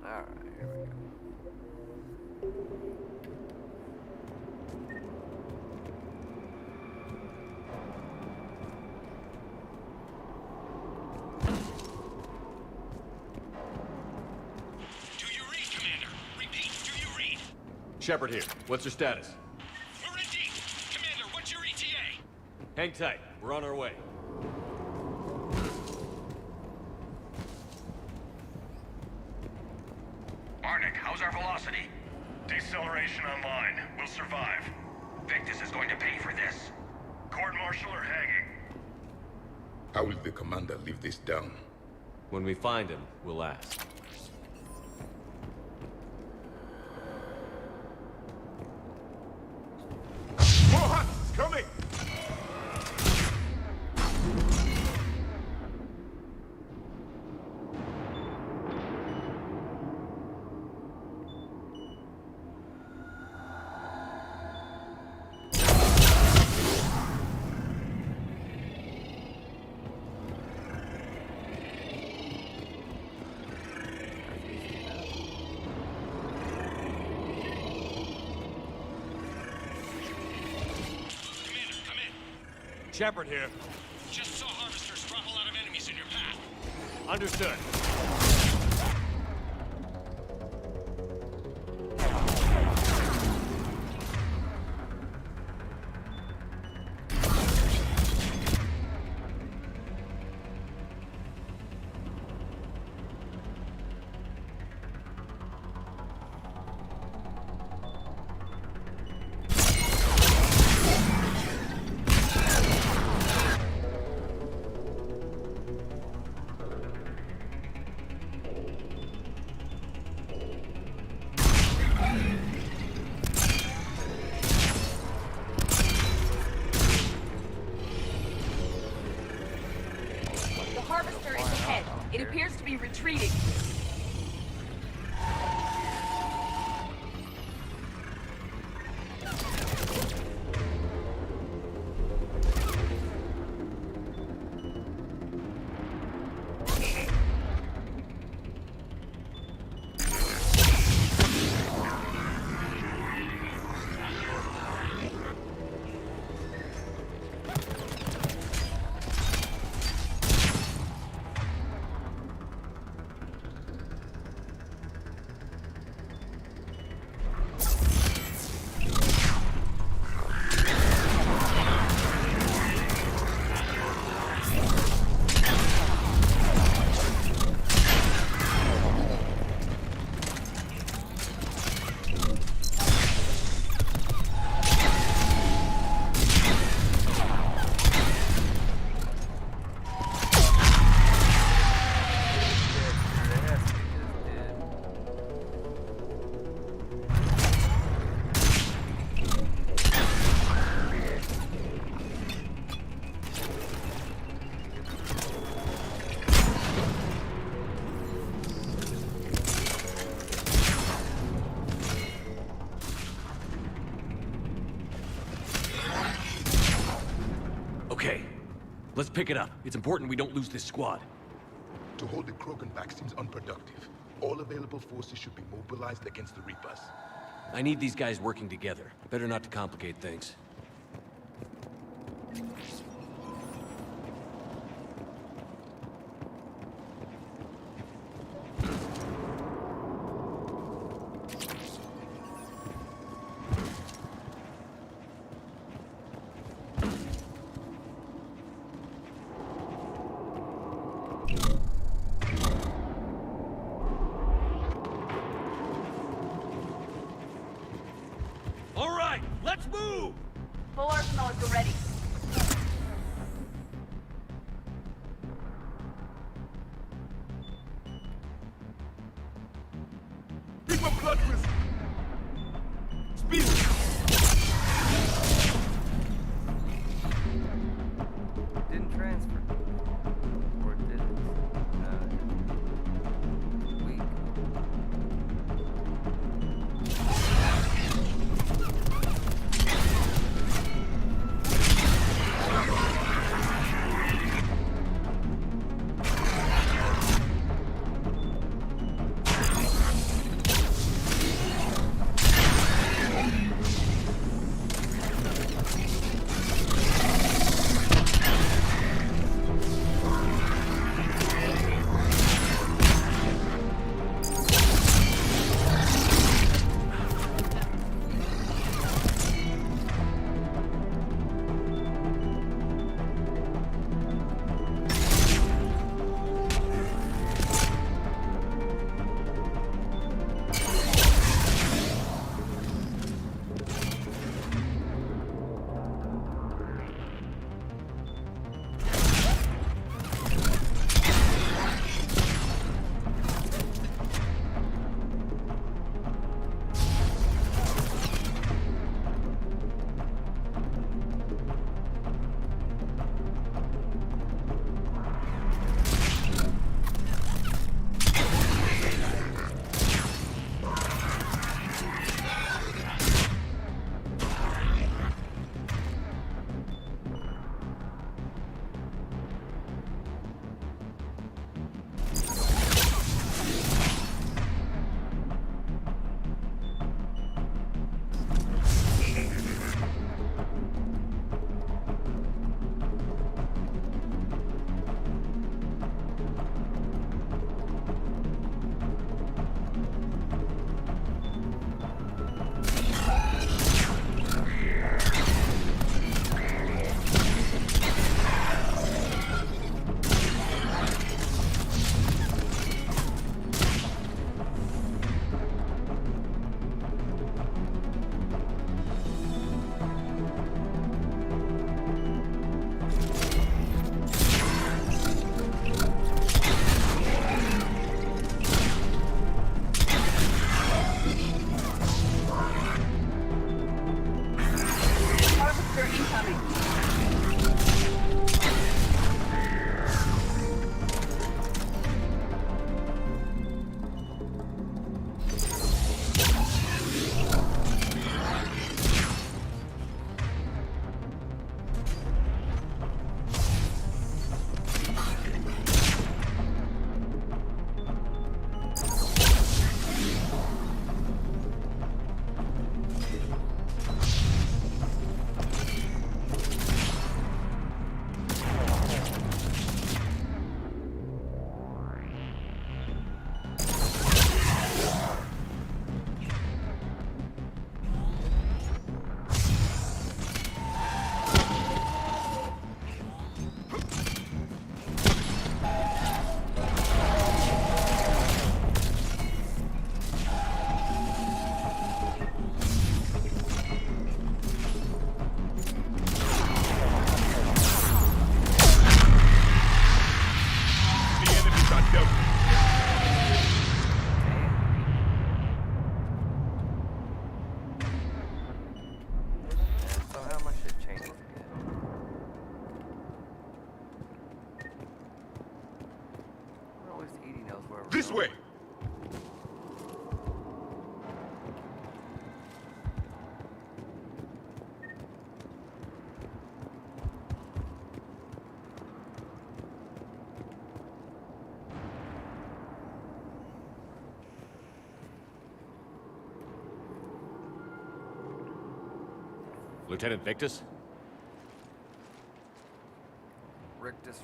Alright, here we go. Do you read, Commander? Repeat, do you read? Shepard here. What's your status? We're in deep. Commander, what's your ETA? Hang tight. We're on our way. Arnik, how's our velocity? Deceleration online. We'll survive. Victus is going to pay for this. Court-martial or hanging? How will the commander live this down? When we find him, we'll ask. More huts coming! Shepard here. Just saw harvesters drop a lot of enemies in your path. Understood. It appears to be retreating. Let's pick it up. It's important we don't lose this squad. To hold the Krogan back seems unproductive. All available forces should be mobilized against the Reapers. I need these guys working together. Better not to complicate things. All right, let's move! Full arsenal is ready. Reaper blood risk! Speed! Didn't transfer. Or did it? No, it didn't. Weak. Lieutenant Victus?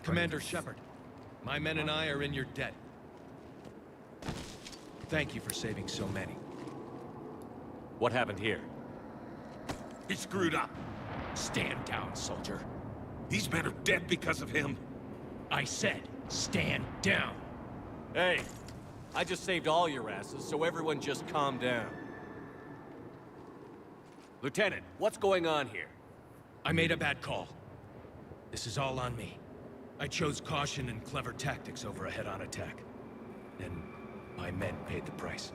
Commander Shepard, my men and I are in your debt. Thank you for saving so many. What happened here? He screwed up. Stand down, soldier. These men are dead because of him. I said, stand down. Hey, I just saved all your asses, so everyone just calm down. Lieutenant, what's going on here? I made a bad call. This is all on me. I chose caution and clever tactics over a head-on attack. And my men paid the price.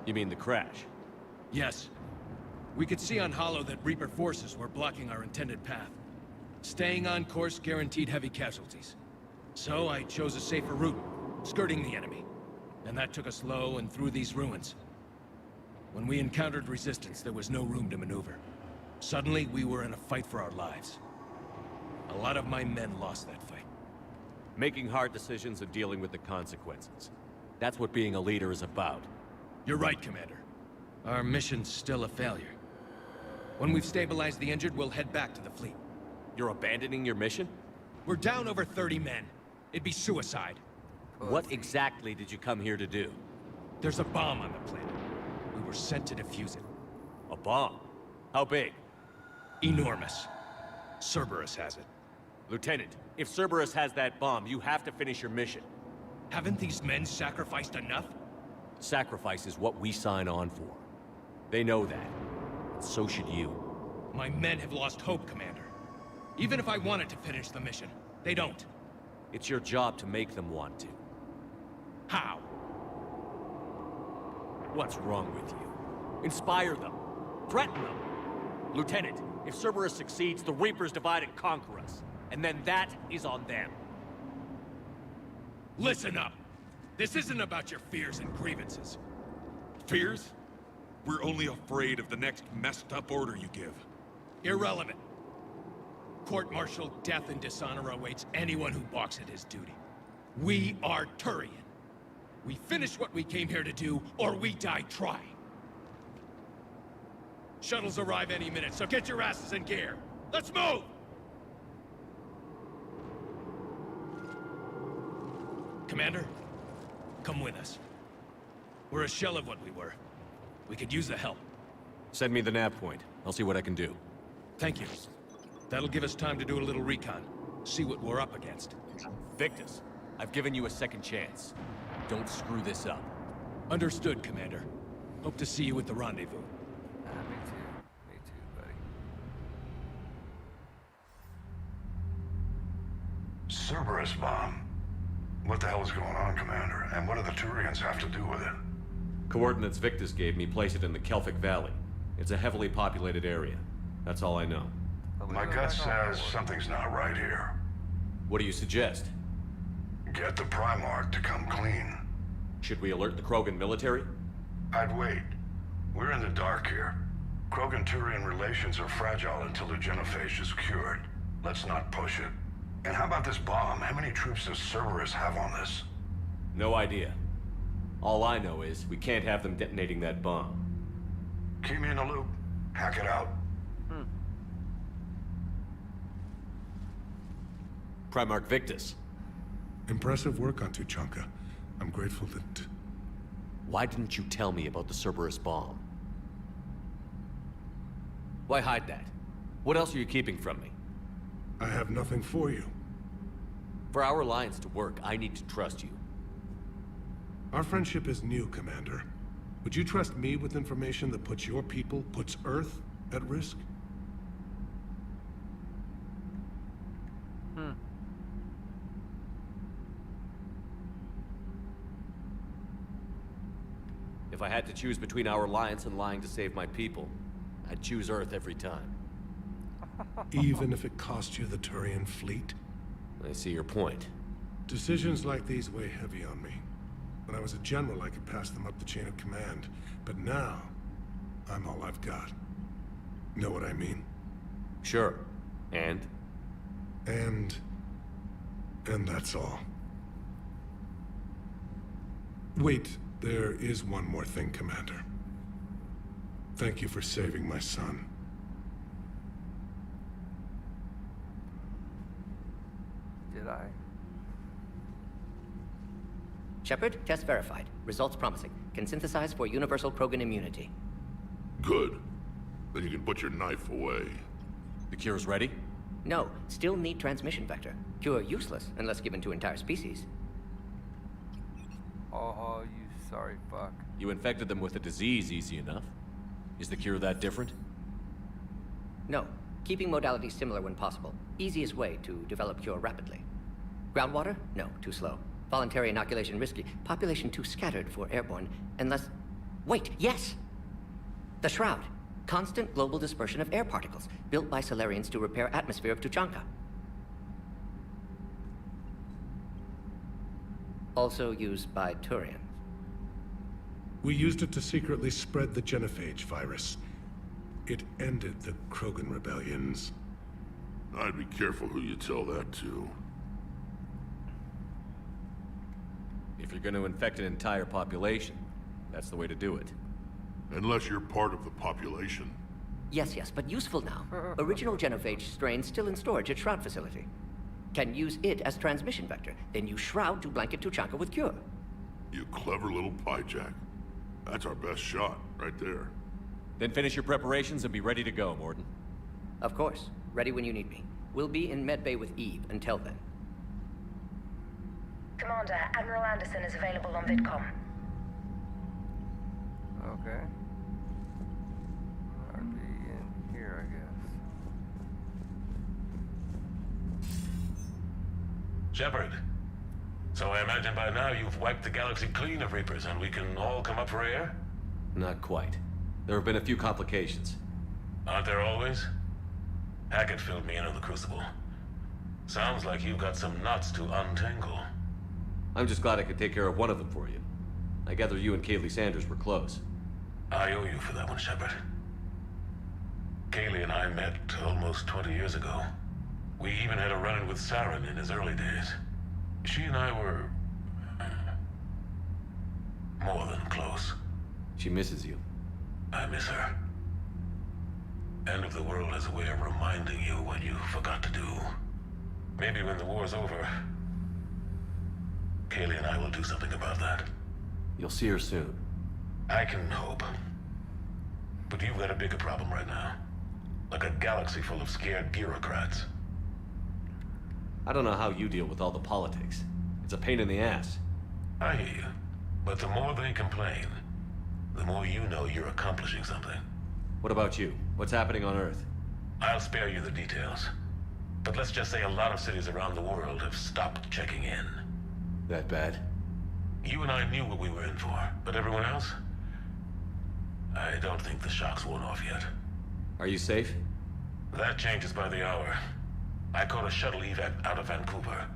You mean the crash? Yes. We could see on Hollow that Reaper forces were blocking our intended path. Staying on course guaranteed heavy casualties. So I chose a safer route, skirting the enemy. And that took us low and through these ruins. When we encountered resistance, there was no room to maneuver. Suddenly, we were in a fight for our lives. A lot of my men lost that fight. Making hard decisions and dealing with the consequences. That's what being a leader is about. You're right, Commander. Our mission's still a failure. When we've stabilized the injured, we'll head back to the fleet. You're abandoning your mission? We're down over 30 men. It'd be suicide. What exactly did you come here to do? There's a bomb on the planet. We were sent to defuse it. A bomb? How big? Enormous. Cerberus has it. Lieutenant, if Cerberus has that bomb, you have to finish your mission. Haven't these men sacrificed enough? Sacrifice is what we sign on for. They know that. And so should you. My men have lost hope, Commander. Even if I wanted to finish the mission, they don't. It's your job to make them want to. How? What's wrong with you? Inspire them. Threaten them. Lieutenant, if Cerberus succeeds, the Reapers divide and conquer us. And then that is on them. Listen up! This isn't about your fears and grievances. Fears? We're only afraid of the next messed up order you give. Irrelevant. Court-martial death and dishonor awaits anyone who balks at his duty. We are Turian. We finish what we came here to do, or we die trying. Shuttles arrive any minute, so get your asses in gear. Let's move! Commander, come with us. We're a shell of what we were. We could use the help. Send me the nav point. I'll see what I can do. Thank you. That'll give us time to do a little recon. See what we're up against. Victus, I've given you a second chance. Don't screw this up. Understood, Commander. Hope to see you at the rendezvous. Me too, buddy. Cerberus bomb. What the hell is going on, Commander? And what do the Turians have to do with it? Coordinates Victus gave me place it in the Kelphic Valley. It's a heavily populated area. That's all I know. My gut says something's not right here. What do you suggest? Get the Primarch to come clean. Should we alert the Krogan military? I'd wait. We're in the dark here. Krogan-Turian relations are fragile until the genophage is cured. Let's not push it. And how about this bomb? How many troops does Cerberus have on this? No idea. All I know is we can't have them detonating that bomb. Keep me in the loop. Hack it out. Primarch Victus. Impressive work on Tuchanka. I'm grateful that... Why didn't you tell me about the Cerberus bomb? Why hide that? What else are you keeping from me? I have nothing for you. For our alliance to work, I need to trust you. Our friendship is new, Commander. Would you trust me with information that puts your people, puts Earth, at risk? If I had to choose between our alliance and lying to save my people, I'd choose Earth every time. Even if it cost you the Turian fleet? I see your point. Decisions like these weigh heavy on me. When I was a general, I could pass them up the chain of command. But now, I'm all I've got. Know what I mean? Sure. And? And that's all. Wait, There is one more thing, Commander. Thank you for saving my son. Did I? Shepard, test verified. Results promising. Can synthesize for universal Krogan immunity. Good. Then you can put your knife away. The cure's ready? No, still need transmission vector. Cure useless unless given to entire species. Oh, you sorry fuck. You infected them with a disease easy enough. Is the cure that different? No. Keeping modalities similar when possible. Easiest way to develop cure rapidly. Groundwater? No, too slow. Voluntary inoculation risky. Population too scattered for airborne. Unless... Wait, yes! The Shroud. Constant global dispersion of air particles, built by Solarians to repair atmosphere of Tuchanka. Also used by Turians. We used it to secretly spread the genophage virus. It ended the Krogan rebellions. I'd be careful who you tell that to. If you're going to infect an entire population, that's the way to do it. Unless you're part of the population. Yes, but useful now. Original genophage strain still in storage at Shroud facility. Can use it as transmission vector, then use Shroud to blanket Tuchanka with cure. You clever little pyjack. That's our best shot, right there. Then finish your preparations and be ready to go, Morden. Of course. Ready when you need me. We'll be in medbay with Eve until then. Commander, Admiral Anderson is available on VidCom. Okay. I'd be in here, I guess. Shepard. So I imagine by now you've wiped the galaxy clean of Reapers and we can all come up for air? Not quite. There have been a few complications. Aren't there always? Hackett filled me in on the Crucible. Sounds like you've got some knots to untangle. I'm just glad I could take care of one of them for you. I gather you and Kaylee Sanders were close. I owe you for that one, Shepard. Kaylee and I met almost 20 years ago. We even had a run-in with Saren in his early days. She and I were... more than close. She misses you. I miss her. End of the world has a way of reminding you what you forgot to do. Maybe when the war's over, Kaylee and I will do something about that. You'll see her soon. I can hope. But you've got a bigger problem right now. Like a galaxy full of scared bureaucrats. I don't know how you deal with all the politics. It's a pain in the ass. I hear you. But the more they complain, the more you know you're accomplishing something. What about you? What's happening on Earth? I'll spare you the details. But let's just say a lot of cities around the world have stopped checking in. That bad? You and I knew what we were in for, but everyone else? I don't think the shock's worn off yet. Are you safe? That changes by the hour. I caught a shuttle evac out of Vancouver,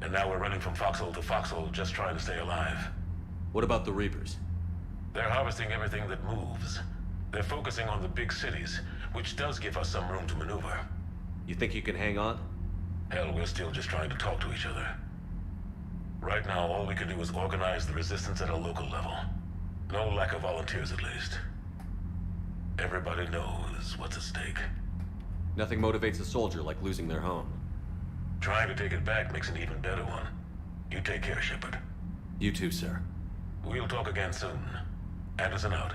and now we're running from foxhole to foxhole just trying to stay alive. What about the Reapers? They're harvesting everything that moves. They're focusing on the big cities, which does give us some room to maneuver. You think you can hang on? Hell, we're still just trying to talk to each other. Right now, all we can do is organize the resistance at a local level. No lack of volunteers, at least. Everybody knows what's at stake. Nothing motivates a soldier like losing their home. Trying to take it back makes an even better one. You take care, Shepard. You too, sir. We'll talk again soon. Anderson out.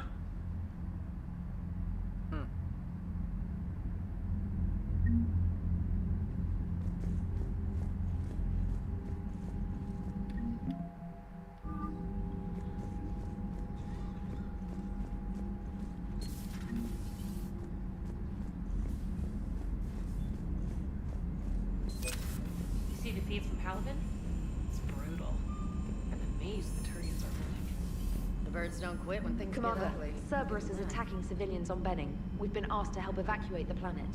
See the feeds from Paladin? It's brutal. I'm amazed the Turians are willing. The birds don't quit when things Commander, get ugly. Cerberus is attacking civilians on Benning. We've been asked to help evacuate the planet.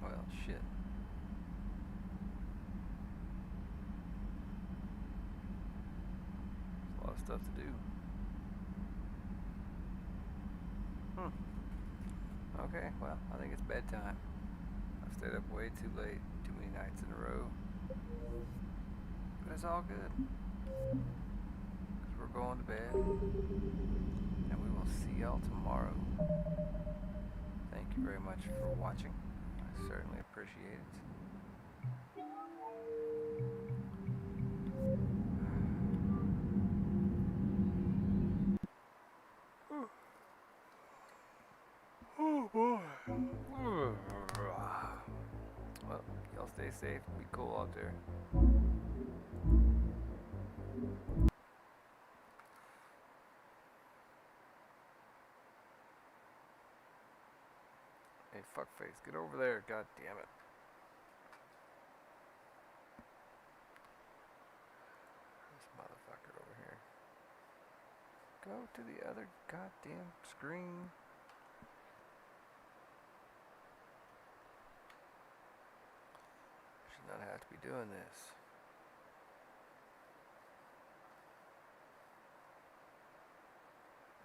Well, shit. stuff to do. Okay, well, I think it's bedtime. I've stayed up way too late, too many nights in a row. But it's all good. Because we're going to bed. And we will see y'all tomorrow. Thank you very much for watching. I certainly appreciate it. Oh boy. Well, y'all stay safe. Be cool out there. Hey, fuckface, get over there. God damn it. This motherfucker over here. Go to the other goddamn screen. Should not have to be doing this.